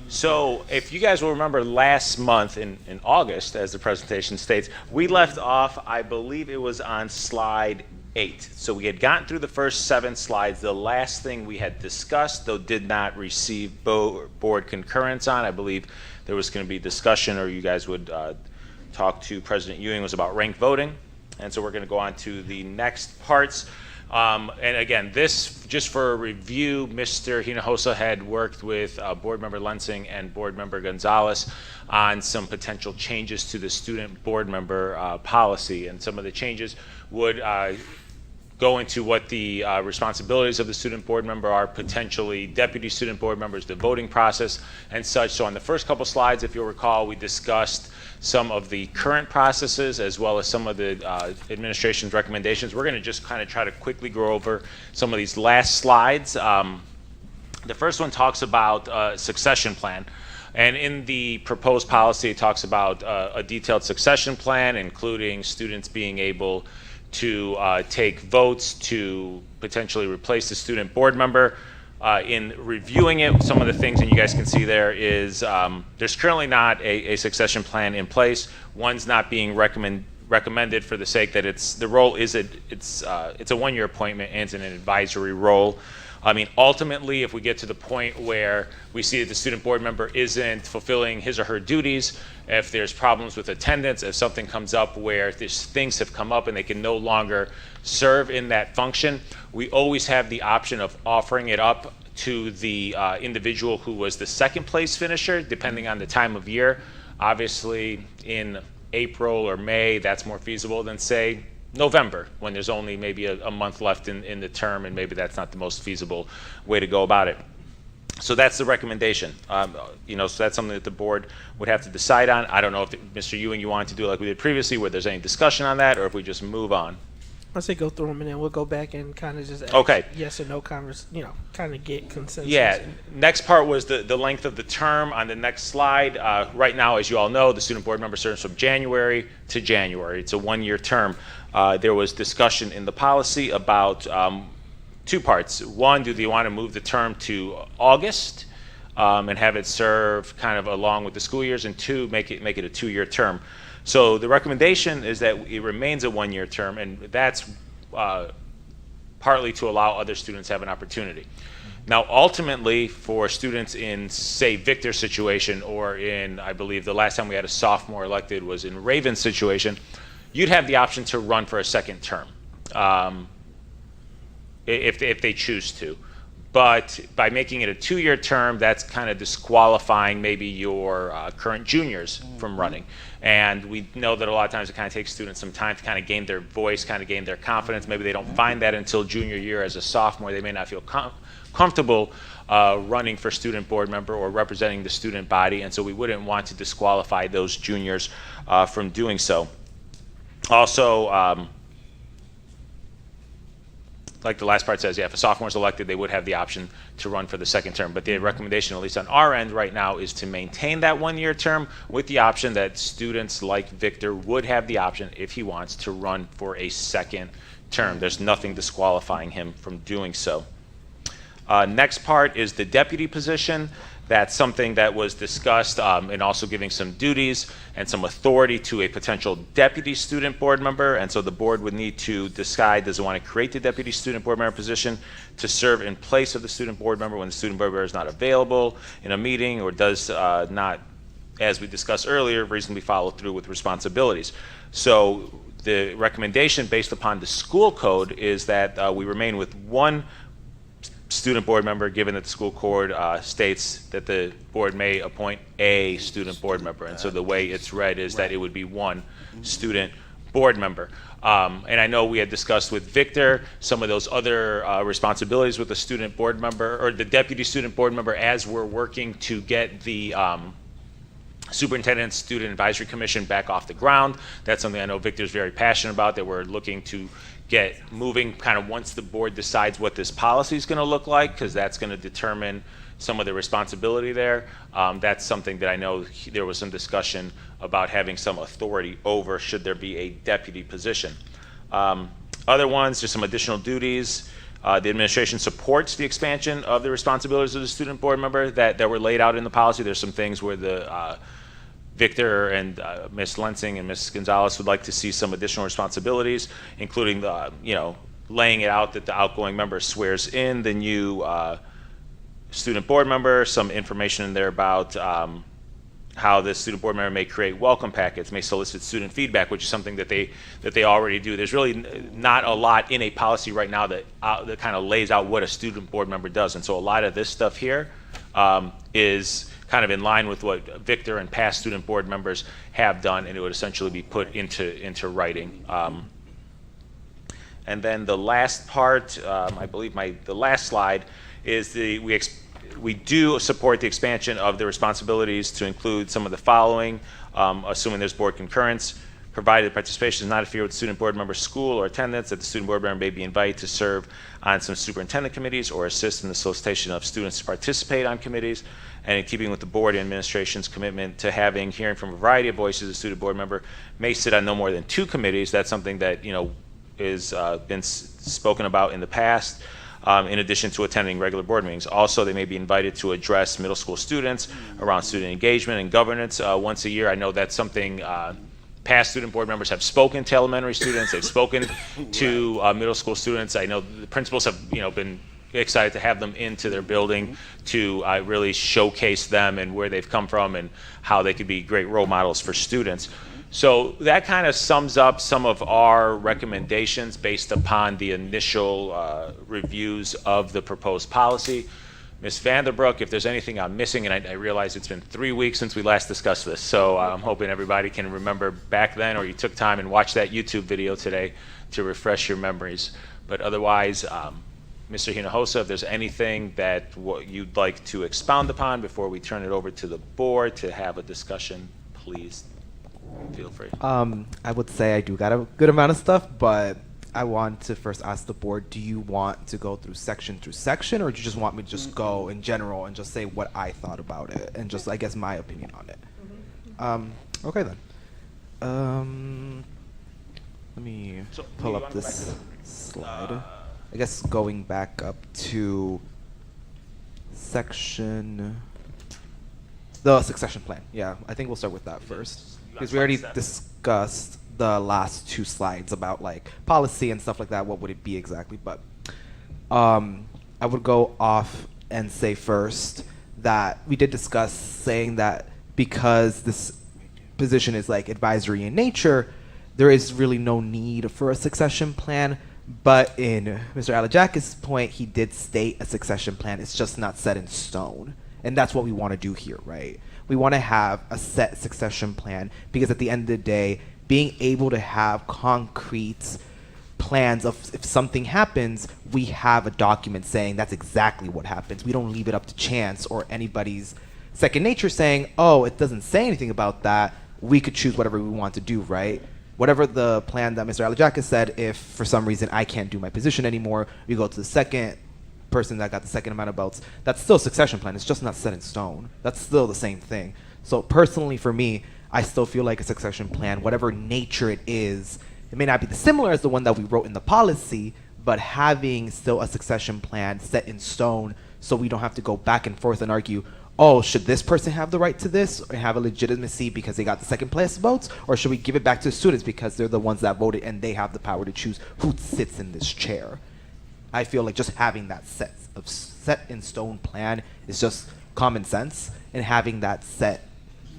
So if you guys will remember last month in August, as the presentation states, we left off, I believe it was on slide 8. So we had gotten through the first 7 slides. The last thing we had discussed, though did not receive board concurrence on, I believe there was going to be discussion, or you guys would talk to President Ewing, was about ranked voting. And so we're going to go on to the next parts. And again, this, just for a review, Mr. Hinojosa had worked with Board Member Lensing and Board Member Gonzalez on some potential changes to the student board member policy. And some of the changes would go into what the responsibilities of the student board member are, potentially deputy student board members, the voting process and such. So on the first couple slides, if you'll recall, we discussed some of the current processes as well as some of the administration's recommendations. We're going to just kind of try to quickly go over some of these last slides. The first one talks about a succession plan. And in the proposed policy, it talks about a detailed succession plan, including students being able to take votes to potentially replace the student board member. In reviewing it, some of the things that you guys can see there is there's currently not a succession plan in place. One's not being recommended for the sake that the role is it's a 1-year appointment and it's an advisory role. I mean, ultimately, if we get to the point where we see that the student board member isn't fulfilling his or her duties, if there's problems with attendance, if something comes up where things have come up and they can no longer serve in that function, we always have the option of offering it up to the individual who was the second place finisher, depending on the time of year. Obviously, in April or May, that's more feasible than, say, November, when there's only maybe a month left in the term, and maybe that's not the most feasible way to go about it. So that's the recommendation. So that's something that the board would have to decide on. I don't know if Mr. Ewing, you wanted to do it like we did previously, where there's any discussion on that, or if we just move on. I say go through them and then we'll go back and kind of just ask yes or no kind of get consensus. Yeah. Next part was the length of the term on the next slide. Right now, as you all know, the student board member serves from January to January. It's a 1-year term. There was discussion in the policy about 2 parts. One, do they want to move the term to August and have it serve kind of along with the school years? And 2, make it a 2-year term. So the recommendation is that it remains a 1-year term, and that's partly to allow other students to have an opportunity. Now, ultimately, for students in, say, Victor's situation, or in, I believe the last time we had a sophomore elected was in Raven's situation, you'd have the option to run for a second term if they choose to. But by making it a 2-year term, that's kind of disqualifying maybe your current juniors from running. And we know that a lot of times it kind of takes students some time to kind of gain their voice, kind of gain their confidence. Maybe they don't find that until junior year as a sophomore. They may not feel comfortable running for student board member or representing the student body, and so we wouldn't want to disqualify those juniors from doing so. Also, like the last part says, yeah, if a sophomore is elected, they would have the option to run for the second term. But the recommendation, at least on our end right now, is to maintain that 1-year term with the option that students like Victor would have the option, if he wants, to run for a second term. There's nothing disqualifying him from doing so. Next part is the deputy position. That's something that was discussed, and also giving some duties and some authority to a potential deputy student board member. And so the board would need to decide, does it want to create the deputy student board member position to serve in place of the student board member when the student board member is not available in a meeting, or does not, as we discussed earlier, reasonably follow through with responsibilities. So the recommendation based upon the school code is that we remain with one student board member, given that the school code states that the board may appoint a student board member. And so the way it's read is that it would be one student board member. And I know we had discussed with Victor some of those other responsibilities with the student board member, or the deputy student board member, as we're working to get the Superintendent Student Advisory Commission back off the ground. That's something I know Victor's very passionate about, that we're looking to get moving kind of once the board decides what this policy is going to look like, because that's going to determine some of the responsibility there. That's something that I know there was some discussion about having some authority over, should there be a deputy position. Other ones, just some additional duties. The administration supports the expansion of the responsibilities of the student board member that were laid out in the policy. There's some things where the Victor and Ms. Lensing and Ms. Gonzalez would like to see some additional responsibilities, including the, laying it out that the outgoing member swears in the new student board member, some information in there about how the student board member may create welcome packets, may solicit student feedback, which is something that they already do. There's really not a lot in a policy right now that kind of lays out what a student board member does, and so a lot of this stuff here is kind of in line with what Victor and past student board members have done, and it would essentially be put into writing. And then the last part, I believe the last slide, is we do support the expansion of the responsibilities to include some of the following, assuming there's board concurrence. Provided participation does not interfere with student board member school or attendance, that the student board member may be invited to serve on some superintendent committees or assist in the solicitation of students to participate on committees. And in keeping with the board and administration's commitment to hearing from a variety of voices, the student board member may sit on no more than 2 committees. That's something that is been spoken about in the past. In addition to attending regular board meetings. Also, they may be invited to address middle school students around student engagement and governance once a year. I know that's something past student board members have spoken to elementary students. They've spoken to middle school students. I know the principals have been excited to have them into their building to really showcase them and where they've come from and how they could be great role models for students. So that kind of sums up some of our recommendations based upon the initial reviews of the proposed policy. Ms. Vanderbroek, if there's anything I'm missing, and I realize it's been 3 weeks since we last discussed this, so I'm hoping everybody can remember back then, or you took time and watched that YouTube video today to refresh your memories. But otherwise, Mr. Hinojosa, if there's anything that you'd like to expound upon before we turn it over to the board to have a discussion, please feel free. I would say I do got a good amount of stuff, but I want to first ask the board, do you want to go through section, or do you just want me to just go in general and just say what I thought about it and just, I guess, my opinion on it? Okay then. Let me pull up this slide. I guess going back up to the succession plan. Yeah, I think we'll start with that first. Because we already discussed the last 2 slides about like policy and stuff like that. What would it be exactly? But I would go off and say first that we did discuss saying that because this position is like advisory in nature, there is really no need for a succession plan. But in Mr. Alajakis' point, he did state a succession plan. It's just not set in stone. And that's what we want to do here, right? We want to have a set succession plan because at the end of the day, being able to have concrete plans of if something happens, we have a document saying that's exactly what happens. We don't leave it up to chance or anybody's second nature saying, oh, it doesn't say anything about that. We could choose whatever we want to do, right? Whatever the plan that Mr. Alajakis said, if for some reason I can't do my position anymore, we go to the second person that got the second amount of votes. That's still a succession plan. It's just not set in stone. That's still the same thing. So personally for me, I still feel like a succession plan, whatever nature it is, it may not be similar as the one that we wrote in the policy, but having still a succession plan set in stone so we don't have to go back and forth and argue, oh, should this person have the right to this or have a legitimacy because they got the second place votes? Or should we give it back to the students because they're the ones that voted and they have the power to choose who sits in this chair? I feel like just having that set in stone plan is just common sense, and having that set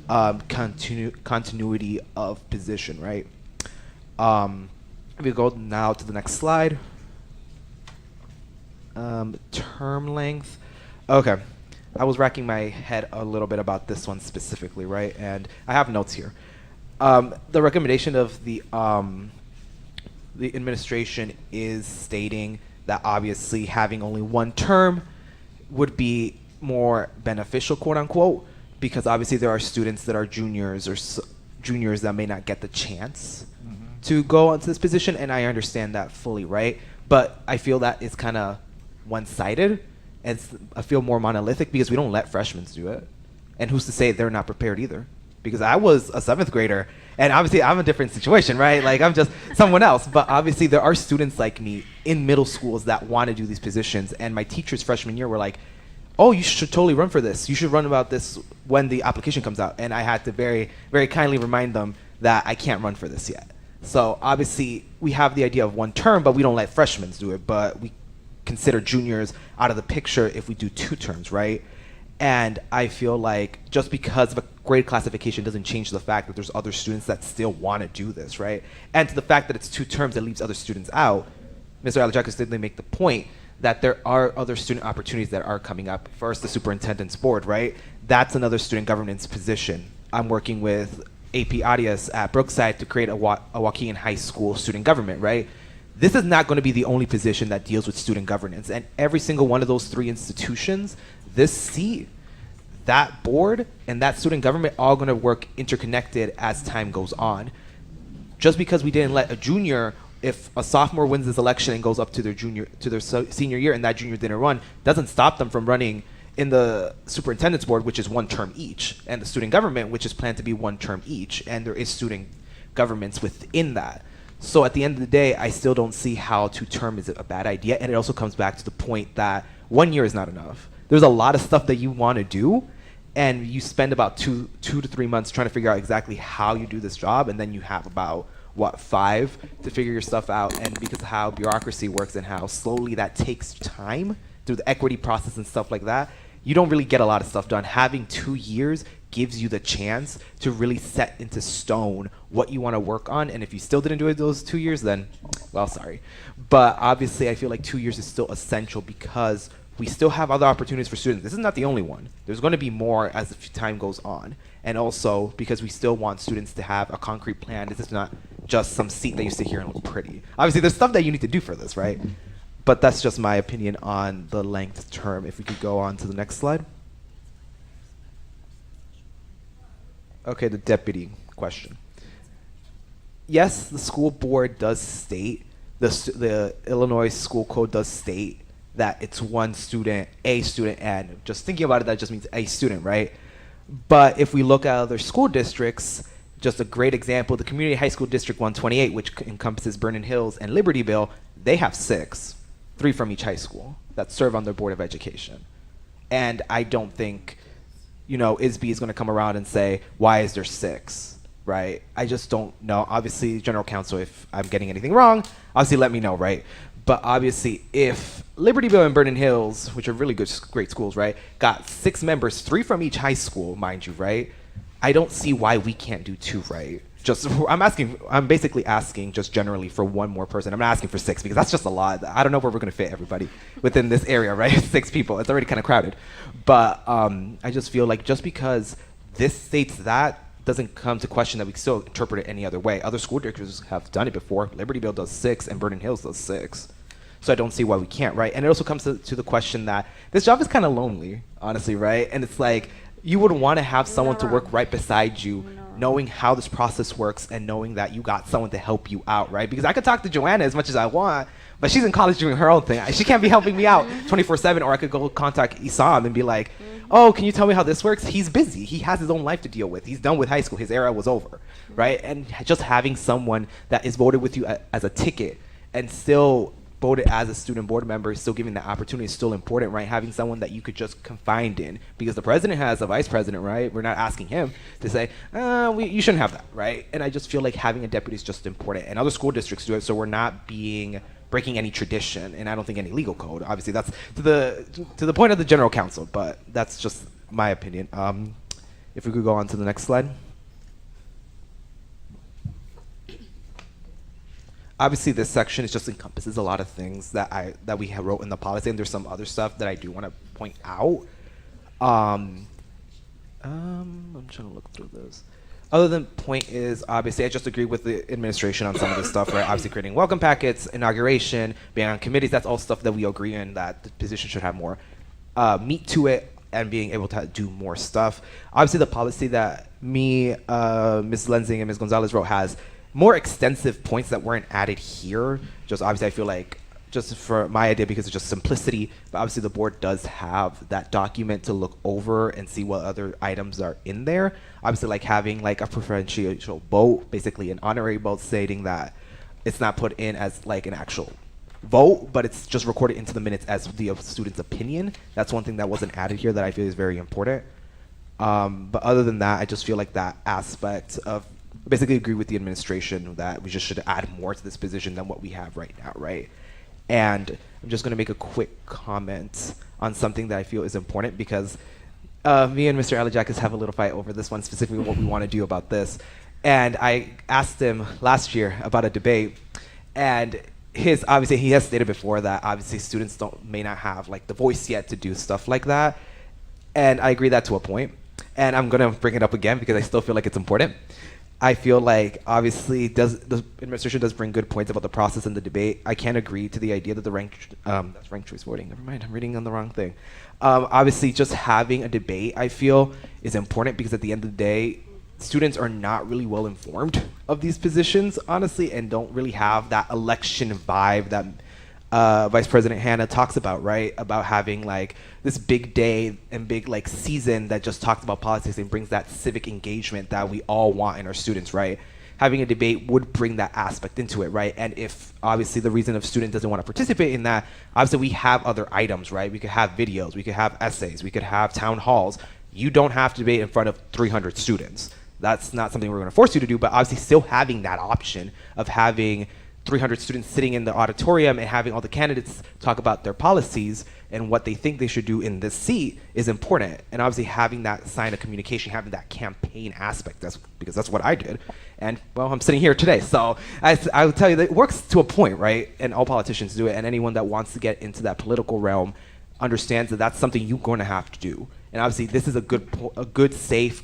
continuity of position, right? We go now to the next slide. Term length. Okay. I was racking my head a little bit about this one specifically, right? And I have notes here. The recommendation of the administration is stating that obviously having only one term would be more beneficial, quote unquote, because obviously there are students that are juniors or juniors that may not get the chance to go into this position, and I understand that fully, right? But I feel that it's kind of one-sided, and I feel more monolithic because we don't let freshmen do it. And who's to say they're not prepared either? Because I was a 7th grader, and obviously I'm a different situation, right? Like I'm just someone else, but obviously there are students like me in middle schools that want to do these positions, and my teachers freshman year were like, oh, you should totally run for this. You should run about this when the application comes out. And I had to very, very kindly remind them that I can't run for this yet. So obviously we have the idea of one term, but we don't let freshmen do it, but we consider juniors out of the picture if we do 2 terms, right? And I feel like just because of a grade classification doesn't change the fact that there's other students that still want to do this, right? And to the fact that it's 2 terms that leaves other students out, Mr. Alajakis did make the point that there are other student opportunities that are coming up. First, the superintendent's board, right? That's another student governance position. I'm working with AP Arias at Brookside to create a Waukegan High School student government, right? This is not going to be the only position that deals with student governance. And every single one of those 3 institutions, this seat, that board, and that student government all going to work interconnected as time goes on. Just because we didn't let a junior, if a sophomore wins this election and goes up to their senior year and that junior didn't run, doesn't stop them from running in the superintendent's board, which is 1 term each, and the student government, which is planned to be 1 term each, and there is student governments within that. So at the end of the day, I still don't see how 2 term is a bad idea, and it also comes back to the point that 1 year is not enough. There's a lot of stuff that you want to do, and you spend about 2 to 3 months trying to figure out exactly how you do this job, and then you have about 5 to figure your stuff out. And because of how bureaucracy works and how slowly that takes time through the equity process and stuff like that, you don't really get a lot of stuff done. Having 2 years gives you the chance to really set into stone what you want to work on. And if you still didn't do it those 2 years, then, well, sorry. But obviously I feel like 2 years is still essential because we still have other opportunities for students. This is not the only one. There's going to be more as time goes on. And also because we still want students to have a concrete plan. This is not just some seat that you sit here and look pretty. Obviously there's stuff that you need to do for this, right? But that's just my opinion on the length term. If we could go on to the next slide. Okay, the deputy question. Yes, the school board does state, the Illinois school code does state that it's 1 student, a student, and just thinking about it, that just means a student, right? But if we look at other school districts, just a great example, the Community High School District 128, which encompasses Vernon Hills and Libertyville, they have 6, 3 from each high school that serve on their Board of Education. And I don't think, ISB is going to come around and say, why is there 6, right? I just don't know. Obviously, General Counsel, if I'm getting anything wrong, obviously let me know, right? But obviously, if Libertyville and Vernon Hills, which are really great schools, right, got 6 members, 3 from each high school, mind you, right? I don't see why we can't do 2, right? I'm basically asking just generally for one more person. I'm not asking for 6 because that's just a lot. I don't know where we're going to fit everybody within this area, right? 6 people. It's already kind of crowded. But I just feel like just because this states that doesn't come to question that we can still interpret it any other way. Other school districts have done it before. Libertyville does 6 and Vernon Hills does 6. So I don't see why we can't, right? And it also comes to the question that this job is kind of lonely, honestly, right? And it's like you would want to have someone to work right beside you, knowing how this process works and knowing that you got someone to help you out, right? Because I could talk to Joanna as much as I want, but she's in college doing her own thing. She can't be helping me out 24/7, or I could go contact Isam and be like, oh, can you tell me how this works? He's busy. He has his own life to deal with. He's done with high school. His era was over, right? And just having someone that is voted with you as a ticket and still voted as a student board member, still giving that opportunity is still important, right? Having someone that you could just confide in, because the president has a vice president, right? We're not asking him to say, you shouldn't have that, right? And I just feel like having a deputy is just important. And other school districts do it, so we're not breaking any tradition, and I don't think any legal code. Obviously, that's to the point of the general counsel, but that's just my opinion. If we could go on to the next slide. Obviously, this section just encompasses a lot of things that we have wrote in the policy, and there's some other stuff that I do want to point out. I'm trying to look through this. Other than point is, obviously, I just agree with the administration on some of this stuff, right? Obviously, creating welcome packets, inauguration, being on committees, that's all stuff that we agree in that the position should have more meat to it and being able to do more stuff. Obviously, the policy that Ms. Lenzing and Ms. Gonzalez wrote has more extensive points that weren't added here. Just obviously, I feel like just for my idea, because it's just simplicity, but obviously the board does have that document to look over and see what other items are in there. Obviously, like having like a preferential vote, basically an honorary vote, stating that it's not put in as like an actual vote, but it's just recorded into the minutes as the student's opinion. That's one thing that wasn't added here that I feel is very important. But other than that, I just feel like that aspect of basically agree with the administration that we just should add more to this position than what we have right now, right? And I'm just going to make a quick comment on something that I feel is important, because me and Mr. Alajakis have a little fight over this one, specifically what we want to do about this. And I asked him last year about a debate, and obviously he has stated before that obviously students may not have like the voice yet to do stuff like that. And I agree that to a point. And I'm going to bring it up again because I still feel like it's important. I feel like obviously the administration does bring good points about the process and the debate. I can't agree to the idea that that's ranked choice voting. Never mind, I'm reading on the wrong thing. Obviously, just having a debate, I feel, is important, because at the end of the day, students are not really well informed of these positions, honestly, and don't really have that election vibe that Vice President Hanna talks about, right? About having like this big day and big like season that just talks about politics and brings that civic engagement that we all want in our students, right? Having a debate would bring that aspect into it, right? And if obviously the reason a student doesn't want to participate in that, obviously we have other items, right? We could have videos, we could have essays, we could have town halls. You don't have to debate in front of 300 students. That's not something we're going to force you to do, but obviously still having that option of having 300 students sitting in the auditorium and having all the candidates talk about their policies and what they think they should do in this seat is important. And obviously having that sign of communication, having that campaign aspect, because that's what I did. And well, I'm sitting here today. So I will tell you that it works to a point, right? And all politicians do it. And anyone that wants to get into that political realm understands that that's something you're going to have to do. And obviously this is a good safe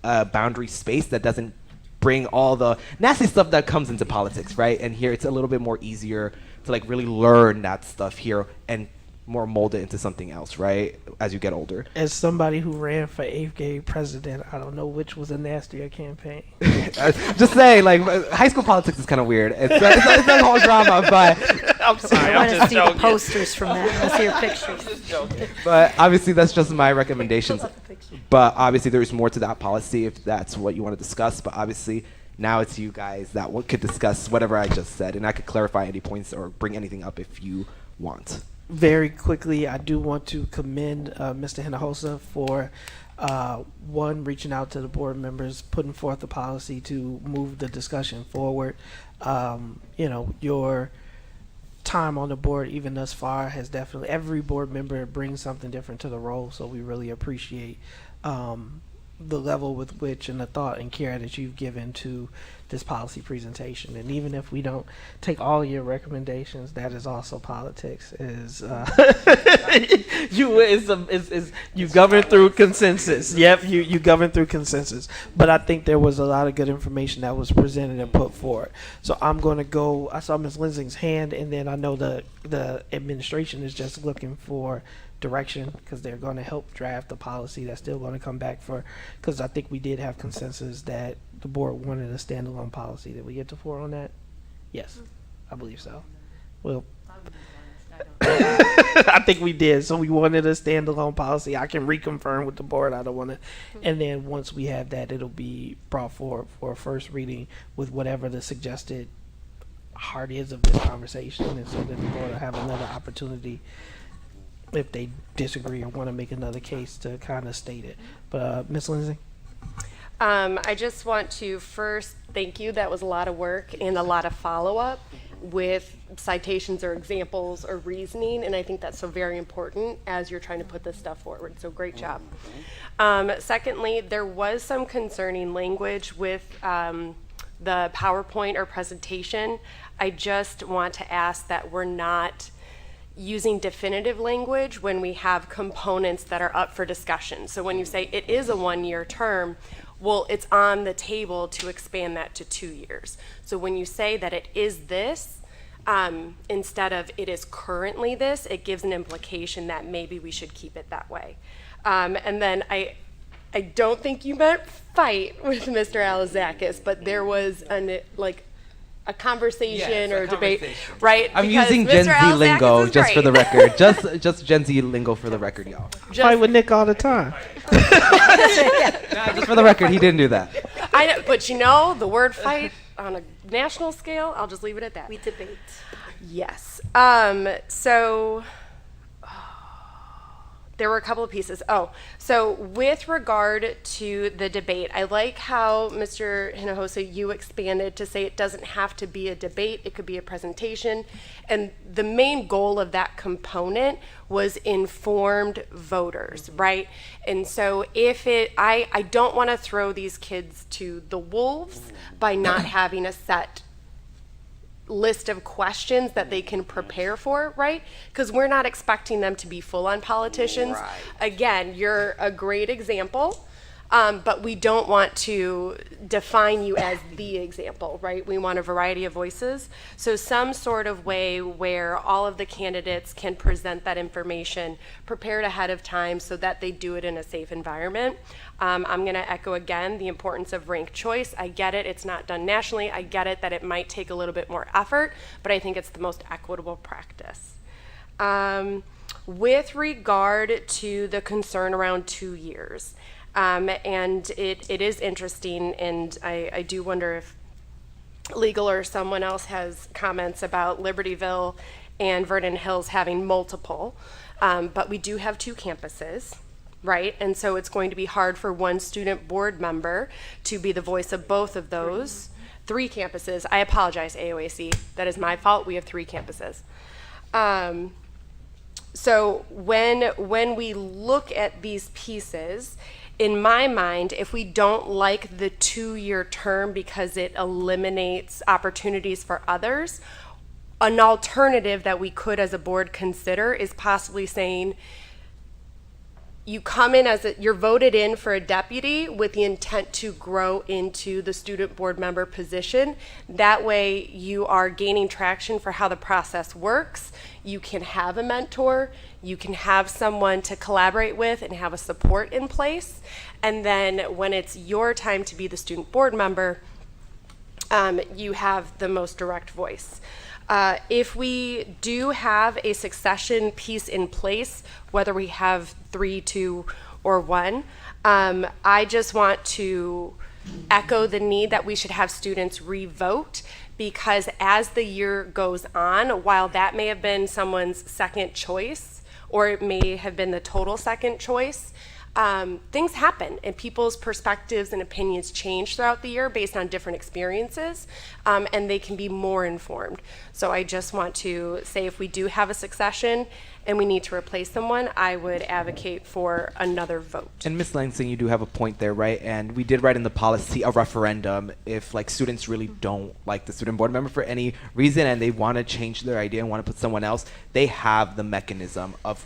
boundary space that doesn't bring all the nasty stuff that comes into politics, right? And here it's a little bit more easier to like really learn that stuff here and more mold it into something else, right? As you get older. As somebody who ran for 8th grade president, I don't know which was a nastier campaign. Just saying, like, high school politics is kind of weird. It's a whole drama, but I'm sorry. I want to see the posters from that. I want to see your pictures. But obviously, that's just my recommendations. But obviously, there is more to that policy if that's what you want to discuss. But obviously, now it's you guys that could discuss whatever I just said, and I could clarify any points or bring anything up if you want. Very quickly, I do want to commend Mr. Hinojosa for reaching out to the board members, putting forth the policy to move the discussion forward. Your time on the board, even thus far, has definitely, every board member brings something different to the role, so we really appreciate the level with which and the thought and care that you've given to this policy presentation. And even if we don't take all your recommendations, that is also politics. You govern through consensus. Yep, you govern through consensus. But I think there was a lot of good information that was presented and put forward. So I'm going to go. I saw Ms. Linsing's hand, and then I know the administration is just looking for direction because they're going to help draft the policy that's still going to come back for, because I think we did have consensus that the board wanted a standalone policy. Did we get to 4 on that? Yes, I believe so. Well, I think we did. So we wanted a standalone policy. I can reconfirm with the board. I don't want to. And then once we have that, it'll be brought forward for a first reading with whatever the suggested heart is of this conversation, and so that the board will have another opportunity if they disagree or want to make another case to kind of state it. But Ms. Lindsay? I just want to first thank you. That was a lot of work and a lot of follow-up with citations or examples or reasoning, and I think that's so very important as you're trying to put this stuff forward. So great job. Secondly, there was some concerning language with the PowerPoint or presentation. I just want to ask that we're not using definitive language when we have components that are up for discussion. So when you say it is a 1-year term, well, it's on the table to expand that to 2 years. So when you say that it is this, instead of it is currently this, it gives an implication that maybe we should keep it that way. And then I don't think you meant fight with Mr. Alizakis, but there was a conversation or a debate, right? I'm Because using Mr. Gen Z Alizakis lingo is just for great. the record. Just Gen Z lingo for the record, y'all. Fight with Nick all the time. Just for the record, he didn't do that. I know, but you know, the word fight on a national scale, I'll just leave it at that. We debate. Yes. So there were a couple of pieces. So with regard to the debate, I like how Mr. Hinojosa, you expanded to say it doesn't have to be a debate, it could be a presentation. And the main goal of that component was informed voters, right? And so I don't want to throw these kids to the wolves by not having a set list of questions that they can prepare for, right? Because we're not expecting them to be full-on politicians. Right. Again, you're a great example, but we don't want to define you as the example, right? We want a variety of voices. So some sort of way where all of the candidates can present that information prepared ahead of time so that they do it in a safe environment. I'm going to echo again the importance of ranked choice. I get it, it's not done nationally. I get it that it might take a little bit more effort, but I think it's the most equitable practice. With regard to the concern around 2 years, and it is interesting, and I do wonder if legal or someone else has comments about Libertyville and Vernon Hills having multiple, but we do have 2 campuses. Right, and so it's going to be hard for one student board member to be the voice of both of those. 3 campuses. I apologize, AOAC. That is my fault. We have 3 campuses. So when we look at these pieces, in my mind, if we don't like the 2-year term because it eliminates opportunities for others, an alternative that we could as a board consider is possibly saying, you come in you're voted in for a deputy with the intent to grow into the student board member position. That way you are gaining traction for how the process works. You can have a mentor, you can have someone to collaborate with and have a support in place. And then when it's your time to be the student board member, you have the most direct voice. If we do have a succession piece in place, whether we have 3, 2, or 1, I just want to echo the need that we should have students re-vote, because as the year goes on, while that may have been someone's second choice, or it may have been the total second choice, things happen and people's perspectives and opinions change throughout the year based on different experiences, and they can be more informed. So I just want to say, if we do have a succession and we need to replace someone, I would advocate for another vote. And Ms. Langston, you do have a point there, right? And we did write in the policy a referendum if like students really don't like the student board member for any reason and they want to change their idea and want to put someone else, they have the mechanism of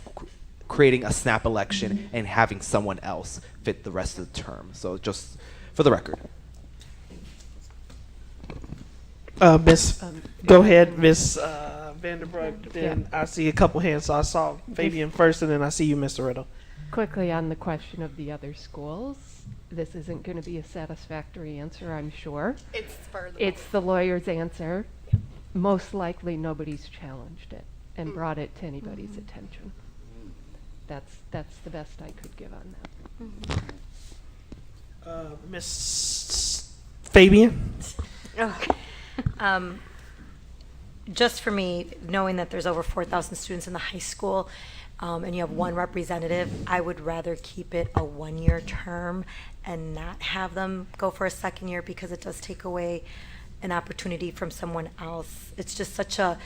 creating a snap election and having someone else fit the rest of the term. So just for the record. Go ahead, Miss Vanderbroek. Then I see a couple hands. So I saw Fabian first, and then I see you, Mr. Riddle. Quickly on the question of the other schools, this isn't going to be a satisfactory answer, I'm sure. It's the lawyer's answer. Most likely nobody's challenged it and brought it to anybody's attention. That's the best I could give on that. Miss Fabian? Just for me, knowing that there's over 4,000 students in the high school, and you have one representative, I would rather keep it a one-year term and not have them go for a second year, because it does take away an opportunity from someone else. It's just such a,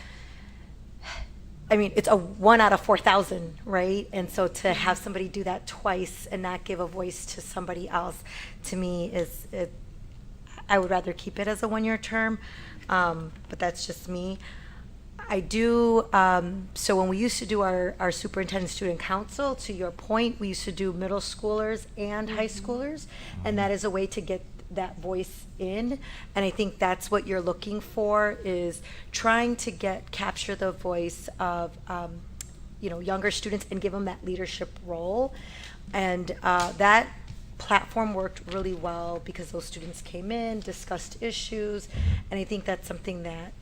I mean, it's a 1 out of 4,000, right? And so to have somebody do that twice and not give a voice to somebody else, to me, I would rather keep it as a one-year term, but that's just me. I do, so when we used to do our superintendent student council, to your point, we used to do middle schoolers and high schoolers, and that is a way to get that voice in. And I think that's what you're looking for, is trying to capture the voice of younger students and give them that leadership role. And that platform worked really well because those students came in, discussed issues, and I think that's something that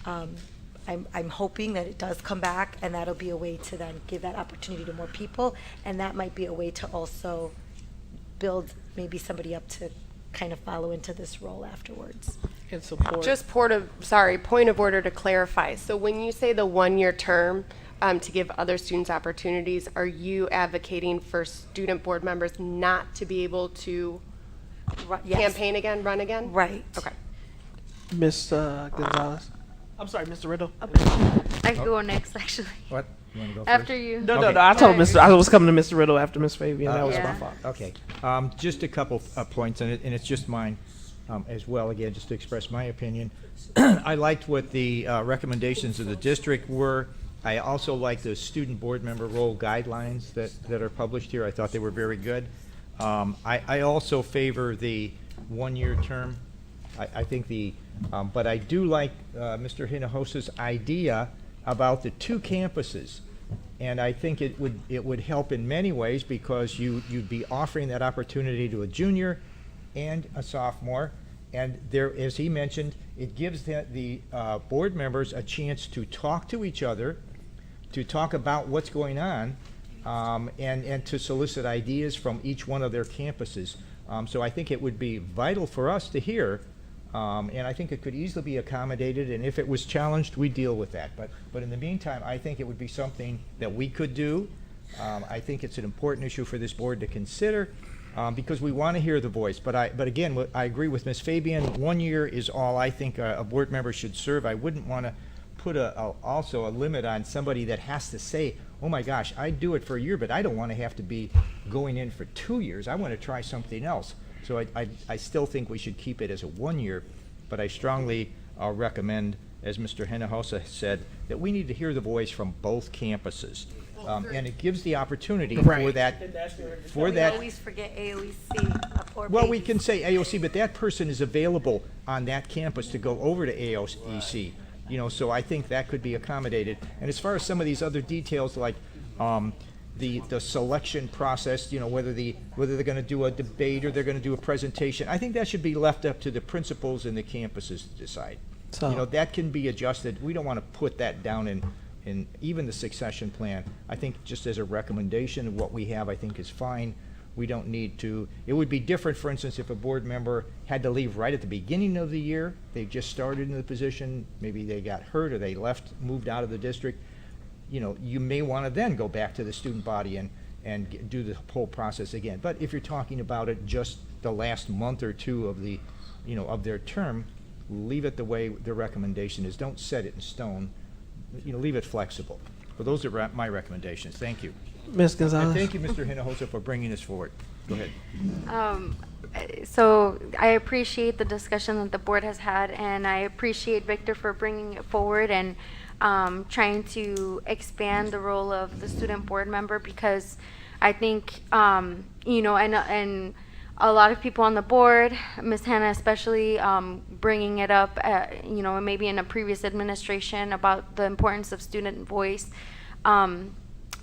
I'm hoping that it does come back, and that'll be a way to then give that opportunity to more people, and that might be a way to also build maybe somebody up to kind of follow into this role afterwards. And support. Just point of order to clarify. So when you say the one-year term to give other students opportunities, are you advocating for student board members not to be able to campaign again, run again? Right. Okay. Miss Gonzalez. I'm sorry, Mr. Riddle. I can go next, actually. What? You want to go After first? you. No. I told Mr. I was coming to Mr. Riddle after Miss Fabian. That was my fault. Okay. Just a couple points on it, and it's just mine as well, again, just to express my opinion. I liked what the recommendations of the district were. I also like the student board member role guidelines that are published here. I thought they were very good. I also favor the one-year term. I think but I do like Mr. Hinojosa's idea about the 2 campuses, and I think it would help in many ways, because you'd be offering that opportunity to a junior and a sophomore, and there, as he mentioned, it gives the board members a chance to talk to each other, to talk about what's going on, and to solicit ideas from each one of their campuses. So I think it would be vital for us to hear. And I think it could easily be accommodated, and if it was challenged, we deal with that. But in the meantime, I think it would be something that we could do. I think it's an important issue for this board to consider, because we want to hear the voice. But again, I agree with Ms. Fabian. 1 year is all I think a board member should serve. I wouldn't want to put also a limit on somebody that has to say, oh my gosh, I'd do it for a year, but I don't want to have to be going in for 2 years. I want to try something else. So I still think we should keep it as a 1 year, but I strongly recommend, as Mr. Hinojosa said, that we need to hear the voice from both campuses. And it gives the opportunity for that. We always forget AOEC. Well, we can say AOC, but that person is available on that campus to go over to AOEC. So I think that could be accommodated. And as far as some of these other details, like the selection process, whether they're going to do a debate or they're going to do a presentation, I think that should be left up to the principals and the campuses to decide. So that can be adjusted. We don't want to put that down in even the succession plan. I think just as a recommendation of what we have, I think is fine. We don't need to. It would be different, for instance, if a board member had to leave right at the beginning of the year. They just started in the position, maybe they got hurt or they moved out of the district. You may want to then go back to the student body and do the whole process again. But if you're talking about it just the last month or two of the, of their term, leave it the way the recommendation is. Don't set it in stone. Leave it flexible. But those are my recommendations. Thank you. Ms. Gonzalez. And thank you, Mr. Hinojosa, for bringing this forward. Go ahead. So I appreciate the discussion that the board has had, and I appreciate Victor for bringing it forward and trying to expand the role of the student board member, because I think, and a lot of people on the board, Ms. Hannah especially, bringing it up, maybe in a previous administration about the importance of student voice,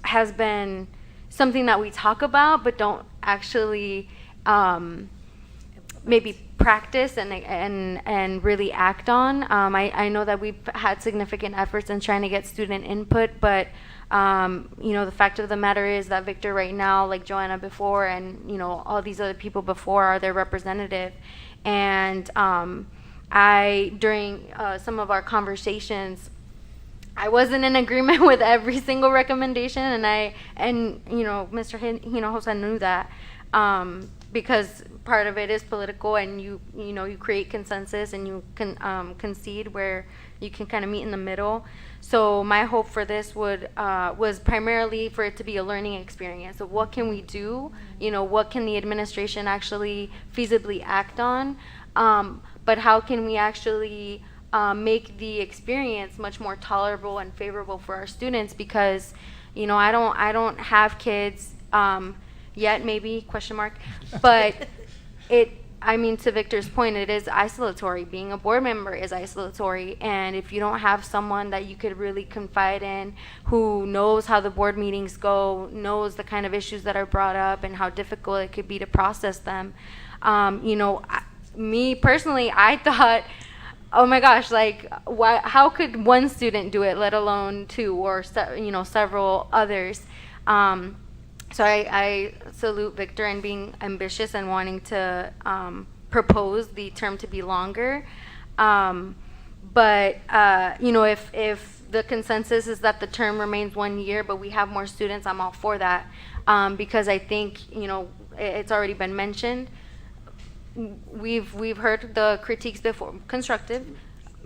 has been something that we talk about but don't actually maybe practice and really act on. I know that we've had significant efforts in trying to get student input, but the fact of the matter is that Victor right now, like Joanna before, and all these other people before, are their representative. And during some of our conversations, I wasn't in agreement with every single recommendation, and Mr. Hinojosa knew that, because part of it is political, and you create consensus, and you can concede where you can kind of meet in the middle. So my hope for this was primarily for it to be a learning experience. So what can we do? What can the administration actually feasibly act on? But how can we actually make the experience much more tolerable and favorable for our students? Because I don't have kids yet, maybe, question mark, but to Victor's point, it is isolatory. Being a board member is isolatory, and if you don't have someone that you could really confide in, who knows how the board meetings go, knows the kind of issues that are brought up and how difficult it could be to process them, me personally, I thought, oh my gosh, how could one student do it, let alone two or several others? So I salute Victor in being ambitious and wanting to propose the term to be longer. But if the consensus is that the term remains 1 year, but we have more students, I'm all for that, because I think it's already been mentioned. We've heard the critiques before, constructive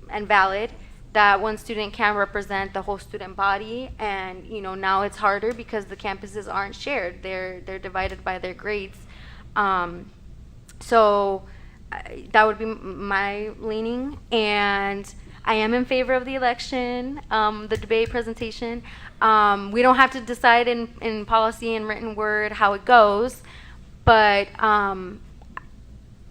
and valid, that one student can represent the whole student body, and now it's harder because the campuses aren't shared; they're divided by their grades. So that would be my leaning, and I am in favor of the election, the debate presentation. We don't have to decide in policy and written word how it goes, but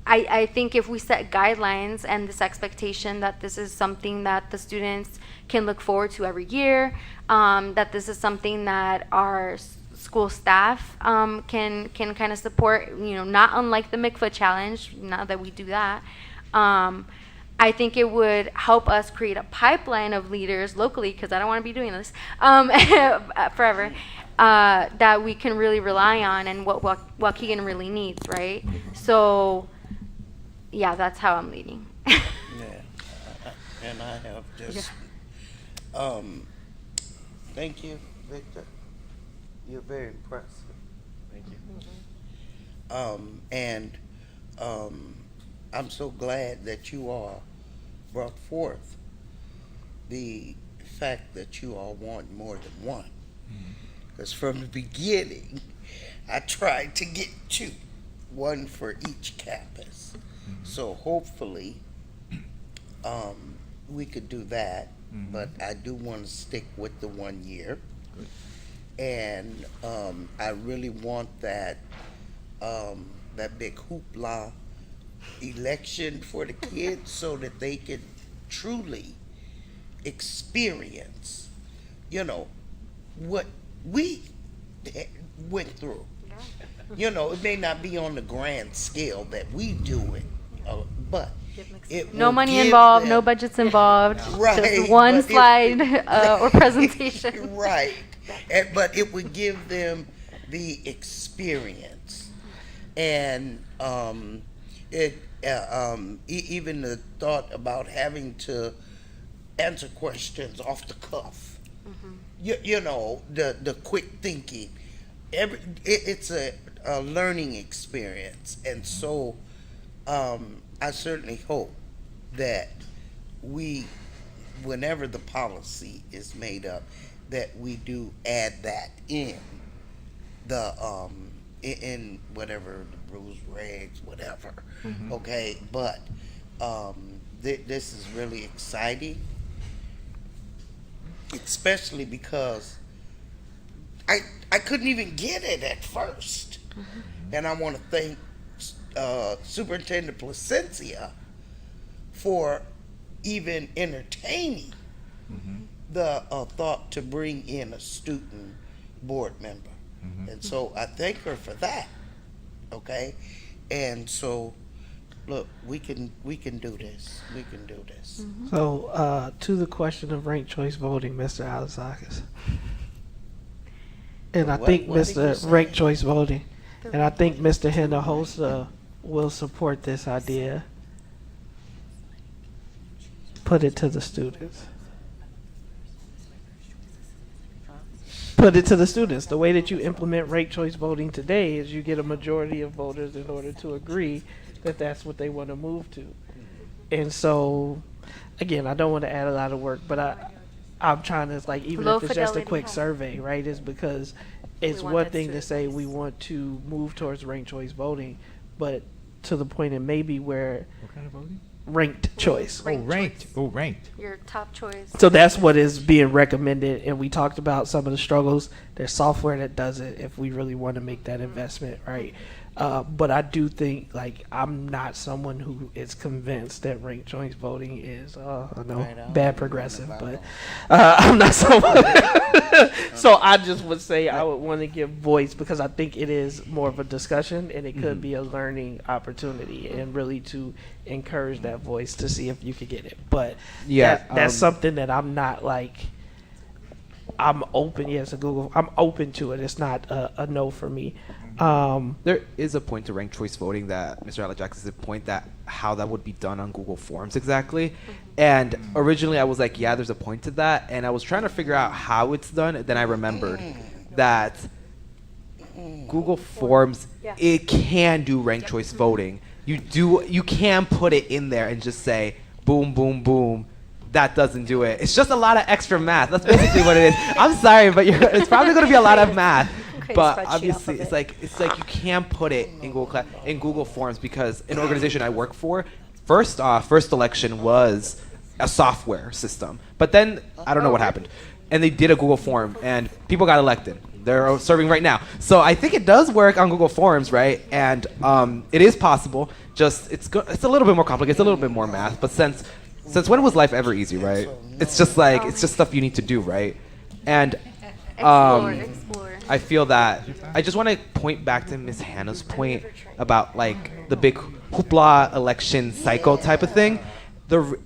I think if we set guidelines and this expectation that this is something that the students can look forward to every year, that this is something that our school staff can kind of support, not unlike the MCFA challenge, now that we do that, I think it would help us create a pipeline of leaders locally, because I don't want to be doing this forever, that we can really rely on, and what Waukegan really needs, right? So yeah, that's how I'm leading. Yeah, and I have just, thank you, Victor. You're very impressive. Thank you. I'm so glad that you all brought forth the fact that you all want more than one. Because from the beginning, I tried to get two, one for each campus. So hopefully, we could do that, but I do want to stick with the 1 year. And I really want that big hoopla election for the kids, so that they can truly experience, what we went through. It may not be on the grand scale that we do it, but it No will money give involved, them- no budgets involved, Right, just one but slide or presentation. Right, but it would give them the experience, and even the thought about having to answer questions off the cuff. The quick thinking. it's a learning experience, and so I certainly hope that we, whenever the policy is made up, that we do add that in the in whatever the rules, regs, whatever. Okay, but this is really exciting, especially because I couldn't even get it at first, and I want to thank Superintendent Placencia for even entertaining the thought to bring in a student board member. And so I thank her for that. Okay? And so look, we can do this. We can do this. So, to the question of ranked choice voting, Mr. Alexakis. And I think What did you Mr. say? Ranked choice voting, and I think Mr. Hinojosa will support this idea. Put it to the students. Put it to the students. The way that you implement ranked choice voting today is you get a majority of voters in order to agree that that's what they want to move to. And so, again, I don't want to add a lot of work, but I'm trying to, like, even Low if it's just a fidelity quick home. survey, right, is because it's want one that thing to student say voice. we want to move towards ranked choice voting, but to the point it may be where What kind of voting? ranked choice. Oh, ranked. Oh, ranked. Your top choice. So that's what is being recommended, and we talked about some of the struggles. There's software that does it if we really want to make that investment, right? But I do think, like, I'm not someone who is convinced that ranked choice voting is, I know, Right on. bad progressive, but I'm not someone. So I just would say I would want to give voice because I think it is more of a discussion, and it could be a learning opportunity, and really to encourage that voice to see if you could get it. But Yeah, that's something that I'm not like. I'm open. Yes, a Google. I'm open to it. It's not a no for me. There is a point to ranked choice voting that Mr. Alexakis is a point that how that would be done on Google Forms exactly. And originally I was like, yeah, there's a point to that. And I was trying to figure out how it's done. Then I remembered that Google Forms, it can do ranked choice voting. You can put it in there and just say, boom, boom, boom. That doesn't do it. It's just a lot of extra math. That's basically what it is. I'm sorry, but it's probably going to be a lot of math. Create a But spreadsheet obviously, off of it's like you can put it in Google Forms because an organization I work for, first election was a software system, but then I don't know what happened, and they did a Google Form, and people got elected. They're serving right now, so I think it does work on Google Forms, right? And it is possible. Just it's a little bit more complicated. It's a little bit more math, but since when was life ever easy, right? It's just like it's just stuff you need to do, right? And Explore. I feel that I just want to point back to Ms. Hannah's point about like the big hoopla election cycle type of thing.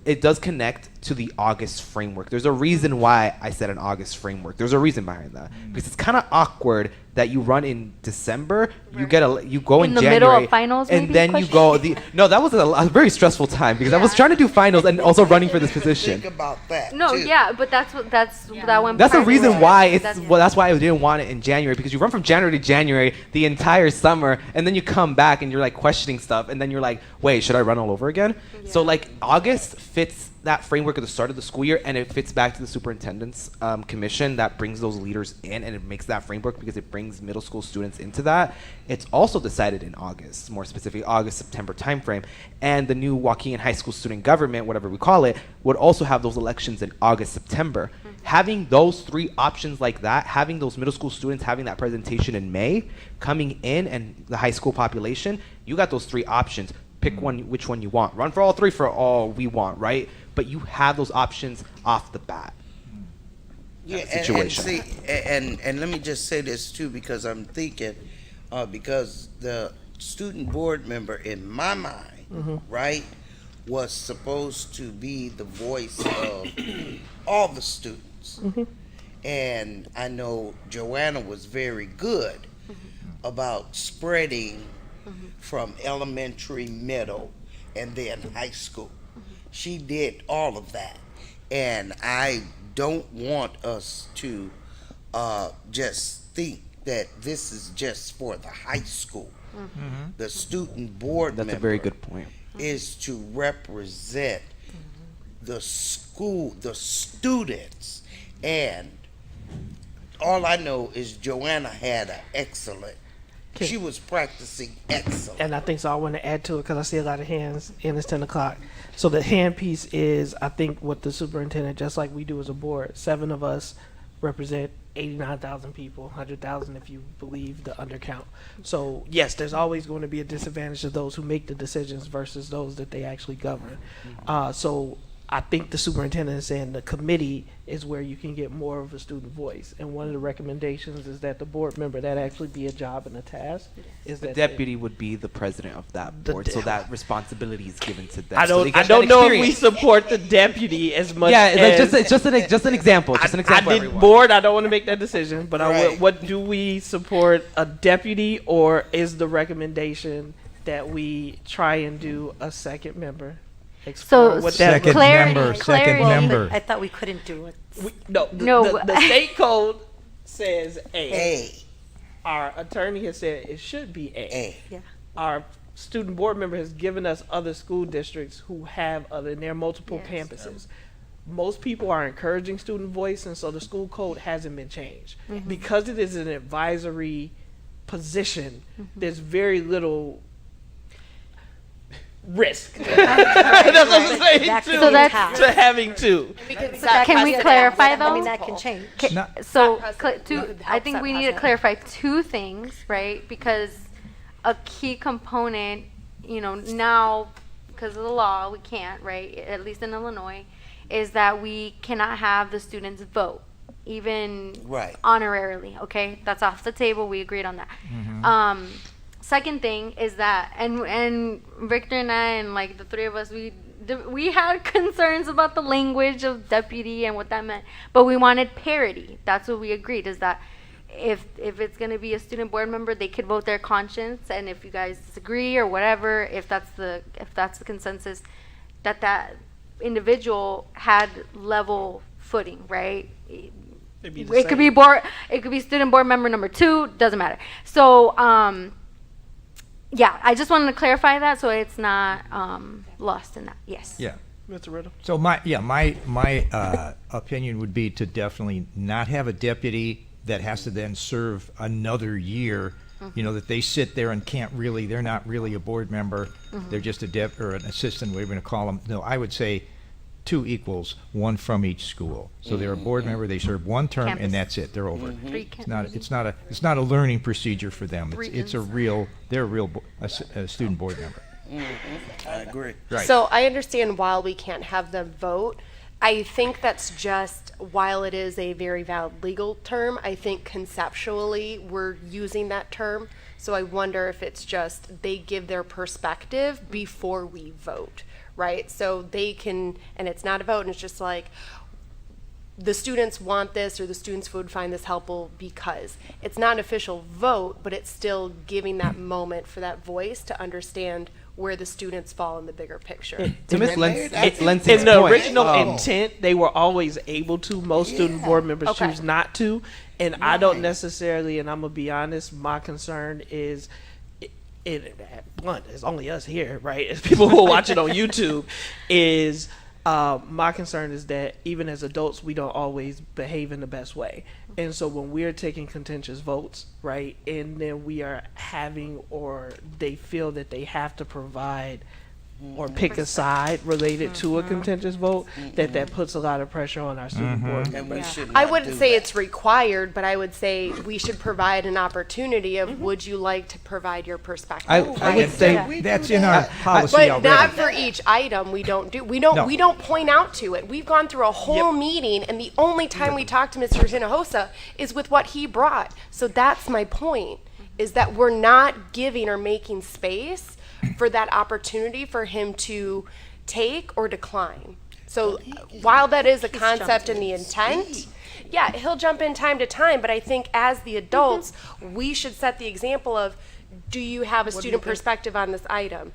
It does connect to the August framework. There's a reason why I said an August framework. There's a reason behind that because it's kind of awkward that you run in December, you go in the January, middle of finals, and maybe? then you go. No, that was a very stressful time because I was trying to do finals and also running for this position. Think about that. No, too. yeah, but that one. That's the part reason was- why that's- that's why I didn't want it in January because you run from January to January the entire summer and then you come back and you're like questioning stuff and then you're like, wait, should I run all over again? So like August fits that framework at the start of the school year and it fits back to the superintendent's commission that brings those leaders in and it makes that framework because it brings middle school students into that. It's also decided in August, more specifically August, September timeframe, and the new Waukegan High School student government, whatever we call it, would also have those elections in August, September. Having those three options like that, having those middle school students having that presentation in May, coming in and the high school population, you got those three options. Pick one, which one you want. Run for all three for all we want, right? But you have those options off the bat. Yeah, situation. and see, and let me just say this too, because I'm thinking, because the student board member in my mind, right, was supposed to be the voice of all the students, and I know Joanna was very good about spreading from elementary, middle, and then high school. She did all of that, and I don't want us to just think that this is just for the high school. The student board That's member a very good point. is to represent the school, the students, and all I know is Joanna had an excellent. She was practicing excellent. And I think so. I want to add to it because I see a lot of hands, and it's 10 o'clock. So the hand piece is, I think, what the superintendent, just like we do as a board, 7 of us represent 89,000 people, 100,000 if you believe the undercount. So yes, there's always going to be a disadvantage to those who make the decisions versus those that they actually govern. So I think the superintendent is saying the committee is where you can get more of a student voice. And one of the recommendations is that the board member, that actually be a job and a task. Is The that deputy would be the president of that board, so that responsibility is given to them. I so they don't. I get don't that know if we experience. support the deputy as much. Yeah, as, like just an example. Just an example. I did everyone. board. I don't want to make that decision, but I Right. would. What do we support, a deputy, or is the recommendation that we try and do a second member? Explore what that Second clarity- member, clarity. second member. I thought we couldn't do it. No, No. The state code says A. A. Our attorney has said it should be A. Yeah. Our student board member has given us other school districts who have other, and there are multiple campuses. Most people are encouraging student voice, and so the school code hasn't been changed. Because it is an advisory position, there's very little risk. That's what I'm saying, That too, could So be that's- tough. to having two. Can we clarify though? I mean, that can change. So, precedent. two, It I helps think set we need to precedent. clarify 2 things, right? Because a key component, now, because of the law, we can't, right? At least in Illinois, is that we cannot have the students vote, even Right. honorarily, okay? That's off the table, we agreed on that. Second thing is that, and Victor and I, and like the 3 of us, we had concerns about the language of deputy and what that meant, but we wanted parity. That's what we agreed, is that if it's going to be a student board member, they could vote their conscience, and if you guys disagree or whatever, if that's the consensus, that individual had level footing, right? It could be student board member number 2, doesn't matter. So yeah, I just wanted to clarify that so it's not lost in that. Yes. Yeah. Mr. Riddle? So my opinion would be to definitely not have a deputy that has to then serve another year. That they sit there and they're not really a board member. They're just a or an assistant, whatever you're going to call them. No, I would say 2 equals 1 from each school. So they're a board member, they serve 1 term, Campus. and that's it. They're over. 3 It's not a learning procedure for them. They're a real student board member. I agree. Right. So I understand while we can't have them vote, I think that's just, while it is a very valid legal term, I think conceptually we're using that term. So I wonder if it's just they give their perspective before we vote, right? So they can, and it's not a vote, and it's just like, the students want this, or the students would find this helpful because it's not an official vote, but it's still giving that moment for that voice to understand where the students fall in the bigger picture. To Ms. In Lensing's the point, original intent, they were always able to. Most student board members Okay. choose not to, and I don't necessarily. And I'm gonna be honest. My concern is, one, it's only us here, right? As people who are watching on YouTube, is my concern is that even as adults, we don't always behave in the best way. And so when we're taking contentious votes, right, and then we are having, or they feel that they have to provide or pick a side related to a contentious vote, that puts a lot of pressure on our student board And we members. should I not wouldn't do say that. it's required, but I would say we should provide an opportunity of, would you like to provide your perspective? I would say That's in our policy But already. not for each item. We don't point out to it. We've gone through a whole meeting, and the only time we talk to Mr. Hinojosa is with what he brought. So that's my point, is that we're not giving or making space for that opportunity for him to take or decline. So while that is a concept and the intent, yeah, he'll jump in time to time, but I think as the adults, we should set the example of, do you have a student perspective on this item?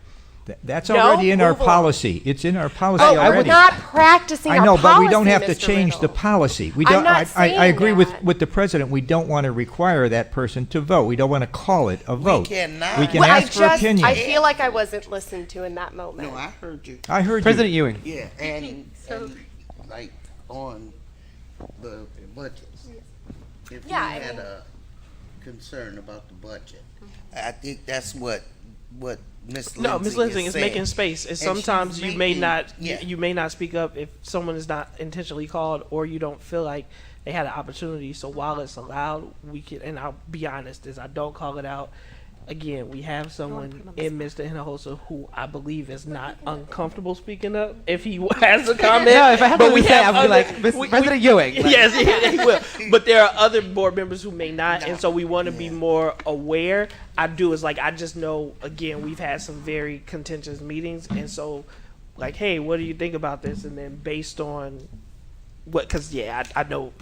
That's No, already in our move along. policy. It's in our policy Oh, already. we're not practicing I our know, but we don't policy, have to Mr. change the Riddle. policy. We I'm don't. not I saying agree that. with the president. We don't want to require that person to vote. We don't want to call it a vote. cannot. We can Well, ask for opinion. I feel like I wasn't listened to in that moment. No, I heard you. I heard President you. Ewing. Yeah, and like on the budgets. If Yeah, I you had mean- a concern about the budget, I think that's what Ms. No, Ms. Lindsay is saying. making space. And And sometimes she's you may making- not yeah. you may not speak up if someone is not intentionally called, or you don't feel like they had an opportunity. So while it's allowed, we can. And I'll be honest, is I don't call it out. Again, we have someone in Mr. Hinojosa who I believe is not uncomfortable speaking up if he has a comment. No, if I have But something we to say, have I'll be other- like, "Mr. President Ewing." Like- Yes, he will. But there are other board members who may not, and so we want to be more aware. I just know, again, we've had some very contentious meetings, and so, like, hey, what do you think about this? And then based on what, because I know,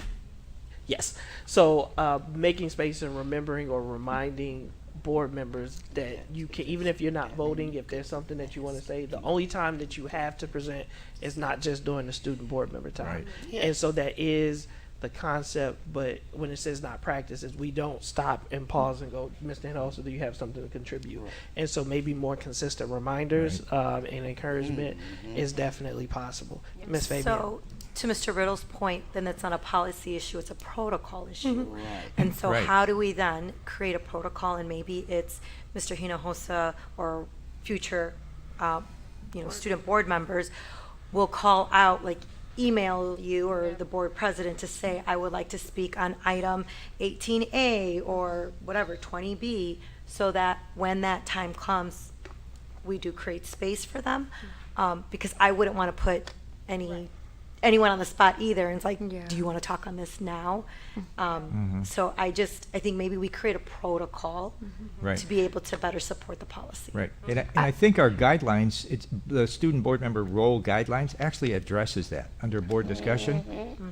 yes. So making space and remembering or reminding board members that you can, even if you're not voting, if there's something that you want to say, the only time that you have to present is not just during the student board member time. Right. Yeah. And so that is the concept, but when it says not practice, is we don't stop and pause and go, Mr. Hinojosa, do you have something to contribute? And so maybe more consistent reminders and encouragement is definitely possible. Ms. Fabian. So, to Mr. Riddle's point, then it's not a policy issue, it's a protocol issue. Right. And so Right. how do we then create a protocol, and maybe it's Mr. Hinojosa or future, student board members will call out, like, email you or the board president to say, I would like to speak on item 18A or whatever, 20B, so that when that time comes, we do create space for them. Because I wouldn't want to put anyone on the spot either. And it's like, do you want to talk on this now? So I think maybe we create a protocol Right. to be able to better support the policy. Right, and I think our guidelines, the student board member role guidelines actually addresses that under board discussion.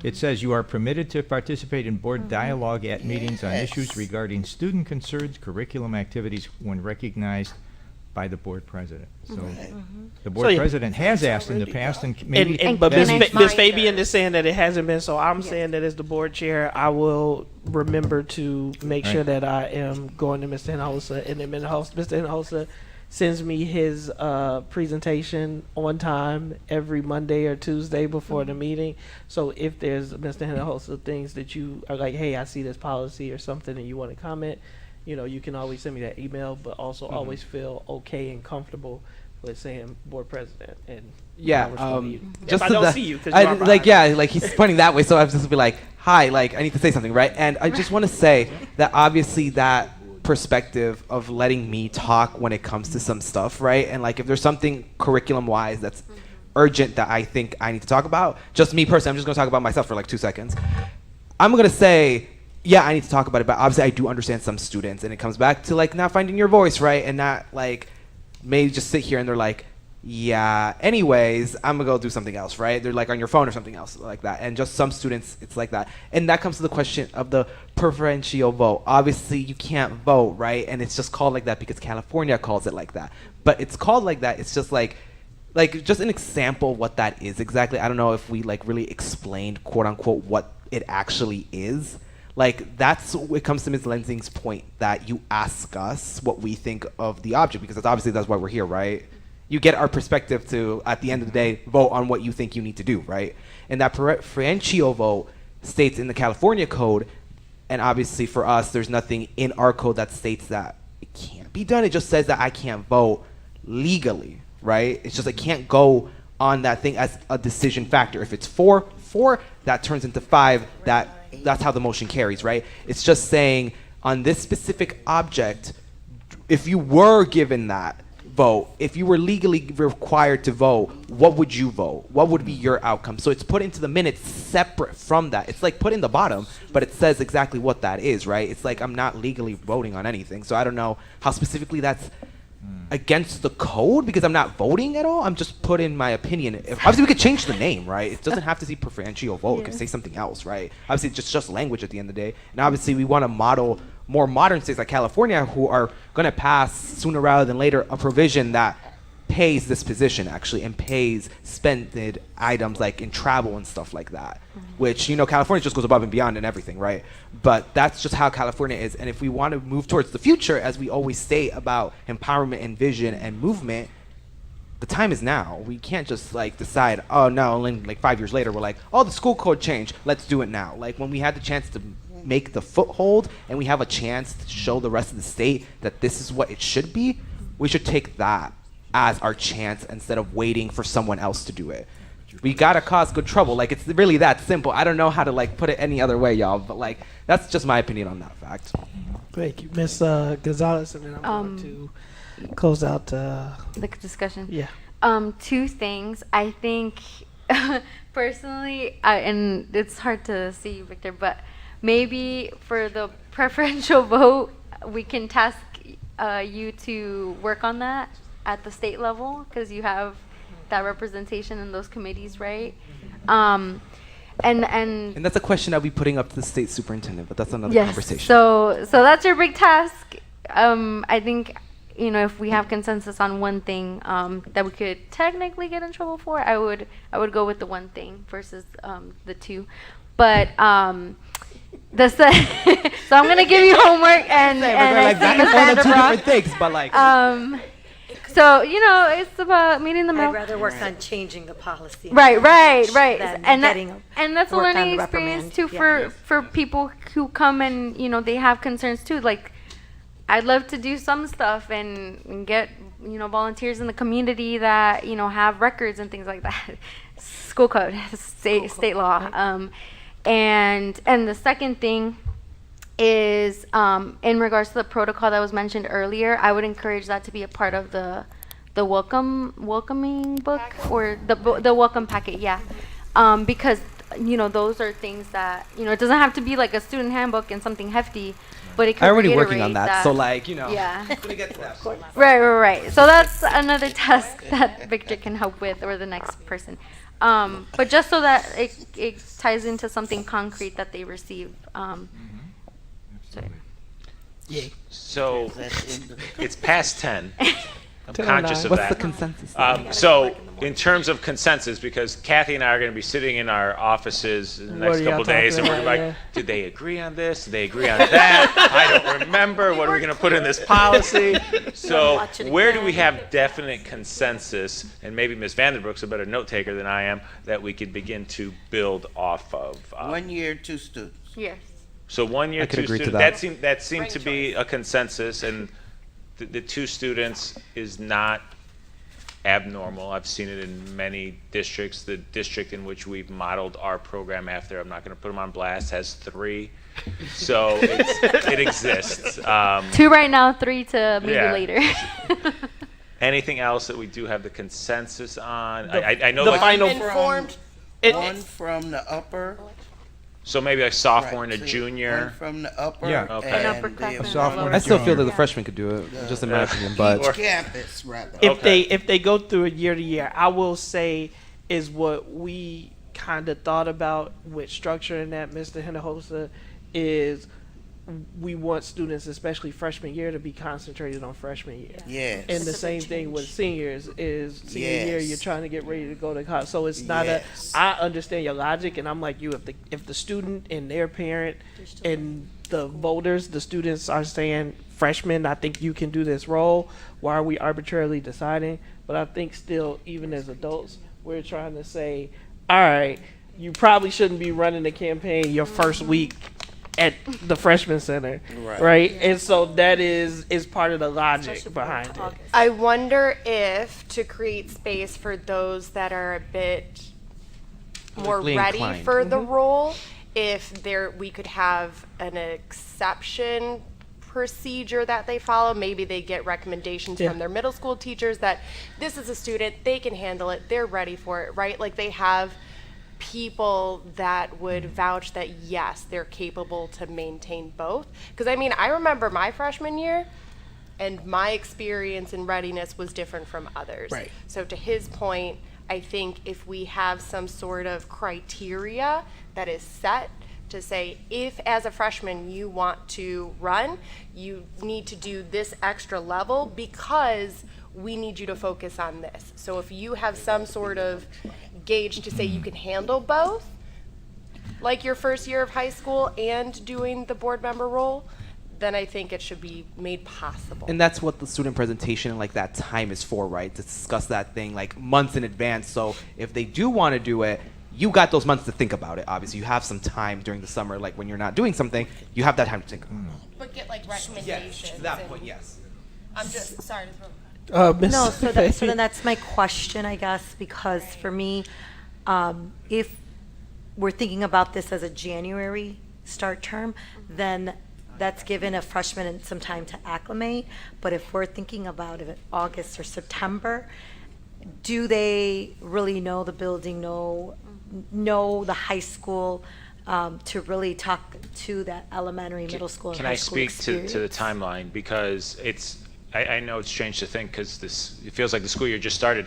It says you are permitted to participate in board dialogue at meetings on issues regarding student concerns, curriculum activities when recognized by the board president. So the board So, yeah. president has asked in the past, and maybe. But that Ms. needs- Ms. Fabian is saying that it hasn't been, so I'm saying that as the board chair, I will remember to make sure Right. that I am going to Mr. Hinojosa, and then Mr. Hinojosa sends me his presentation on time every Monday or Tuesday before the meeting. So if there's, Mr. Hinojosa, things that you are like, hey, I see this policy or something and you want to comment, you can always send me that email, but also always feel okay and comfortable with saying board president. And Yeah, I'll respond to you. just if I to don't the- see you, because like he's pointing that way, so I was just be like, hi, like I need to say something, right? And I just want to say that obviously that perspective of letting me talk when it comes to some stuff, right? And like if there's something curriculum wise that's urgent that I think I need to talk about, just me personally, I'm just gonna talk about myself for like 2 seconds. I'm gonna say, yeah, I need to talk about it, but obviously I do understand some students, and it comes back to like not finding your voice, right? And not like maybe just sit here and they're like, yeah, anyways, I'm gonna go do something else, right? They're like on your phone or something else like that. And just some students, it's like that. And that comes to the question of the preferential vote. Obviously, you can't vote, right? And it's just called like that because California calls it like that. But it's called like that. It's just like just an example of what that is exactly. I don't know if we like really explained, quote unquote, what it actually is. Like, that's it comes to Ms. Lensing's point that you ask us what we think of the object, because obviously that's why we're here, right? You get our perspective to, at the end of the day, vote on what you think you need to do, right? And that preferential vote states in the California code, and obviously for us, there's nothing in our code that states that it can't be done. It just says that I can't vote legally, right? It's just I can't go on that thing as a decision factor. If it's 4, that turns into 5, that's how the motion carries, right? It's just saying on this specific object, if you were given that vote, if you were legally required to vote, what would you vote? What would be your outcome? So it's put into the minutes separate from that. It's like put in the bottom, but it says exactly what that is, right? It's like I'm not legally voting on anything. So I don't know how specifically that's against the code because I'm not voting at all. I'm just putting my opinion. Obviously, we could change the name, right? It doesn't have to be preferential vote. It could say something else, right? Obviously, it's just language at the end of the day. And obviously, we want to model more modern states like California who are going to pass sooner rather than later a provision that pays this position actually and pays spended items like in travel and stuff like that, which, you know, California just goes above and beyond and everything, right? But that's just how California is. And if we want to move towards the future, as we always state about empowerment and vision and movement, the time is now. We can't just like decide, oh no, and like 5 years later we're like, oh, the school code changed, let's do it now. Like when we had the chance to make the foothold and we have a chance to show the rest of the state that this is what it should be, we should take that as our chance instead of waiting for someone else to do it. We gotta cause good trouble. Like, it's really that simple. I don't know how to like put it any other way, y'all, but like that's just my opinion on that fact. Thank you, Ms. Gonzalez, and then I'm going to close out the discussion. Yeah. Two things. I think personally, and it's hard to see, Victor, but maybe for the preferential vote, we can task you to work on that at the state level, because you have that representation in those committees, right? And that's a question I'll be putting up to the state superintendent, but that's another yes, conversation. So that's your big task. I think, you know, if we have consensus on one thing that we could technically get in trouble for, I would go with the one thing versus the two. But so I'm gonna give you homework and I see Ms. Vanderbroek. Different things, but like. So, you know, it's about meeting the middle. I'd rather work on changing the policy. Right. Than And getting that's a work on learning the experience reprimand. too for people who come and, you know, they have concerns too. Like, I'd love to do some stuff and get, you know, volunteers in the community that, you know, have records and things like that. School code, state law. And the second thing is in regards to the protocol that was mentioned earlier, I would encourage that to be a part of the welcoming book or the welcome packet, yeah. Because, you know, those are things that, you know, it doesn't have to be like a student handbook and something hefty, but it could I'm already reiterate working on that, so like, you know. Yeah. Gonna get to that. Right. So that's another task that Victor can help with, or the next person. But just so that it ties into something concrete that they receive. So it's past 10. I'm 10:09. conscious of What's that. the consensus? So in terms of consensus, because Kathy and I are going to be sitting in our offices in the What next are y'all couple days, and talking we're about? like, Yeah. did they agree on this? Did they agree on that? I don't remember. What are we going to put in this policy? So where do we have definite consensus, and maybe Ms. Vanderbroek's a better note taker than I am, that we could begin to build off of? 1 year, 2 students. Yes. So 1 year, I could 2 agree to students. that. That seemed to be a consensus, and the 2 students is not abnormal. I've seen it in many districts. The district in which we've modeled our program after, I'm not going to put them on blast, has 3. So it exists. 2 right now, 3 to maybe Yeah. later. Anything else that we do have the consensus on? The- I know the that- final Informed. It- One from the upper. So maybe a sophomore and a One junior. from the upper. Yeah. Okay. And An upperclassman the and a sophomore lower- I still feel junior. that the freshman could do it, just in my opinion, but. Or- Each campus, rather. If they go through a year to year, I will say is what we kind of thought about with structuring that, Mr. Hinojosa, is we want students, especially freshman year, to be concentrated on freshman year. Yes. And the same thing with seniors is senior year, Yes. you're trying to get ready to go to college. So it's not Yes. I understand your logic, and I'm like you. If the student and their parent and the voters, the students are saying freshmen, I think you can do this role. Why are we arbitrarily deciding? But I think still, even as adults, we're trying to say, all right, you probably shouldn't be running the campaign your first week at the freshman center, right? And so that is part of the logic behind it. I wonder if to create space for those that are a bit more Politically ready inclined. for the role, if we could have an exception procedure that they follow. Maybe they get recommendations Yeah. from their middle school teachers that this is a student, they can handle it, they're ready for it, right? Like they have people that would vouch that yes, they're capable to maintain both. Because I mean, I remember my freshman year, and my experience in readiness was different from others. Right. So to his point, I think if we have some sort of criteria that is set to say, if as a freshman you want to run, you need to do this extra level because we need you to focus on this. So if you have some sort of gauge to say you can handle both, like your first year of high school and doing the board member role, then I think it should be made possible. And that's what the student presentation and like that time is for, right? To discuss that thing like months in advance. So if they do want to do it, you got those months to think about it. Obviously, you have some time during the summer, like when you're not doing something, you have that time to think about it. But get like recommendations. To that point, yes. I'm just sorry to throw. No, so then that's my question, I guess, because for me, if we're thinking about this as a January start term, then that's given a freshman some time to acclimate. But if we're thinking about it August or September, do they really know the building, know the high school, to really talk to that elementary, middle school, and Can high I school speak experience? to the timeline? Because I know it's strange to think because it feels like the school year just started.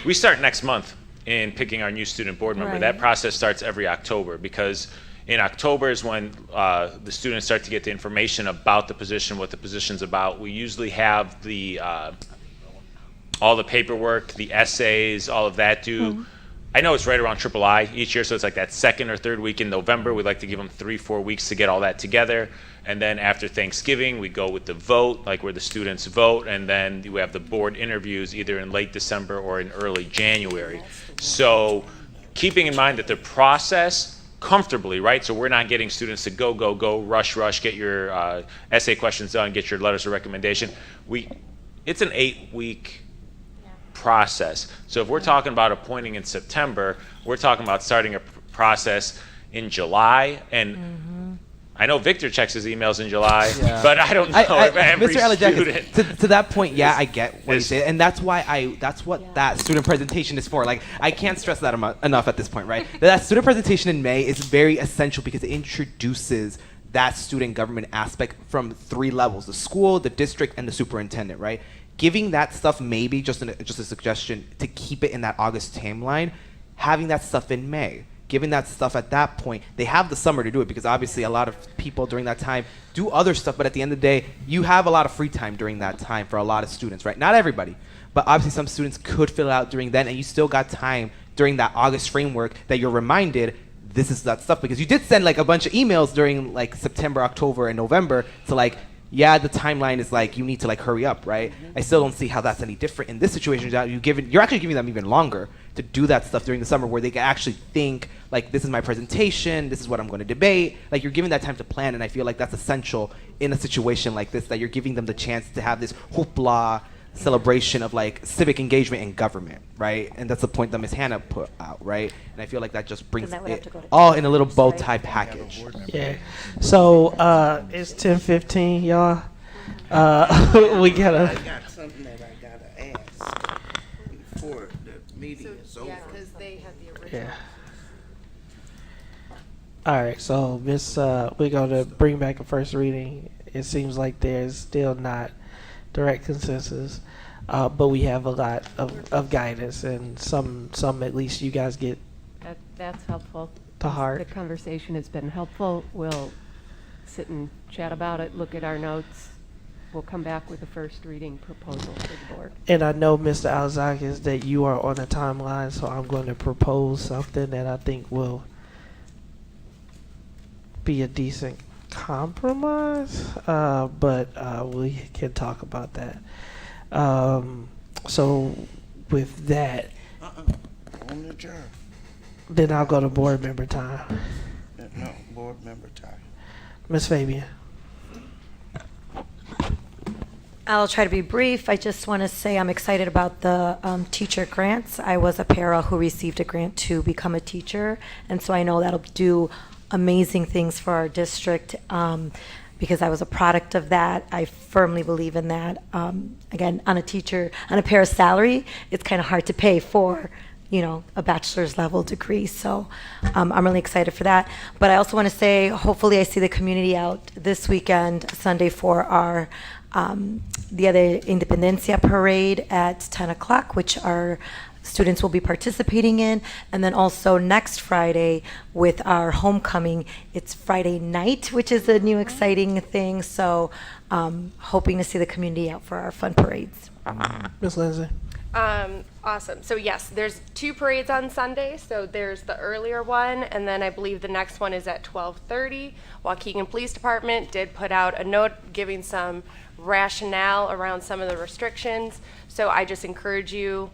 We start next month in picking our new student board member. Right. That process starts every October because in October is when the students start to get the information about the position, what the position's about. We usually have all the paperwork, the essays, all of that due. Mm-hmm. I know it's right around III each year, so it's like that second or third week in November. We like to give them 3-4 weeks to get all that together. And then after Thanksgiving, we go with the vote, like where the students vote, and then we have the board interviews either in late December or in early January. So keeping in mind that the process comfortably, right? So we're not getting students to go, rush, get your essay questions done, get your letters of recommendation. It's an 8-week process. So if we're talking about appointing in September, we're talking about starting a process in July. And I know Victor checks his emails in July, but I don't know if every Mr. Alajakis, student. to that point, yeah, I get what you say, and that's why that's what that student presentation is for. Like, I can't stress that enough at this point, right? That student presentation in May is very essential because it introduces that student government aspect from 3 levels: the school, the district, and the superintendent, right? Giving that stuff, maybe just a suggestion to keep it in that August timeline, having that stuff in May, giving that stuff at that point. They have the summer to do it because obviously a lot of people during that time do other stuff, but at the end of the day, you have a lot of free time during that time for a lot of students, right? Not everybody, but obviously some students could fill out during then, and you still got time during that August framework that you're reminded this is that stuff, because you did send like a bunch of emails during like September, October, and November to like, yeah, the timeline is like you need to like hurry up, right? I still don't see how that's any different in this situation. You're actually giving them even longer to do that stuff during the summer, where they can actually think like, this is my presentation, this is what I'm going to debate. Like, you're giving that time to plan, and I feel like that's essential in a situation like this, that you're giving them the chance to have this hoopla celebration of like civic engagement in government, right? And that's the point that Ms. Hannah put out, right? And I feel like that just brings it all in a little bow tie package. Yeah. So it's 10:15, y'all. We gotta. I got something that I gotta ask before the meeting is over. Yeah, because they had the original. Yeah. All right. So we're gonna bring back a first reading. It seems like there's still not direct consensus, but we have a lot of guidance, and some at least you guys get That's helpful. to heart. The conversation has been helpful. We'll sit and chat about it, look at our notes. We'll come back with a first reading proposal for the board. And I know, Mr. Alzakis, that you are on a timeline, so I'm going to propose something that I think will be a decent compromise, but we can talk about that. So with that, On the job. then I'll go to board member time. No, board member time. Ms. Fabian. I'll try to be brief. I just want to say I'm excited about the teacher grants. I was a para who received a grant to become a teacher, and so I know that'll do amazing things for our district, because I was a product of that. I firmly believe in that. Again, on a para salary, it's kind of hard to pay for, a bachelor's level degree. So I'm really excited for that. But I also want to say, hopefully I see the community out this weekend, Sunday, for our Dia de Independencia parade at 10 o'clock, which our students will be participating in. And then also next Friday with our homecoming, it's Friday night, which is a new exciting thing. So hoping to see the community out for our fun parades. Ms. Lindsay? Awesome. So yes, there's 2 parades on Sunday. So there's the earlier one, and then I believe the next one is at 12:30. Waukegan Police Department did put out a note giving some rationale around some of the restrictions. So I just encourage you,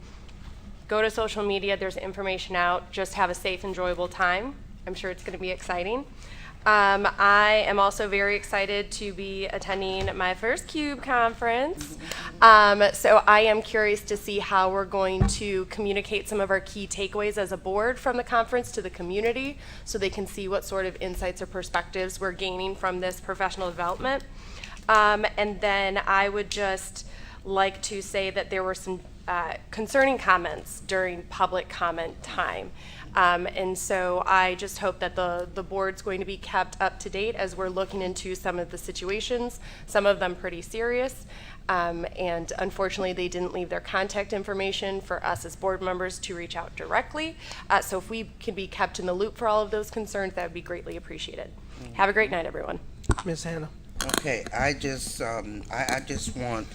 go to social media. There's information out. Just have a safe, enjoyable time. I'm sure it's going to be exciting. I am also very excited to be attending my first CUBE conference. So I am curious to see how we're going to communicate some of our key takeaways as a board from the conference to the community so they can see what sort of insights or perspectives we're gaining from this professional development. And then I would just like to say that there were some concerning comments during public comment time. And so I just hope that the board's going to be kept up to date as we're looking into some of the situations, some of them pretty serious. And unfortunately, they didn't leave their contact information for us as board members to reach out directly. So if we can be kept in the loop for all of those concerns, that would be greatly appreciated. Have a great night, everyone. Ms. Hannah? Okay, I just want,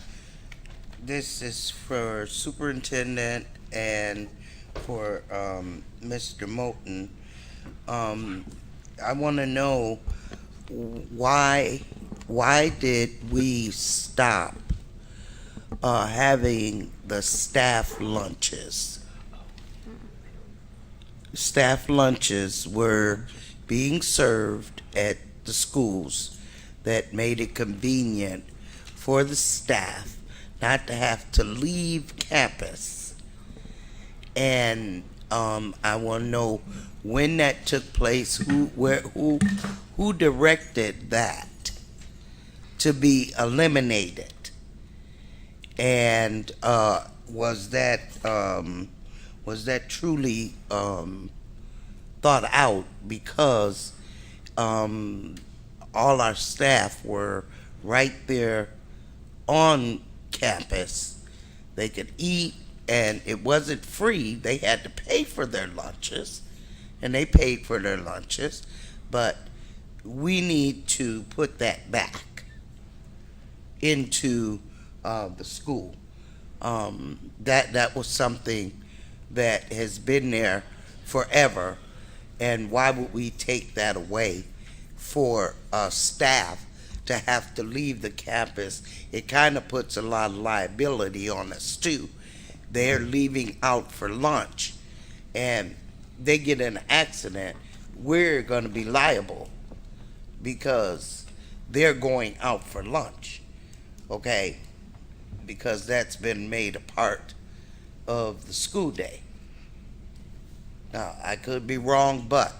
this is for Superintendent and for Mr. Moulton. I want to know why did we stop having the staff lunches? Staff lunches were being served at the schools that made it convenient for the staff not to have to leave campus. And I want to know when that took place, who directed that to be eliminated, and was that truly thought out, because all our staff were right there on campus. They could eat, and it wasn't free. They had to pay for their lunches, and they paid for their lunches. But we need to put that back into the school. That was something that has been there forever, and why would we take that away for staff to have to leave the campus? It kind of puts a lot of liability on us too. They're leaving out for lunch, and they get in an accident, we're going to be liable because they're going out for lunch, okay? Because that's been made a part of the school day. Now, I could be wrong, but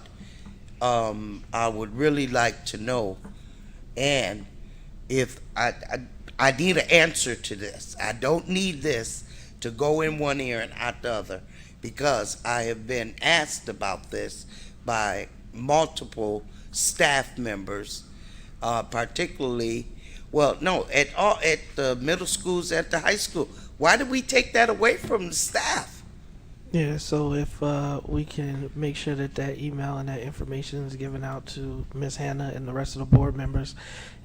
I would really like to know, and if I need an answer to this. I don't need this to go in one ear and out the other, because I have been asked about this by multiple staff members, particularly, well, no, at the middle schools, at the high school. Why did we take that away from the staff? Yeah, so if we can make sure that that email and that information is given out to Ms. Hannah and the rest of the board members,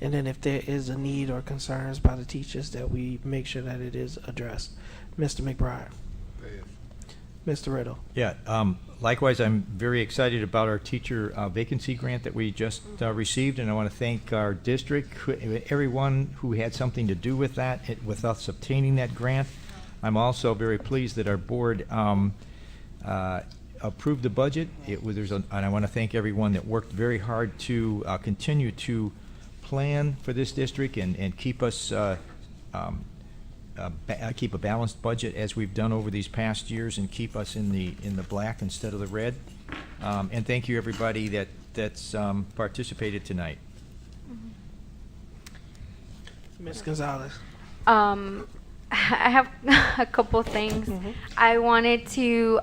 and then if there is a need or concerns by the teachers, that we make sure that it is addressed. Mr. McBride. Mr. Riddle. Yeah, likewise, I'm very excited about our teacher vacancy grant that we just received, and I want to thank our district, everyone who had something to do with that, with us obtaining that grant. I'm also very pleased that our board approved the budget. And I want to thank everyone that worked very hard to continue to plan for this district and keep us keep a balanced budget as we've done over these past years, and keep us in the black instead of the red. And thank you everybody that's participated tonight. Ms. Gonzalez. I have a couple things. I wanted to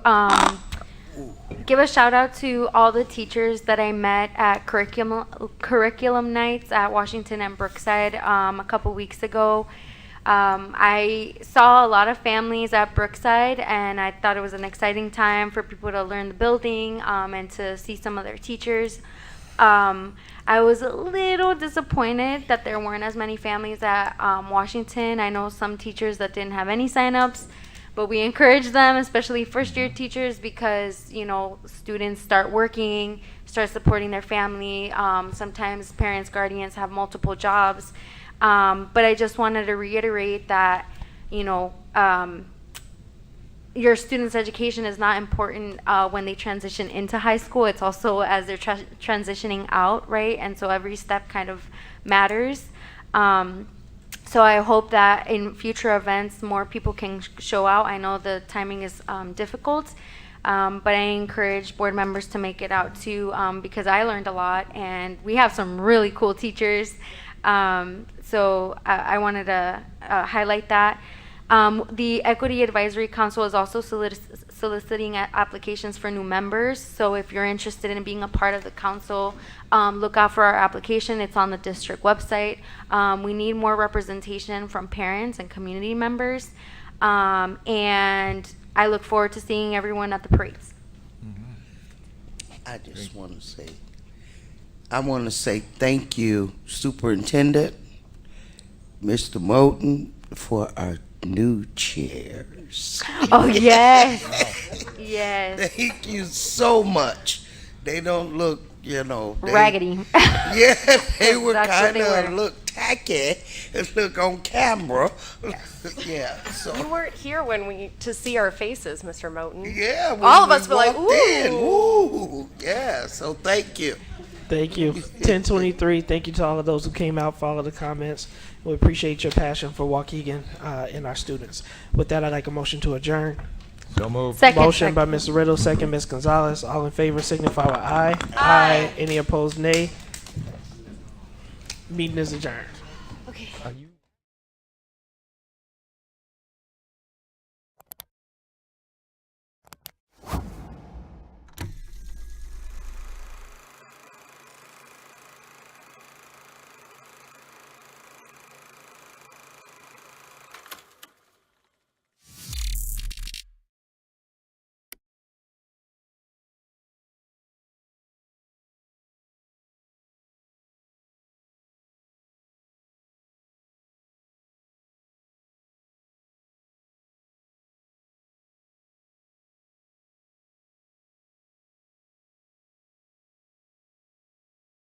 give a shout out to all the teachers that I met at curriculum nights at Washington and Brookside a couple weeks ago. I saw a lot of families at Brookside, and I thought it was an exciting time for people to learn the building and to see some of their teachers. I was a little disappointed that there weren't as many families at Washington. I know some teachers that didn't have any signups, but we encourage them, especially first-year teachers, because, you know, students start working, start supporting their family. Sometimes parents, guardians have multiple jobs. But I just wanted to reiterate that, you know, your students' education is not important when they transition into high school. It's also as they're transitioning out, right? And so every step kind of matters. So I hope that in future events, more people can show out. I know the timing is difficult, but I encourage board members to make it out too, because I learned a lot, and we have some really cool teachers. So I wanted to highlight that. The Equity Advisory Council is also soliciting applications for new members. So if you're interested in being a part of the council, look out for our application. It's on the district website. We need more representation from parents and community members. And I look forward to seeing everyone at the parades. I just want to say, thank you, Superintendent, Mr. Moten, for our new chairs. Oh, yes. Yes. Thank you so much. They don't look, you know. Raggedy. Yeah, they were That's what kind they of were. look tacky and look on camera. Yeah, so. You weren't here to see our faces, Mr. Moten. Yeah, when all of we us were like, walked in, ooh. ooh, yeah, so thank you. Thank you. 1023, thank you to all of those who came out, followed the comments. We appreciate your passion for Waukegan and our students. With that, I'd like a motion to adjourn. So moved. Second. Motion by Ms. Riddle, second Ms. Gonzalez. All in favor signify with aye. Aye. Any opposed, nay. Meeting is adjourned. Okay. Are you-